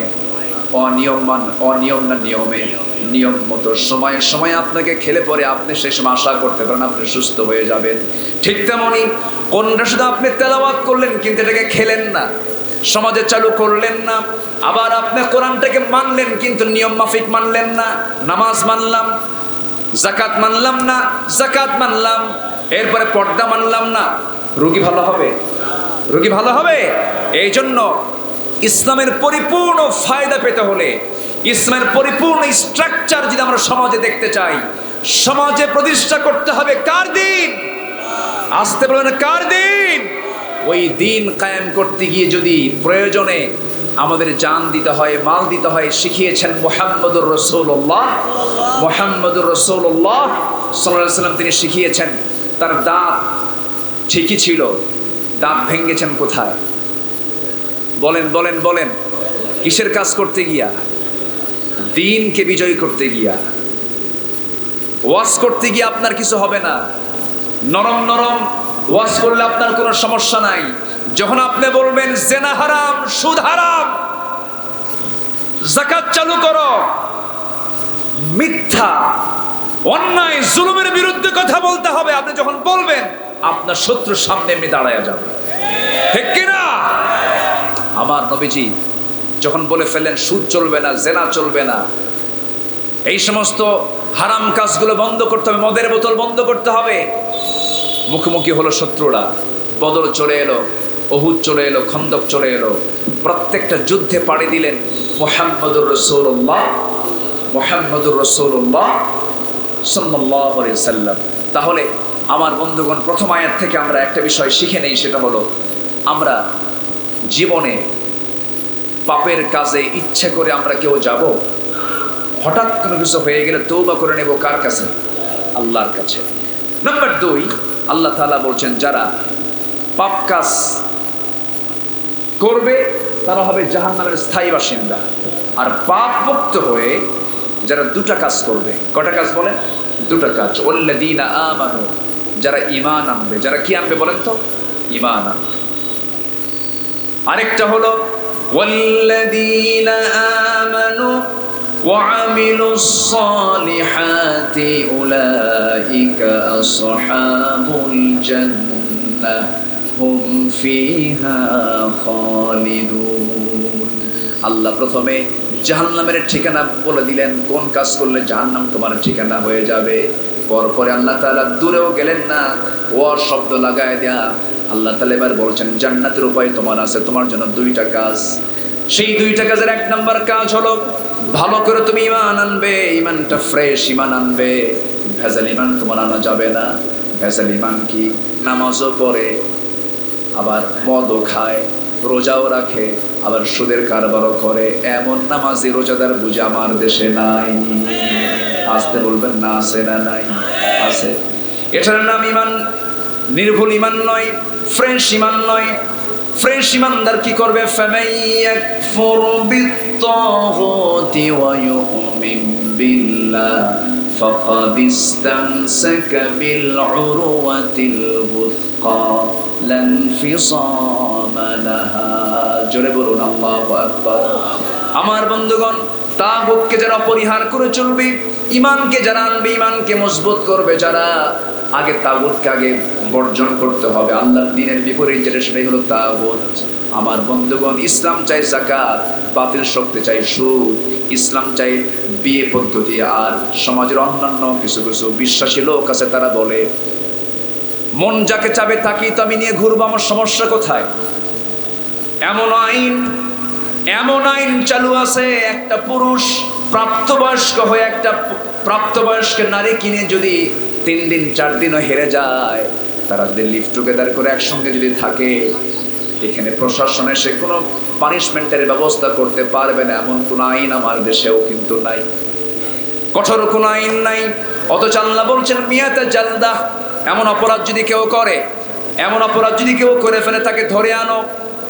অনিয়ম না নিয়মে, নিয়ম মতো সময়ে সময়ে আপনাকে খেলে পরে আপনি সেই সময় আশা করতে পারেন আপনি সুস্থ হয়ে যাবেন। ঠিক তেমনই কোনটা শুধু আপনি তেলাওয়াত করলেন কিন্তু এটাকে খেলেন না, সমাজে চালু করলেন না। আবার আপনি কোরআনটাকে মানলেন কিন্তু নিয়ম মাফিক মানলেন না। নামাজ মানলাম, যাকাত মানলাম না, যাকাত মানলাম, এরপরে পর্দা মানলাম না, রোগী ভালো হবে? রোগী ভালো হবে? এই জন্য ইসলামের পরিপূর্ণ ফায়দা পেতে হলে, ইসলামের পরিপূর্ণ স্ট্রাকচার যদি আমরা সমাজে দেখতে চাই, সমাজে প্রতিষ্ঠা করতে হবে কার দিন? আসতে বলেন কার দিন? ওই দিন কায়েম করতে গিয়ে যদি প্রয়োজনে আমাদের জান দিতে হয়, মাল দিতে হয়, শিখিয়েছেন মুহাম্মদুর রাসূলুল্লাহ। মুহাম্মদুর রাসূলুল্লাহ সাল্লাল্লাহু আলাইহি ওয়াসাল্লাম তিনি শিখিয়েছেন। তার দাঁত ঠিকই ছিল, দাঁত ভেঙেছেন কোথায়? বলেন বলেন বলেন। কিসের কাজ করতে গিয়া? দিনকে বিজয় করতে গিয়া। ওয়াজ করতে গিয়ে আপনার কিছু হবে না, নরম নরম ওয়াজ করলে আপনার কোনো সমস্যা নাই। যখন আপনি বলবেন জেনা হারাম, সুদ হারাম, যাকাত চালু করো, মিথ্যা অন্যায় জুলুমের বিরুদ্ধে কথা বলতে হবে, আপনি যখন বলবেন আপনার শত্রুর সামনে এমনি দাঁড়ায়া যাবে, ঠিক কিনা? আমার নবীজি যখন বলে ফেললেন সুদ চলবে না, জেনা চলবে না, এই সমস্ত হারাম কাজগুলো বন্ধ করতে হবে, মদের বোতল বন্ধ করতে হবে, মুখোমুখি হলো শত্রুরা। বদর চলে এলো, উহুদ চলে এলো, খন্দক চলে এলো, প্রত্যেকটা যুদ্ধে পাড়ি দিলেন মুহাম্মদুর রাসূলুল্লাহ, মুহাম্মদুর রাসূলুল্লাহ সাল্লাল্লাহু আলাইহি ওয়াসাল্লাম। তাহলে আমার বন্ধুগণ, প্রথম আয়াত থেকে আমরা একটা বিষয় শিখে নেই, সেটা হলো আমরা জীবনে পাপের কাজে ইচ্ছে করে আমরা কেউ যাব? হঠাৎ কোনো কিছু হয়ে গেলে তওবা করে নেব কার কাছে? আল্লাহর কাছে। নাম্বার 2, আল্লাহ তাআলা বলছেন যারা পাপ কাজ করবে তারা হবে জাহান্নামের স্থায়ী বাসিন্দা। আর পাপ মুক্ত হয়ে যারা দুটা কাজ করবে, কটা কাজ বলেন? দুটা কাজ। ওয়াল্লাযীনা আমানু, যারা ঈমান আনবে। যারা কি আনবে বলেন তো? ঈমান আনবে। আরেকটা হলো ওয়াল্লাযীনা আমানু ওয়া আমিলুস সালিহাতি উলাইকা আসহাবুল জান্নাহ হুম ফিহা খালিদুন। আল্লাহ প্রথমে জাহান্নামের ঠিকানা বলে দিলেন, কোন কাজ করলে জাহান্নাম তোমার ঠিকানা হয়ে যাবে। পরপরে আল্লাহ তাআলা দূরেও গেলেন না, ওয়ার শব্দ লাগায় দেয়া আল্লাহ তাআলা এবার বলছেন জান্নাতের উপায় তোমার আছে, তোমার জন্য দুইটা কাজ। সেই দুইটা কাজের এক নাম্বার কাজ হলো ভালো করে তুমি ঈমান আনবে। ঈমানটা ফ্রেশ ঈমান আনবে, ভেজাল ঈমান তোমার আনা যাবে না। ভেজাল ঈমান কি? নামাজও পড়ে, আবার মদও খায়, রোজাও রাখে, আবার সুদের কারবারও করে, এমন নামাজি রোজাদার বুঝে আমার দেশে নাই। আসতে বলবেন না, আছে না? নাই, আছে। এটার নাম ঈমান। নির্ভুল ঈমান নয়, ফ্রেশ ঈমান নয়। ফ্রেশ ঈমানদার কি করবে? ফামাইয়াকফুর বিত্তাগুতি ওয়া ইউমিন বিল্লাহ ফাকাদ ইসতামসাকা বিল উরওয়াতিল বুসকা লা ইনফিসামা লাহা। জোরে বলুন আল্লাহু আকবার। আমার বন্ধুগণ, তাগুতকে যারা পরিহার করে চলবে, ঈমানকে যারা আনবে, ঈমানকে মজবুত করবে যারা, আগে তাগুতকে আগে বর্জন করতে হবে। আল্লাহর দ্বীনের বিপরীত যেটা, সেটাই হলো তাগুত। আমার বন্ধুগণ, ইসলাম চাই যাকাত, বাতিল শক্তি চাই সুদ, ইসলাম চাই বিয়ে পদ্ধতি। আর সমাজের অন্যান্য কিছু কিছু বিশ্বাসী লোক আছে, তারা বলে মন যাকে চাবে তাকেই তো আমি নিয়ে ঘুরবো, আমার সমস্যা কোথায়? এমন আইন চালু আছে, একটা পুরুষ প্রাপ্তবয়স্ক হয়ে একটা প্রাপ্তবয়স্ক নারী কিনে যদি 3 দিন 4 দিনও হেরে যায়, তারা যদি লিভ টুগেদার করে একসঙ্গে যদি থাকে, এখানে প্রশাসন এসে কোনো পানিশমেন্টের ব্যবস্থা করতে পারবে না, এমন কোনো আইন আমার দেশেও কিন্তু নাই। কঠোর কোনো আইন নাই। অথচ আল্লাহ বলছেন মিয়াতা জালদা, এমন অপরাধ যদি কেউ করে, এমন অপরাধ যদি কেউ করে ফেলে, তাকে ধরে আনো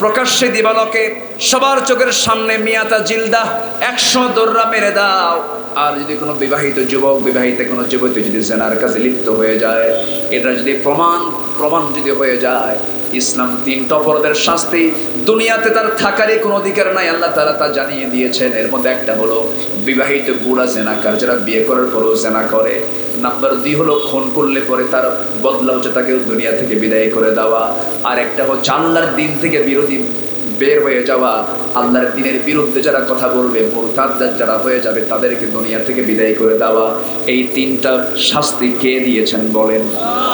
প্রকাশ্যে দিবালোকে সবার চোখের সামনে, মিয়াতা জিলদা, 100 দৌড়া মেরে দাও। আর যদি কোনো বিবাহিত যুবক, বিবাহিত কোনো যুবতী যদি জেনার কাছে লিপ্ত হয়ে যায়, এটা যদি প্রমাণ যদি হয়ে যায়, ইসলাম 3টা অপরাধের শাস্তি, দুনিয়াতে তার থাকারই কোনো অধিকার নাই, আল্লাহ তাআলা তা জানিয়ে দিয়েছেন। এর মধ্যে একটা হলো বিবাহিত বুড়া জেনাকার, যারা বিয়ে করার পরও জেনা করে। নাম্বার 2 হলো খুন করলে পরে তার বদলা হচ্ছে তাকে দুনিয়া থেকে বিদায় করে দেওয়া। আর একটা হচ্ছে আল্লাহর দিন থেকে বিরোধী বের হয়ে যাওয়া, আল্লাহর দ্বীনের বিরুদ্ধে যারা কথা বলবে, মুরতাদ যারা হয়ে যাবে, তাদেরকে দুনিয়া থেকে বিদায় করে দেওয়া। এই 3টা শাস্তি কে দিয়েছেন বলেন?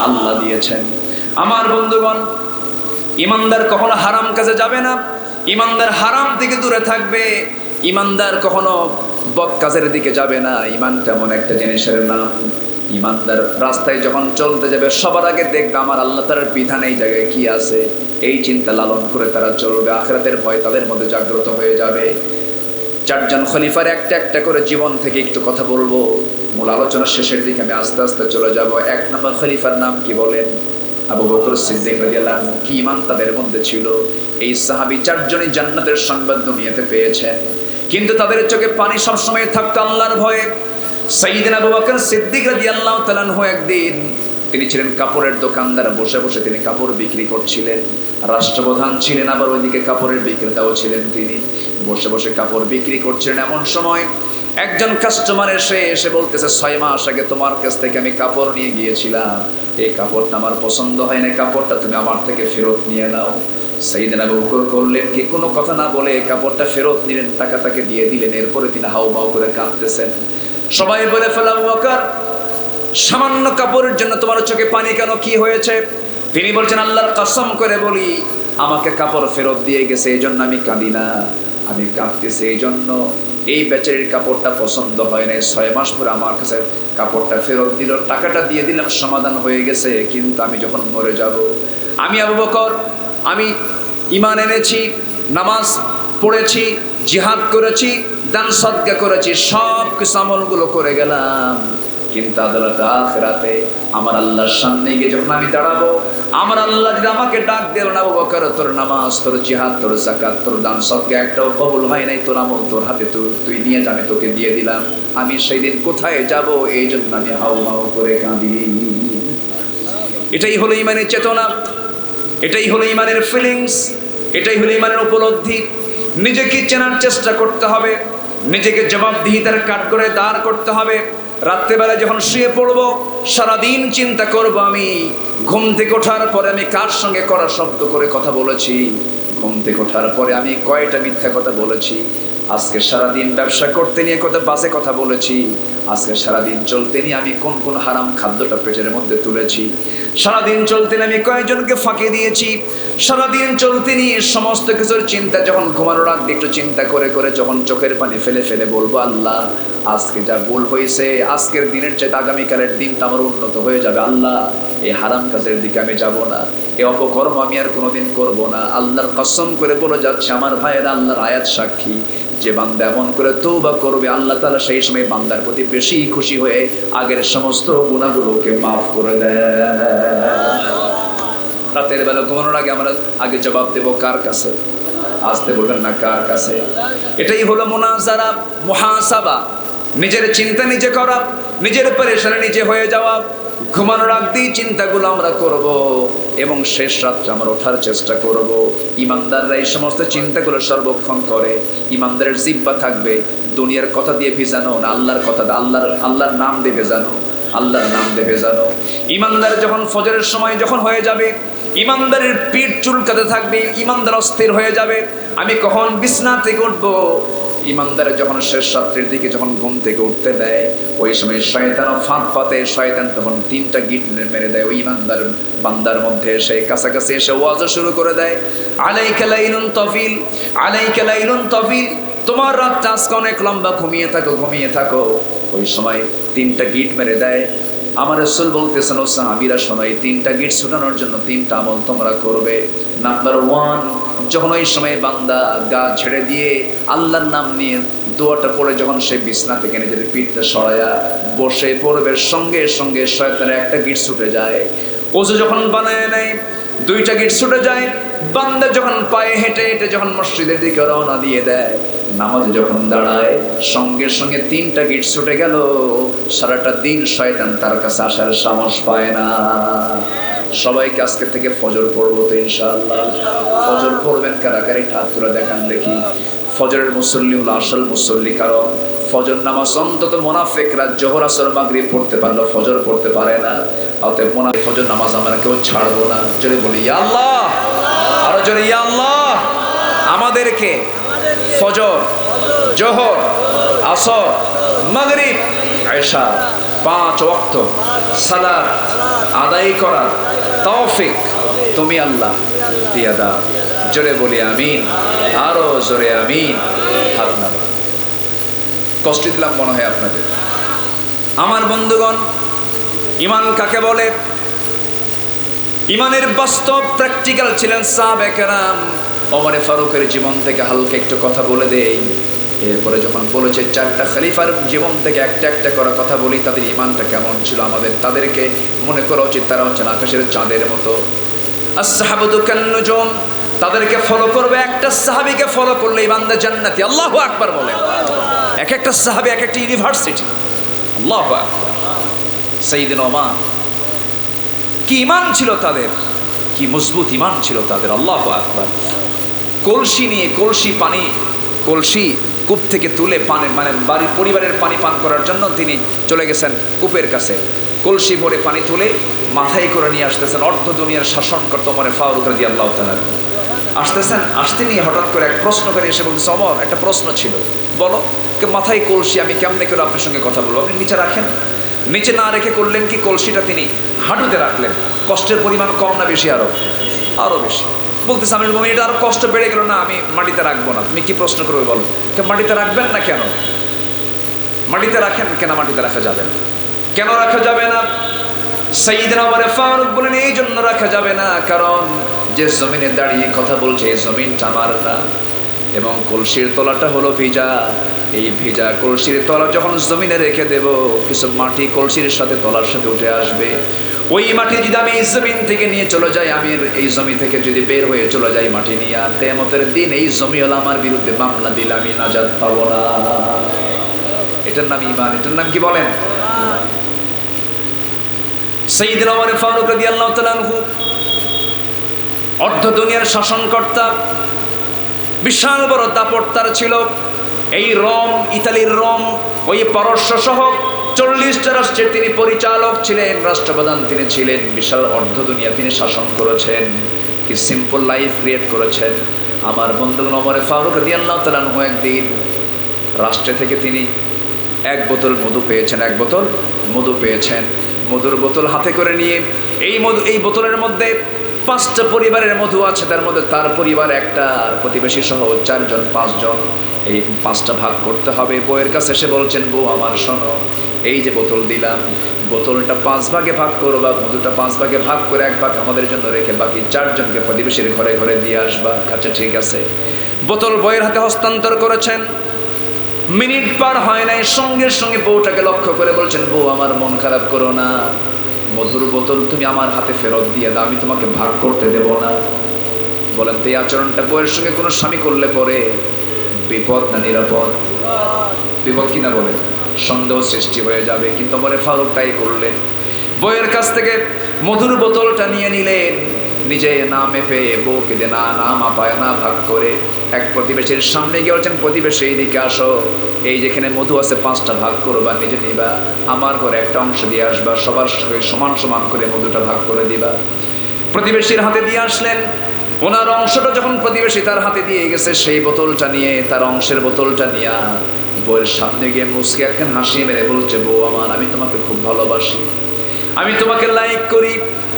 আল্লাহ দিয়েছেন। আমার বন্ধুগণ, ঈমানদার কখনো হারাম কাজে যাবে না, ঈমানদার হারাম থেকে দূরে থাকবে, ঈমানদার কখনো বদ কাজের দিকে যাবে না। ঈমান তেমন একটা জিনিসের নাম, ঈমানদার রাস্তায় যখন চলতে যাবে, সবার আগে দেখবে আমার আল্লাহ তাআলার বিধান এই জায়গায় কি আছে, এই চিন্তা লালন করে তারা চলবে। আখিরাতের ভয় তাদের মধ্যে জাগ্রত হয়ে যাবে। 4 জন খলিফার একটা একটা করে জীবন থেকে একটু কথা বলবো, মূল আলোচনার শেষের দিকে আমি আস্তে আস্তে চলে যাব। 1 নম্বর খলিফার নাম কি বলেন? আবু বকর সিদ্দিক রাদিয়াল্লাহু আনহু। কি ঈমান তাদের মধ্যে ছিল! এই সাহাবী 4 জনই জান্নাতের সংবাদ দুনিয়াতে পেয়েছেন, কিন্তু তাদের চোখে পানি সবসময় থাকতো আল্লাহর ভয়ে। সাইয়েদনা আবু বকর সিদ্দিক রাদিয়াল্লাহু তাআলা আনহু একদিন, তিনি ছিলেন কাপড়ের দোকানদার, বসে বসে তিনি কাপড় বিক্রি করছিলেন। রাষ্ট্রপ্রধান ছিলেন, আবার ওইদিকে কাপড়ের বিক্রেতাও ছিলেন। তিনি বসে বসে কাপড় বিক্রি করছিলেন। এমন সময় একজন কাস্টমার এসে বলতেছে, 6 মাস আগে তোমার কাছ থেকে আমি কাপড় নিয়ে গিয়েছিলাম, এই কাপড়টা আমার পছন্দ হয় না, কাপড়টা তুমি আমার থেকে ফেরত নিয়ে নাও। সাইয়েদনা আবু বকর করলেন কি, কোনো কথা না বলে কাপড়টা ফেরত নিলেন, টাকা তাকে দিয়ে দিলেন। এরপরে তিনি হাউমাউ করে কাঁদতেছেন। সবাই বলে ফেলে, আবু বকর, সামান্য কাপড়ের জন্য তোমার চোখে পানি কেন, কি হয়েছে? তিনি বলছেন, আল্লাহর কসম করে বলি, আমাকে কাপড় ফেরত দিয়ে গেছে, এই জন্য আমি কাঁদি না, আমি কাঁদতেছি এই জন্য এই বেচারির কাপড়টা পছন্দ হয় না, 6 মাস পরে আমার কাছে কাপড়টা ফেরত দিল, টাকাটা দিয়ে দিলাম, সমাধান হয়ে গেছে। কিন্তু আমি যখন মরে যাব, আমি আবু বকর, আমি ঈমান এনেছি, নামাজ পড়েছি, জিহাদ করেছি, দান সদকা করেছি, সব কিছু আমলগুলো করে গেলাম, কিন্তু আদালতে আখিরাতে আমার আল্লাহর সামনে গিয়ে যখন আমি দাঁড়াবো, আমার আল্লাহ যদি আমাকে ডাক দিল, না আবু বকর তোর নামাজ, তোর জিহাদ, তোর যাকাত, তোর দান সদকা একটাও কবুল হয় নাই, তোর আমল তোর হাতে তুই নিয়ে যা, আমি তোকে দিয়ে দিলাম, আমি সেই দিন কোথায় যাব? এই জন্য আমি হাউ মাউ করে কাঁদি। এটাই হলো ইমানের চেতনা, এটাই হলো ইমানের ফিলিংস, এটাই হলো ইমানের উপলব্ধি। নিজেকে চেনার চেষ্টা করতে হবে, নিজেকে জবাবদিহিতার কাঠগড়ে দাঁড় করতে হবে। রাত্রেবেলা যখন শুয়ে পড়বো, সারাদিন চিন্তা করব আমি ঘুম থেকে ওঠার পরে আমি কার সঙ্গে করা শব্দ করে কথা বলেছি, ঘুম থেকে ওঠার পরে আমি কয়টা মিথ্যা কথা বলেছি, আজকে সারাদিন ব্যবসা করতে নিয়ে কত বাজে কথা বলেছি, আজকে সারাদিন চলতে নিয়ে আমি কোন কোন হারাম খাদ্যটা পেটের মধ্যে তুলেছি, সারাদিন চলতে নিয়ে আমি কয়েকজনকে ফাঁকি দিয়েছি, সারাদিন চলতে নিয়ে সমস্ত কিছুর চিন্তা যখন ঘুমানোর আগে একটু চিন্তা করে করে যখন চোখের পানি ফেলে ফেলে বলবো, আল্লাহ আজকে যা ভুল হয়েছে, আজকের দিনের চাইতে আগামীকালের দিনটা আমার উন্নত হয়ে যাবে, আল্লাহ এই হারাম কাজের দিকে আমি যাব না, এই অপকর্ম আমি আর কোনোদিন করব না। আল্লাহর কসম করে বলে যাচ্ছে আমার ভাইয়েরা, আল্লাহর আয়াত সাক্ষী, যে বান্দা এমন করে তওবা করবে, আল্লাহ তাআলা সেই সময় বান্দার প্রতি বেশি খুশি হয়ে আগের সমস্ত গুনাহগুলোকে মাফ করে দেয়। রাতের বেলা ঘুমানোর আগে আমরা আগে জবাব দেব কার কাছে? আসতে বলবেন না, কার কাছে? এটাই হলো মুনাজারা, মুহাসাবা, নিজের চিন্তা নিজে করা, নিজের পরেশানি নিজে হয়ে যাওয়া। ঘুমানোর আগ দিয়ে চিন্তাগুলো আমরা করব এবং শেষ রাত্রে আমরা ওঠার চেষ্টা করব। ইমানদাররা এই সমস্ত চিন্তাগুলো সর্বক্ষণ করে। ইমানদারের জিহ্বা থাকবে দুনিয়ার কথা দিয়ে ভেজানো না, আল্লাহর কথা, আল্লাহর নাম দিয়ে ভেজানো, আল্লাহর নাম দিয়ে ভেজানো। ইমানদার যখন ফজরের সময় যখন হয়ে যাবে, ইমানদারের পিঠ চুলকাতে থাকবে, ইমানদার অস্থির হয়ে যাবে, আমি কখন বিছনা থেকে উঠবো। ইমানদারের যখন শেষ রাত্রির দিকে যখন ঘুম থেকে উঠতে দেয়, ওই সময় শয়তানও ফাঁদ পাতে, শয়তান তখন 3টা গিট মেরে দেয় ওই ইমানদার বান্দার মধ্যে। এসে কাছাকাছি এসে ওয়াজ শুরু করে দেয়, আলাইকা লাইলুন তাফিল, আলাইকা লাইলুন তাফিল, তোমার রাতটা আজকে অনেক লম্বা, ঘুমিয়ে থাকো, ঘুমিয়ে থাকো। ওই সময় 3টা গিট মেরে দেয়। আমার রাসূল বলতেছেন, ও সাহাবীরা শোনো, এই 3টা গিট ছুটানোর জন্য 3টা আমল তোমরা করবে। নাম্বার 1, যখন ওই সময় বান্দা গা ছেড়ে দিয়ে আল্লাহর নাম নিয়ে দোয়াটা পড়ে যখন সে বিছনা থেকে নিজের পিঠটা সরায়া বসে পড়বে, সঙ্গে সঙ্গে শয়তানের একটা গিট ছুটে যায়। ওযু যখন বানায় নেয় 2টা গিট ছুটে যায়। বান্দা যখন পায়ে হেঁটে হেঁটে যখন মসজিদের দিকে রওনা দিয়ে দেয়, নামাজে যখন দাঁড়ায়, সঙ্গে সঙ্গে 3টা গিট ছুটে গেল। সারাটা দিন শয়তান তার কাছে আসার সাহস পায় না। সবাইকে আজকে থেকে ফজর পড়বো তো ইনশাআল্লাহ। ফজর পড়বেন কারা কারা? হাত তুলে দেখান দেখি। ফজরের মুসল্লি হলো আসল মুসল্লি, কারণ ফজর নামাজ অন্তত মুনাফিকরা জোহর আসর মাগরিব পড়তে পারলো, ফজর পড়তে পারে না। অতএব ফজর নামাজ আমরা কেউ ছাড়বো না। জোরে বলি ইয়া আল্লাহ, আরো জোরে ইয়া আল্লাহ। আমাদেরকে ফজর, জোহর, আসর, মাগরিব, এশা 5 ওয়াক্ত সালাত আদায় করার তৌফিক তুমি আল্লাহ দিয়া দাও। জোরে বলি আমিন, আরো জোরে আমিন। হাত নামা। কষ্ট দিলাম মনে হয় আপনাদের। আমার বন্ধুগণ, ইমান কাকে বলে? ইমানের বাস্তব প্র্যাকটিক্যাল ছিলেন সাহাবায়ে কেরাম। ওমরে ফারুকের জীবন থেকে হালকা একটু কথা বলে দেই, এরপরে যখন বলেছে 4টা খলিফার জীবন থেকে একটা একটা করে কথা বলি, তাদের ইমানটা কেমন ছিল আমাদের তাদেরকে মনে করা উচিত। তারা হচ্ছেন আকাশের চাঁদের মতো। আসহাবাতু কান্নুজুম, তাদেরকে ফলো করবে। একটা সাহাবীকে ফলো করলে বান্দা জান্নাতি। আল্লাহু আকবার বলে। এক একটা সাহাবী এক একটা ইউনিভার্সিটি। আল্লাহু আকবার। সাইয়্যিদুনা ওমর, কি ইমান ছিল তাদের, কি মজবুত ইমান ছিল তাদের। আল্লাহু আকবার। কলসি নিয়ে, কলসি পানি, কলসি কূপ থেকে তুলে পানি, মানে বাড়ির পরিবারের পানি পান করার জন্য তিনি চলে গেছেন কূপের কাছে। কলসি ভরে পানি তুলে মাথায় করে নিয়ে আসতেছেন। অর্ধ দুনিয়ার শাসনকর্তা ওমর ফারুক রাদিয়াল্লাহু তাআলা আসতেছেন। আসতে নিয়ে হঠাৎ করে এক প্রশ্ন করে এসে বলতেছে, ওমর একটা প্রশ্ন ছিল, বলো। মাথায় কলসি, আমি কেমনে করে আপনার সঙ্গে কথা বলবো? আপনি নিচে রাখেন। নিচে না রেখে করলেন কি, কলসিটা তিনি হাঁটুতে রাখলেন। কষ্টের পরিমাণ কম না বেশি? আরো বেশি। বলতেছে, আমি এটা আরো কষ্ট বেড়ে গেল না, আমি মাটিতে রাখবো না। তুমি কি প্রশ্ন করবে বলো? মাটিতে রাখবেন না কেন? মাটিতে রাখেন কেন? মাটিতে রাখা যাবে না। কেন রাখা যাবে না? সাইয়্যিদনা ওমর ফারুক বলেন, এই জন্য রাখা যাবে না, কারণ যে জমিনে দাঁড়িয়ে কথা বলছে এই জমিনটা আমার না, এবং কলসির তলাটা হলো ভিজা। এই ভেজা কলসির তলা যখন জমিনে রেখে দেব, কিছু মাটি কলসির সাথে তলার সাথে উঠে আসবে। ওই মাটি যদি আমি এই জমিন থেকে নিয়ে চলে যাই, আমি এই জমি থেকে যদি বের হয়ে চলে যাই মাটি নিয়ে, আর কিয়ামতের দিন এই জমি হলো আমার বিরুদ্ধে মামলা দিলে আমি নাজাত পাবো না। এটার নাম ঈমান। এটার নাম কি বলেন? সাইয়েদনা ওমর ফারুক রাদিয়াল্লাহু তাআলা আনহু অর্ধ দুনিয়ার শাসনকর্তা, বিশাল বড় দাপট তার ছিল। এই রোম, ইতালির রোম, ওই পারস্য সহ 40টা রাষ্ট্রের তিনি পরিচালক ছিলেন, রাষ্ট্রপ্রধান তিনি ছিলেন। বিশাল অর্ধ দুনিয়া তিনি শাসন করেছেন। কি সিম্পল লাইফ ক্রিয়েট করেছেন। আমার বন্ধুগণ, ওমর ফারুক রাদিয়াল্লাহু তাআলা আনহু একদিন রাষ্ট্র থেকে তিনি এক বোতল মধু পেয়েছেন, এক বোতল মধু পেয়েছেন। মধুর বোতল হাতে করে নিয়ে এই বোতলের মধ্যে 5টা পরিবারের মধু আছে, তার মধ্যে তার পরিবার একটা, আর প্রতিবেশী সহ 4 জন 5 জন, এই 5টা ভাগ করতে হবে। বউয়ের কাছে এসে বলছেন, বউ আমার শোনো, এই যে বোতল দিলাম, বোতলটা 5 ভাগে ভাগ করবা, মধুটা 5 ভাগে ভাগ করে 1 ভাগ আমাদের জন্য রেখে বাকি 4 জনকে প্রতিবেশীর ঘরে ঘরে দিয়ে আসবা। আচ্ছা ঠিক আছে। বোতল বউয়ের হাতে হস্তান্তর করেছেন। মিনিট পার হয় নাই, সঙ্গে সঙ্গে বউটাকে লক্ষ্য করে বলছেন, বউ আমার মন খারাপ করো না, মধুর বোতল তুমি আমার হাতে ফেরত দিয়ে দাও, আমি তোমাকে ভাগ করতে দেব না। বলেন তো এই আচরণটা বউয়ের সঙ্গে কোনো স্বামী করলে পরে বিপদ না নিরাপদ? বিপদ কিনা বলেন? সন্দেহ সৃষ্টি হয়ে যাবে। কিন্তু ওমর ফারুক তাই করলেন। বউয়ের কাছ থেকে মধুর বোতলটা নিয়ে নিলেন, নিজে না মেপে বউকে দিয়ে না মাপায় না ভাগ করে এক প্রতিবেশীর সামনে গিয়ে বলছেন, প্রতিবেশী এইদিকে আসো, এই যেখানে মধু আছে 5টা ভাগ করবা, নিজে নিবা, আমার ঘরে একটা অংশ দিয়ে আসবা, সবার সঙ্গে সমান সমান করে মধুটা ভাগ করে দিবা। প্রতিবেশীর হাতে দিয়ে আসলেন। ওনার অংশটা যখন প্রতিবেশী তার হাতে দিয়ে গেছে, সেই বোতলটা নিয়ে, তার অংশের বোতলটা নিয়ে বউয়ের সামনে গিয়ে মুচকে একখান হাসি মেরে বলছে, বউ আমার, আমি তোমাকে খুব ভালোবাসি, আমি তোমাকে লাইক করি,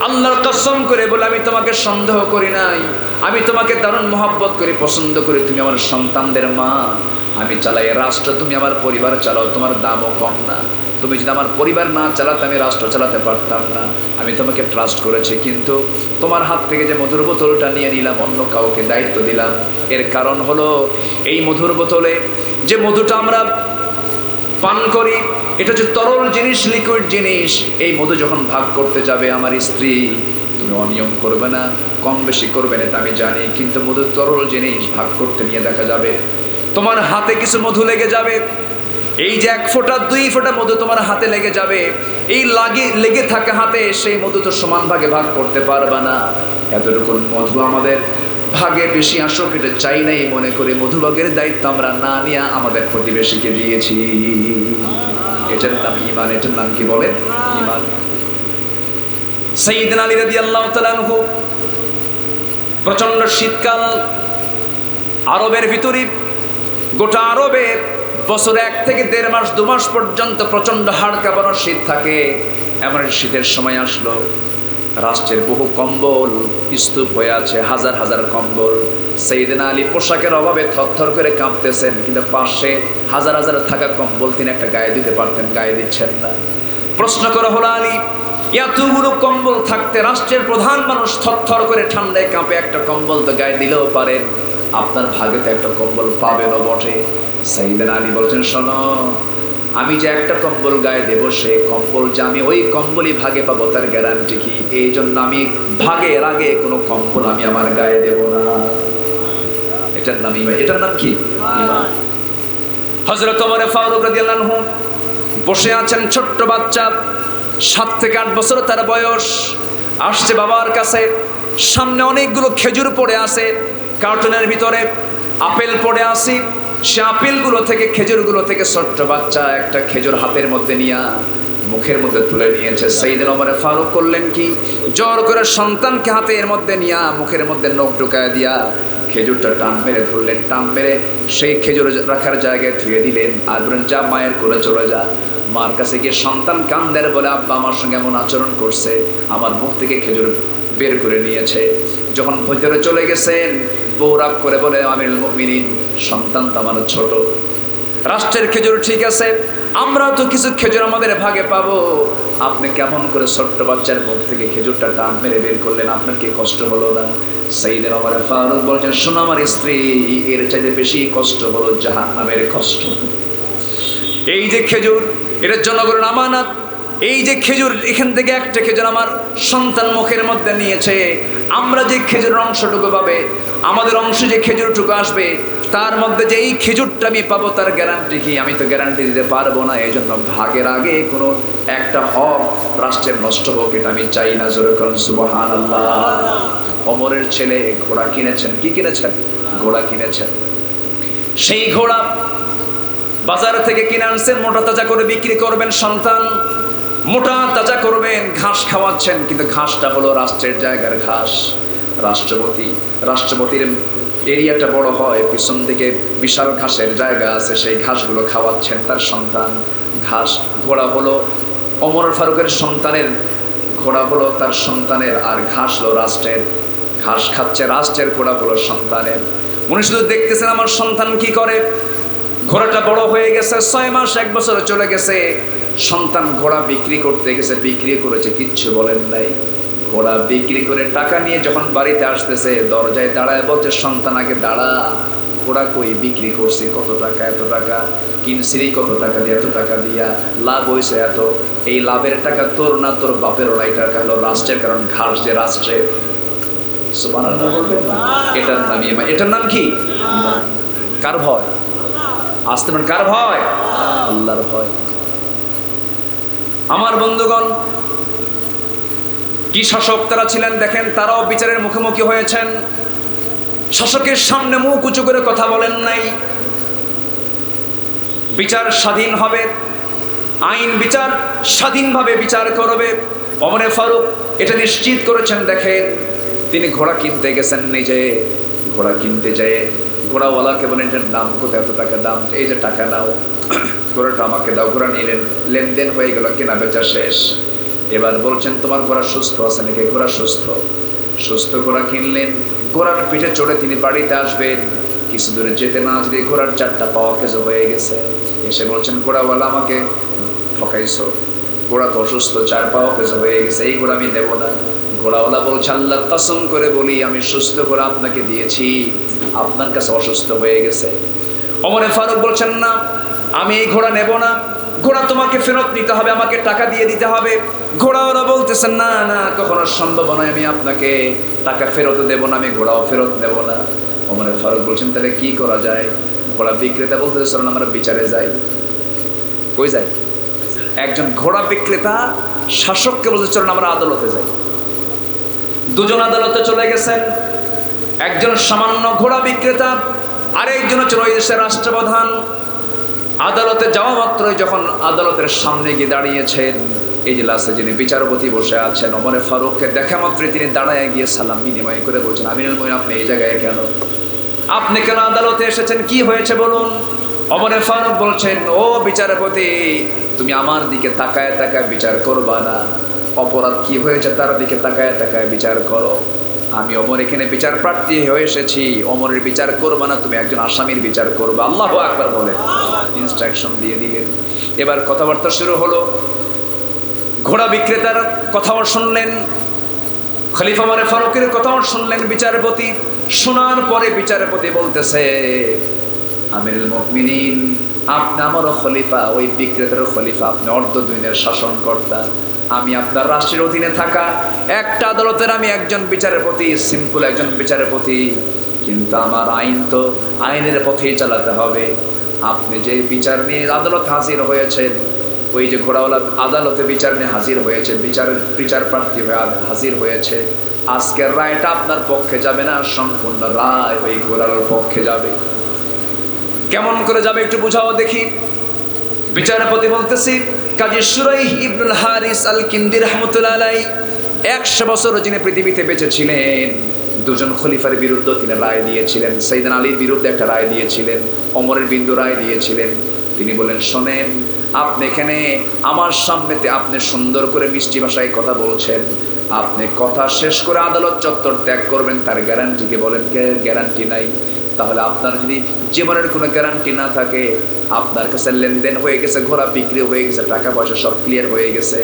আল্লাহর কসম করে বলে আমি তোমাকে সন্দেহ করি নাই, আমি তোমাকে দারুণ মহব্বত করি, পছন্দ করি, তুমি আমার সন্তানদের মা, আমি চালাই রাষ্ট্র, তুমি আমার পরিবার চালাও, তোমার দামও কম না, তুমি যদি আমার পরিবার না চালাতে আমি রাষ্ট্র চালাতে পারতাম না, আমি তোমাকে ট্রাস্ট করেছি, কিন্তু তোমার হাত থেকে যে মধুর বোতলটা নিয়ে নিলাম, অন্য কাউকে দায়িত্ব দিলাম, এর কারণ হলো এই মধুর বোতলে যে মধুটা আমরা পান করি, এটা হচ্ছে তরল জিনিস, লিকুইড জিনিস। এই মধু যখন ভাগ করতে যাবে আমার স্ত্রী, তুমি অনিয়ম করবে না, কম বেশি করবে না, এটা আমি জানি, কিন্তু মধু তরল জিনিস, ভাগ করতে নিয়ে দেখা যাবে তোমার হাতে কিছু মধু লেগে যাবে। এই যে 1 ফোঁটা 2 ফোঁটা মধু তোমার হাতে লেগে যাবে, এই লেগে থাকে হাতে, সেই মধু তো সমান ভাগে ভাগ করতে পারবে না। এতটুকু মধু আমাদের ভাগে বেশি আসুক এটা চাই নাই মনে করে মধুভাগের দায়িত্ব আমরা না নিয়ে আমাদের প্রতিবেশীকে দিয়েছি। এটার নাম ঈমান। এটার নাম কি বলে? ঈমান। সাইয়েদনা আলী রাদিয়াল্লাহু তাআলা আনহু, প্রচন্ড শীতকাল, আরবের ভিতরে, গোটা আরবে বছরে 1 থেকে 1.5 মাস 2 মাস পর্যন্ত প্রচন্ড হাড় কাঁপানো শীত থাকে। এমন শীতের সময় আসলো, রাষ্ট্রের বহু কম্বল স্তূপ হয়ে আছে, হাজার হাজার কম্বল। সাইয়েদনা আলী পোশাকের অভাবে থরথর করে কাঁপতেছেন, কিন্তু পাশে হাজার হাজার থাকা কম্বল তিনি একটা গায়ে দিতে পারতেন, গায়ে দিচ্ছেন না। প্রশ্ন করা হলো, আলী এতগুলো কম্বল থাকতে রাষ্ট্রের প্রধান মানুষ থরথর করে ঠান্ডায় কাঁপে, একটা কম্বল তো গায়ে দিলেও পারেন, আপনার ভাগে তো একটা কম্বল পাবেন বটে। সাইয়েদনা আলী বলছেন, শোনো, আমি যে একটা কম্বল গায়ে দেবো, সেই কম্বল যে আমি ওই কম্বলই ভাগে পাবো তার গ্যারান্টি কি? এই জন্য আমি ভাগের আগে কোনো কম্বল আমি আমার গায়ে দেব না। এটার নাম ঈমান। এটার নাম কি? ঈমান। হযরত ওমর ফারুক রাদিয়াল্লাহু আনহু বসে আছেন, ছোট্ট বাচ্চা, 7 থেকে 8 বছর তার বয়স। আসছে বাবার কাছে, সামনে অনেকগুলো খেজুর পড়ে আছে, কার্টুনের ভিতরে আপেল পড়ে আছে। সে আপেলগুলো থেকে, খেজুরগুলো থেকে ছোট্ট বাচ্চা একটা খেজুর হাতের মধ্যে নিয়ে মুখের মধ্যে তুলে নিয়েছে। সাইয়েদনা ওমর ফারুক করলেন কি, জোর করে সন্তানকে হাতের মধ্যে নিয়ে মুখের মধ্যে নখ ঢুকায় দিয়া খেজুরটা টান মেরে ধরলেন, টান মেরে সেই খেজুর রাখার জায়গায় ধুয়ে দিলেন, আর বলেন, যা মায়ের কোলে চলে যা। মার কাছে গিয়ে সন্তান কান্দের বলে, আব্বা আমার সঙ্গে এমন আচরণ করছে, আমার মুখ থেকে খেজুর বের করে নিয়েছে। যখন ভিতরে চলে গেছেন, বউ রাগ করে বলে, আমিরুল মুমিনিন, সন্তান তো আমার ছোট, রাষ্ট্রের খেজুর ঠিক আছে, আমরাও তো কিছু খেজুর আমাদের ভাগে পাবো, আপনি কেমন করে ছোট্ট বাচ্চার মুখ থেকে খেজুরটা টান মেরে বের করলেন, আপনার কি কষ্ট হলো না? সাইয়েদনা ওমর ফারুক বলছেন, শোনো আমার স্ত্রী, এর চাইতে বেশি কষ্ট হলো জাহান্নামের কষ্ট। এই যে খেজুর, এটা জনগণের আমানত। এই যে খেজুর, এখান থেকে একটা খেজুর আমার সন্তান মুখের মধ্যে নিয়েছে, আমরা যে খেজুরের অংশটুকু পাবে, আমাদের অংশ যে খেজুরটুকু আসবে, তার মধ্যে যে এই খেজুরটা আমি পাবো, তার গ্যারান্টি কি? আমি তো গ্যারান্টি দিতে পারবো না। এই জন্য ভাগের আগে কোনো একটা হক রাষ্ট্রের নষ্ট হোক, এটা আমি চাই না। জোরে করুন সুবহানাল্লাহ। ওমরের ছেলে ঘোড়া কিনেছেন। কি কিনেছেন? ঘোড়া কিনেছেন। সেই ঘোড়া বাজার থেকে কিনে আনছেন, মোটা তাজা করে বিক্রি করবেন। সন্তান মোটা তাজা করবেন, ঘাস খাওয়াচ্ছেন, কিন্তু ঘাসটা হলো রাষ্ট্রের জায়গার ঘাস। রাষ্ট্রপতির এরিয়াটা বড় হয়, পিছন দিকে বিশাল ঘাসের জায়গা আছে, সেই ঘাসগুলো খাওয়াচ্ছেন তার সন্তান। ঘাস, ঘোড়া হলো ওমর ফারুকের সন্তানের, ঘোড়া হলো তার সন্তানের, আর ঘাস হলো রাষ্ট্রের। ঘাস খাচ্ছে রাষ্ট্রের, ঘোড়া হলো সন্তানের। উনি শুধু দেখতেছেন আমার সন্তান কি করে। ঘোড়াটা বড় হয়ে গেছে, 6 মাস 1 বছর চলে গেছে। সন্তান ঘোড়া বিক্রি করতে গেছে, বিক্রি করেছে, কিচ্ছু বলেন নাই। ঘোড়া বিক্রি করে টাকা নিয়ে যখন বাড়িতে আসতেছে, দরজায় দাঁড়ায় বলছে, সন্তান আগে দাঁড়া, ঘোড়া কই? বিক্রি করছি, কত টাকা? এত টাকা। কিনছিলি কত টাকা দিয়ে? এত টাকা দিয়া। লাভ হয়েছে এত। এই লাভের টাকা তোর না, তোর বাপের ওরা। এই টাকা হলো রাষ্ট্রের, কারণ ঘাস যে রাষ্ট্রের। সুবহানাল্লাহ বলবেন না? এটার নাম কি? কার ভয়? আসতে পারেন, কার ভয়? আল্লাহর ভয়। আমার বন্ধুগণ, কি শাসক তারা ছিলেন দেখেন, তারাও বিচারের মুখোমুখি হয়েছেন। শাসকের সামনে মুখ উঁচু করে কথা বলেন নাই। বিচার স্বাধীন হবে, আইন বিচার স্বাধীনভাবে বিচার করবে। ওমর ফারুক এটা নিশ্চিত করেছেন। দেখেন, তিনি ঘোড়া কিনতে গেছেন নিজে। ঘোড়া কিনতে যায় ঘোড়াওয়ালাকে বলেন, এটার দাম কত? এত টাকা দাম। এই যে টাকা নাও, ঘোড়াটা আমাকে দাও। ঘোড়া নিলেন, লেনদেন হয়ে গেল, কেনা বেচা শেষ। এবার বলছেন, তোমার ঘোড়া সুস্থ আছে নাকি? ঘোড়া সুস্থ। সুস্থ ঘোড়া কিনলেন। ঘোড়ার পিঠে চড়ে তিনি বাড়িতে আসবেন। কিছু দূরে যেতে না যেতে ঘোড়ার 4টা পাওয়া কেজো হয়ে গেছে। এসে বলছেন, ঘোড়াওয়ালা আমাকে ঠকাইছো, ঘোড়া তো অসুস্থ, 4 পাওয়া কেজো হয়ে গেছে, এই ঘোড়া আমি নেবো না। ঘোড়াওয়ালা বলছে, আল্লাহর কসম করে বলি, আমি সুস্থ ঘোড়া আপনাকে দিয়েছি, আপনার কাছে অসুস্থ হয়ে গেছে। ওমর ফারুক বলছেন, না, আমি এই ঘোড়া নেব না, ঘোড়া তোমাকে ফেরত নিতে হবে, আমাকে টাকা দিয়ে দিতে হবে। ঘোড়াওয়ালা বলতেছেন, না না, কখনো সম্ভব নয়, আমি আপনাকে টাকা ফেরত দেব না, আমি ঘোড়াও ফেরত দেব না। ওমর ফারুক বলছেন, তাহলে কি করা যায়? ঘোড়া বিক্রেতা বলতেছে, চলুন আমরা বিচারে যাই। কই যাই? একজন ঘোড়া বিক্রেতা শাসককে বলতে, চলুন আমরা আদালতে যাই। দুজন আদালতে চলে গেছেন। একজন সামান্য ঘোড়া বিক্রেতা, আরেকজন হচ্ছে ওই দেশের রাষ্ট্রপ্রধান। আদালতে যাওয়া মাত্রই যখন আদালতের সামনে গিয়ে দাঁড়িয়েছেন, এজলাসে যিনি বিচারপতি বসে আছেন, ওমর ফারুককে দেখা মাত্রই তিনি দাঁড়ায় গিয়ে সালাম বিনিময় করে বলছেন, আমিরুল মুমিনিন, আপনি এই জায়গায় কেন? আপনি কেন আদালতে এসেছেন? কি হয়েছে বলুন। ওমর ফারুক বলছেন, ও বিচারপতি, তুমি আমার দিকে তাকায় তাকায় বিচার করবা না। অপরাধ কি হয়েছে তার দিকে তাকায় তাকায় বিচার করো। আমি ওমর এখানে বিচার প্রার্থী হয়ে এসেছি, ওমরের বিচার করবা না, তুমি একজন আসামির বিচার করবা। আল্লাহু আকবার বলে ইনস্ট্রাকশন দিয়ে দিলেন। এবার কথাবার্তা শুরু হলো। ঘোড়া বিক্রেতার কথাও শুনলেন, খলিফা ওমর ফারুকের কথাও শুনলেন বিচারপতি। শোনার পরে বিচারপতি বলতেছে, আমিরুল মুমিনিন, আপনি আমারও খলিফা, ওই বিক্রেতার খলিফা, আপনি অর্ধ-দুনিয়ার শাসনকর্তা। আমি আপনার রাষ্ট্রের অধীনে থাকা একটা আদালতের আমি একজন বিচারপতি, সিম্পল একজন বিচারপতি, কিন্তু আমার আইন তো আইনের পথেই চালাতে হবে। আপনি যে বিচার নিয়ে আদালতে হাজির হয়েছেন, ওই যে ঘোড়াওয়ালা আদালতে বিচার নিয়ে হাজির হয়েছে, বিচার প্রার্থী হয়ে হাজির হয়েছে, আজকের রায়টা আপনার পক্ষে যাবে না, সম্পূর্ণ রায় ওই ঘোড়ার পক্ষে যাবে। কেমন করে যাবে একটু বুঝাও দেখি। বিচারপতি বলতেছি, কাজী শুরাইহ ইবনুল হারিস আল কিন্দি রাহমাতুল্লাহ আলাইহি 100 বছর যিনি পৃথিবীতে বেঁচে ছিলেন, দুজন খলিফার বিরুদ্ধে তিনি রায় দিয়েছিলেন। সাইয়েদনা আলীর বিরুদ্ধে একটা রায় দিয়েছিলেন, ওমরের বিরুদ্ধে রায় দিয়েছিলেন। তিনি বলেন, শোনেন, আপনি এখানে আমার সামনেতে আপনি সুন্দর করে মিষ্টি ভাষায় কথা বলছেন, আপনি কথা শেষ করে আদালত চত্বর ত্যাগ করবেন, তার গ্যারান্টিকে বলেন, গ্যারান্টি নাই। তাহলে আপনার যদি জীবনের কোনো গ্যারান্টি না থাকে, আপনার কাছে লেনদেন হয়ে গেছে, ঘোড়া বিক্রি হয়ে গেছে, টাকা পয়সা সব ক্লিয়ার হয়ে গেছে,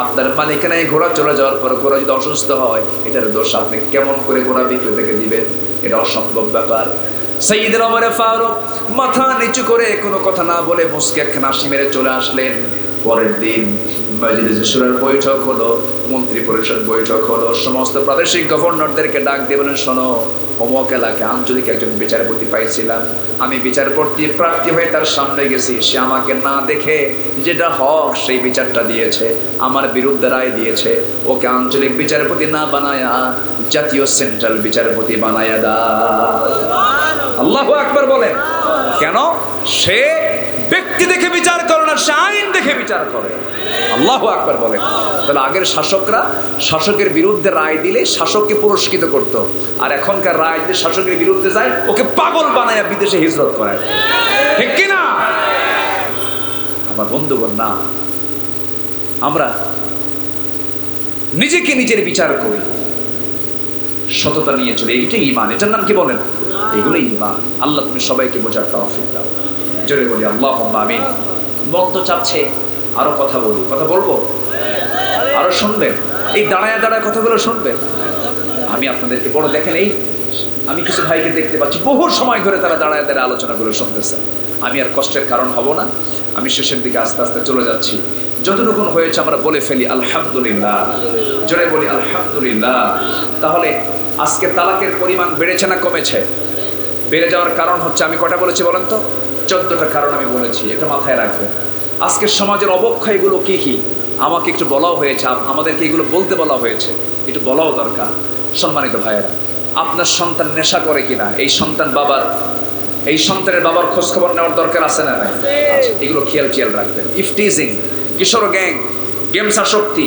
আপনার মালিকানায় ঘোড়া চলে যাওয়ার পর ঘোড়া যদি অসুস্থ হয়, এটার দোষ আপনি কেমন করে ঘোড়া বিক্রি থেকে দিবেন? এটা অসম্ভব ব্যাপার। সাইয়্যিদুনা ওমর ফারুক মাথা নিচু করে কোনো কথা না বলে মুস্কি একখানা হাসি মেরে চলে আসলেন। পরের দিন মজলিসে শুরার বৈঠক হলো, মন্ত্রী পরিষদ বৈঠক হলো, সমস্ত প্রাদেশিক গভর্নরদেরকে ডাক দিয়ে বলেন, শোনো, অমুক এলাকায় আঞ্চলিক একজন বিচারপতি পাইছিলাম, আমি বিচারপতি প্রার্থী হয়ে তার সামনে গেছি, সে আমাকে না দেখে যেটা হক সেই বিচারটা দিয়েছে, আমার বিরুদ্ধে রায় দিয়েছে, ওকে আঞ্চলিক বিচারপতি না বানায়া জাতীয় সেন্ট্রাল বিচারপতি বানায়া দাও। আল্লাহু আকবার বলেন। কেন? সে ব্যক্তি দেখে বিচার করে না, সে আইন দেখে বিচার করে। আল্লাহু আকবার বলেন। তাহলে আগের শাসকরা শাসকের বিরুদ্ধে রায় দিলে শাসককে পুরস্কৃত করত, আর এখনকার রায় দিলে শাসকের বিরুদ্ধে যায় ওকে পাগল বানায় বিদেশে হিজরত করায়। ঠিক কিনা আমার বন্ধুগণ? না, আমরা নিজেকে নিজের বিচার করি, সততা নিয়ে চলে, এইটাই ঈমান। এটার নাম কি বলেন? এগুলোই ঈমান। আল্লাহ তুমি সবাইকে বোঝার তৌফিক দাও। জোরে বলি আল্লাহুম্মা আমিন। মন তো চাচ্ছে আরো কথা বলি, কথা বলবো, আরো শুনবেন, এই দাঁড়ায় দাঁড়ায় কথাগুলো শুনবেন। আমি আপনাদেরকে বড় দেখেন, এই আমি কিছু ভাইকে দেখতে পাচ্ছি বহু সময় ধরে তারা দাঁড়ায় দাঁড়ায় আলোচনাগুলো শুনতেছে। আমি আর কষ্টের কারণ হব না, আমি শেষের দিকে আস্তে আস্তে চলে যাচ্ছি। যতটুকুন হয়েছে আমরা বলে ফেলি আলহামদুলিল্লাহ। জোরে বলি আলহামদুলিল্লাহ। তাহলে আজকে তালাকের পরিমাণ বেড়েছে না কমেছে? বেড়ে যাওয়ার কারণ হচ্ছে, আমি কটা বলেছি বলেন তো? 14টা কারণ আমি বলেছি, এটা মাথায় রাখবেন। আজকের সমাজের অবক্ষয়গুলো কি কি আমাকে একটু বলাও হয়েছে, আমাদেরকে এগুলো বলতে বলা হয়েছে, একটু বলাও দরকার। সম্মানিত ভাইয়েরা, আপনার সন্তান নেশা করে কিনা, এই সন্তানের বাবার খোঁজ খবর নেওয়ার দরকার আছে না নাই? এগুলো খেয়াল রাখবেন। ইফটিজিং, কিশোর গ্যাং, গেমস আসক্তি,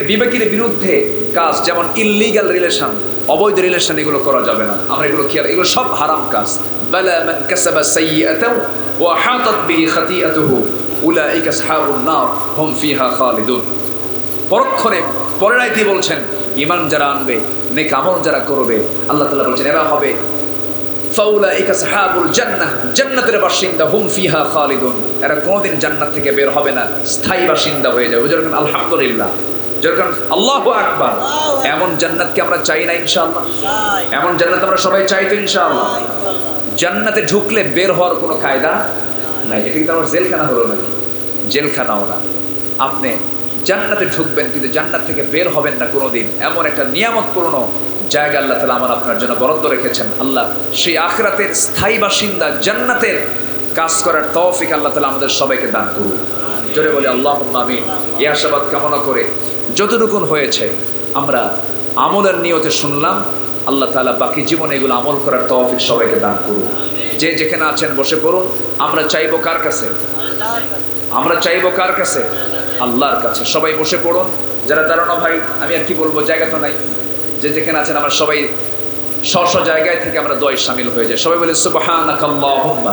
বিবেকের বিরুদ্ধে কাজ, যেমন ইললিগাল রিলেশন, অবৈধ রিলেশন, এগুলো করা যাবে না। আমরা এগুলো এগুলো সব হারাম কাজ। বালা মান কাসাবা সাইয়্যাতাও ওয়া হাতাত বিহি খাতিআতুহু উলাইকা আসহাবুন নার হুম ফিহা খালিদুন। পরক্ষণে পরের আয়াতে বলছেন, ঈমান যারা আনবে, নেক আমল যারা করবে, আল্লাহ তাআলা বলছেন এরা হবে ফাউলাইকা আসহাবুল জান্নাহ, জান্নাতের বাসিন্দা, হুম ফিহা খালিদুন, এরা কোনোদিন জান্নাত থেকে বের হবে না, স্থায়ী বাসিন্দা হয়ে যাবে। যেরকম আলহামদুলিল্লাহ, যেরকম আল্লাহু আকবার। এমন জান্নাতকে আমরা চাই না ইনশাআল্লাহ? এমন জান্নাত আমরা সবাই চাই তো ইনশাআল্লাহ? জান্নাতে ঢুকলে বের হওয়ার কোনো কায়দা নাই। এটা কিন্তু আমার জেলখানা হলো নাকি? জেলখানাও না। আপনি জান্নাতে ঢুকবেন কিন্তু জান্নাত থেকে বের হবেন না কোনোদিন। এমন একটা নিয়ামতপূর্ণ জায়গা আল্লাহ তাআলা আপনার জন্য বরাদ্দ রেখেছেন। আল্লাহ সেই আখিরাতের স্থায়ী বাসিন্দা, জান্নাতের কাজ করার তৌফিক আল্লাহ তাআলা আমাদের সবাইকে দান করুন। জোরে বলি আল্লাহুম্মা আমিন। এই আশাবাদ কামনা করে যতটুকুন হয়েছে আমরা আমলের নিয়তে শুনলাম, আল্লাহ তাআলা বাকি জীবনে এগুলো আমল করার তৌফিক সবাইকে দান করুন। যে যেখানে আছেন বসে পড়ুন। আমরা চাইবো কার কাছে? আমরা চাইবো কার কাছে? আল্লাহর কাছে। সবাই বসে পড়ুন। যারা দাঁড়ানো ভাই, আমি আর কি বলবো, জায়গা তো নাই। যে যেখানে আছেন আমরা সবাই স্ব স্ব জায়গায় থেকে আমরা দোয়ায় শামিল হয়ে যাই। সবাই বলে সুবহানাকাল্লাহুম্মা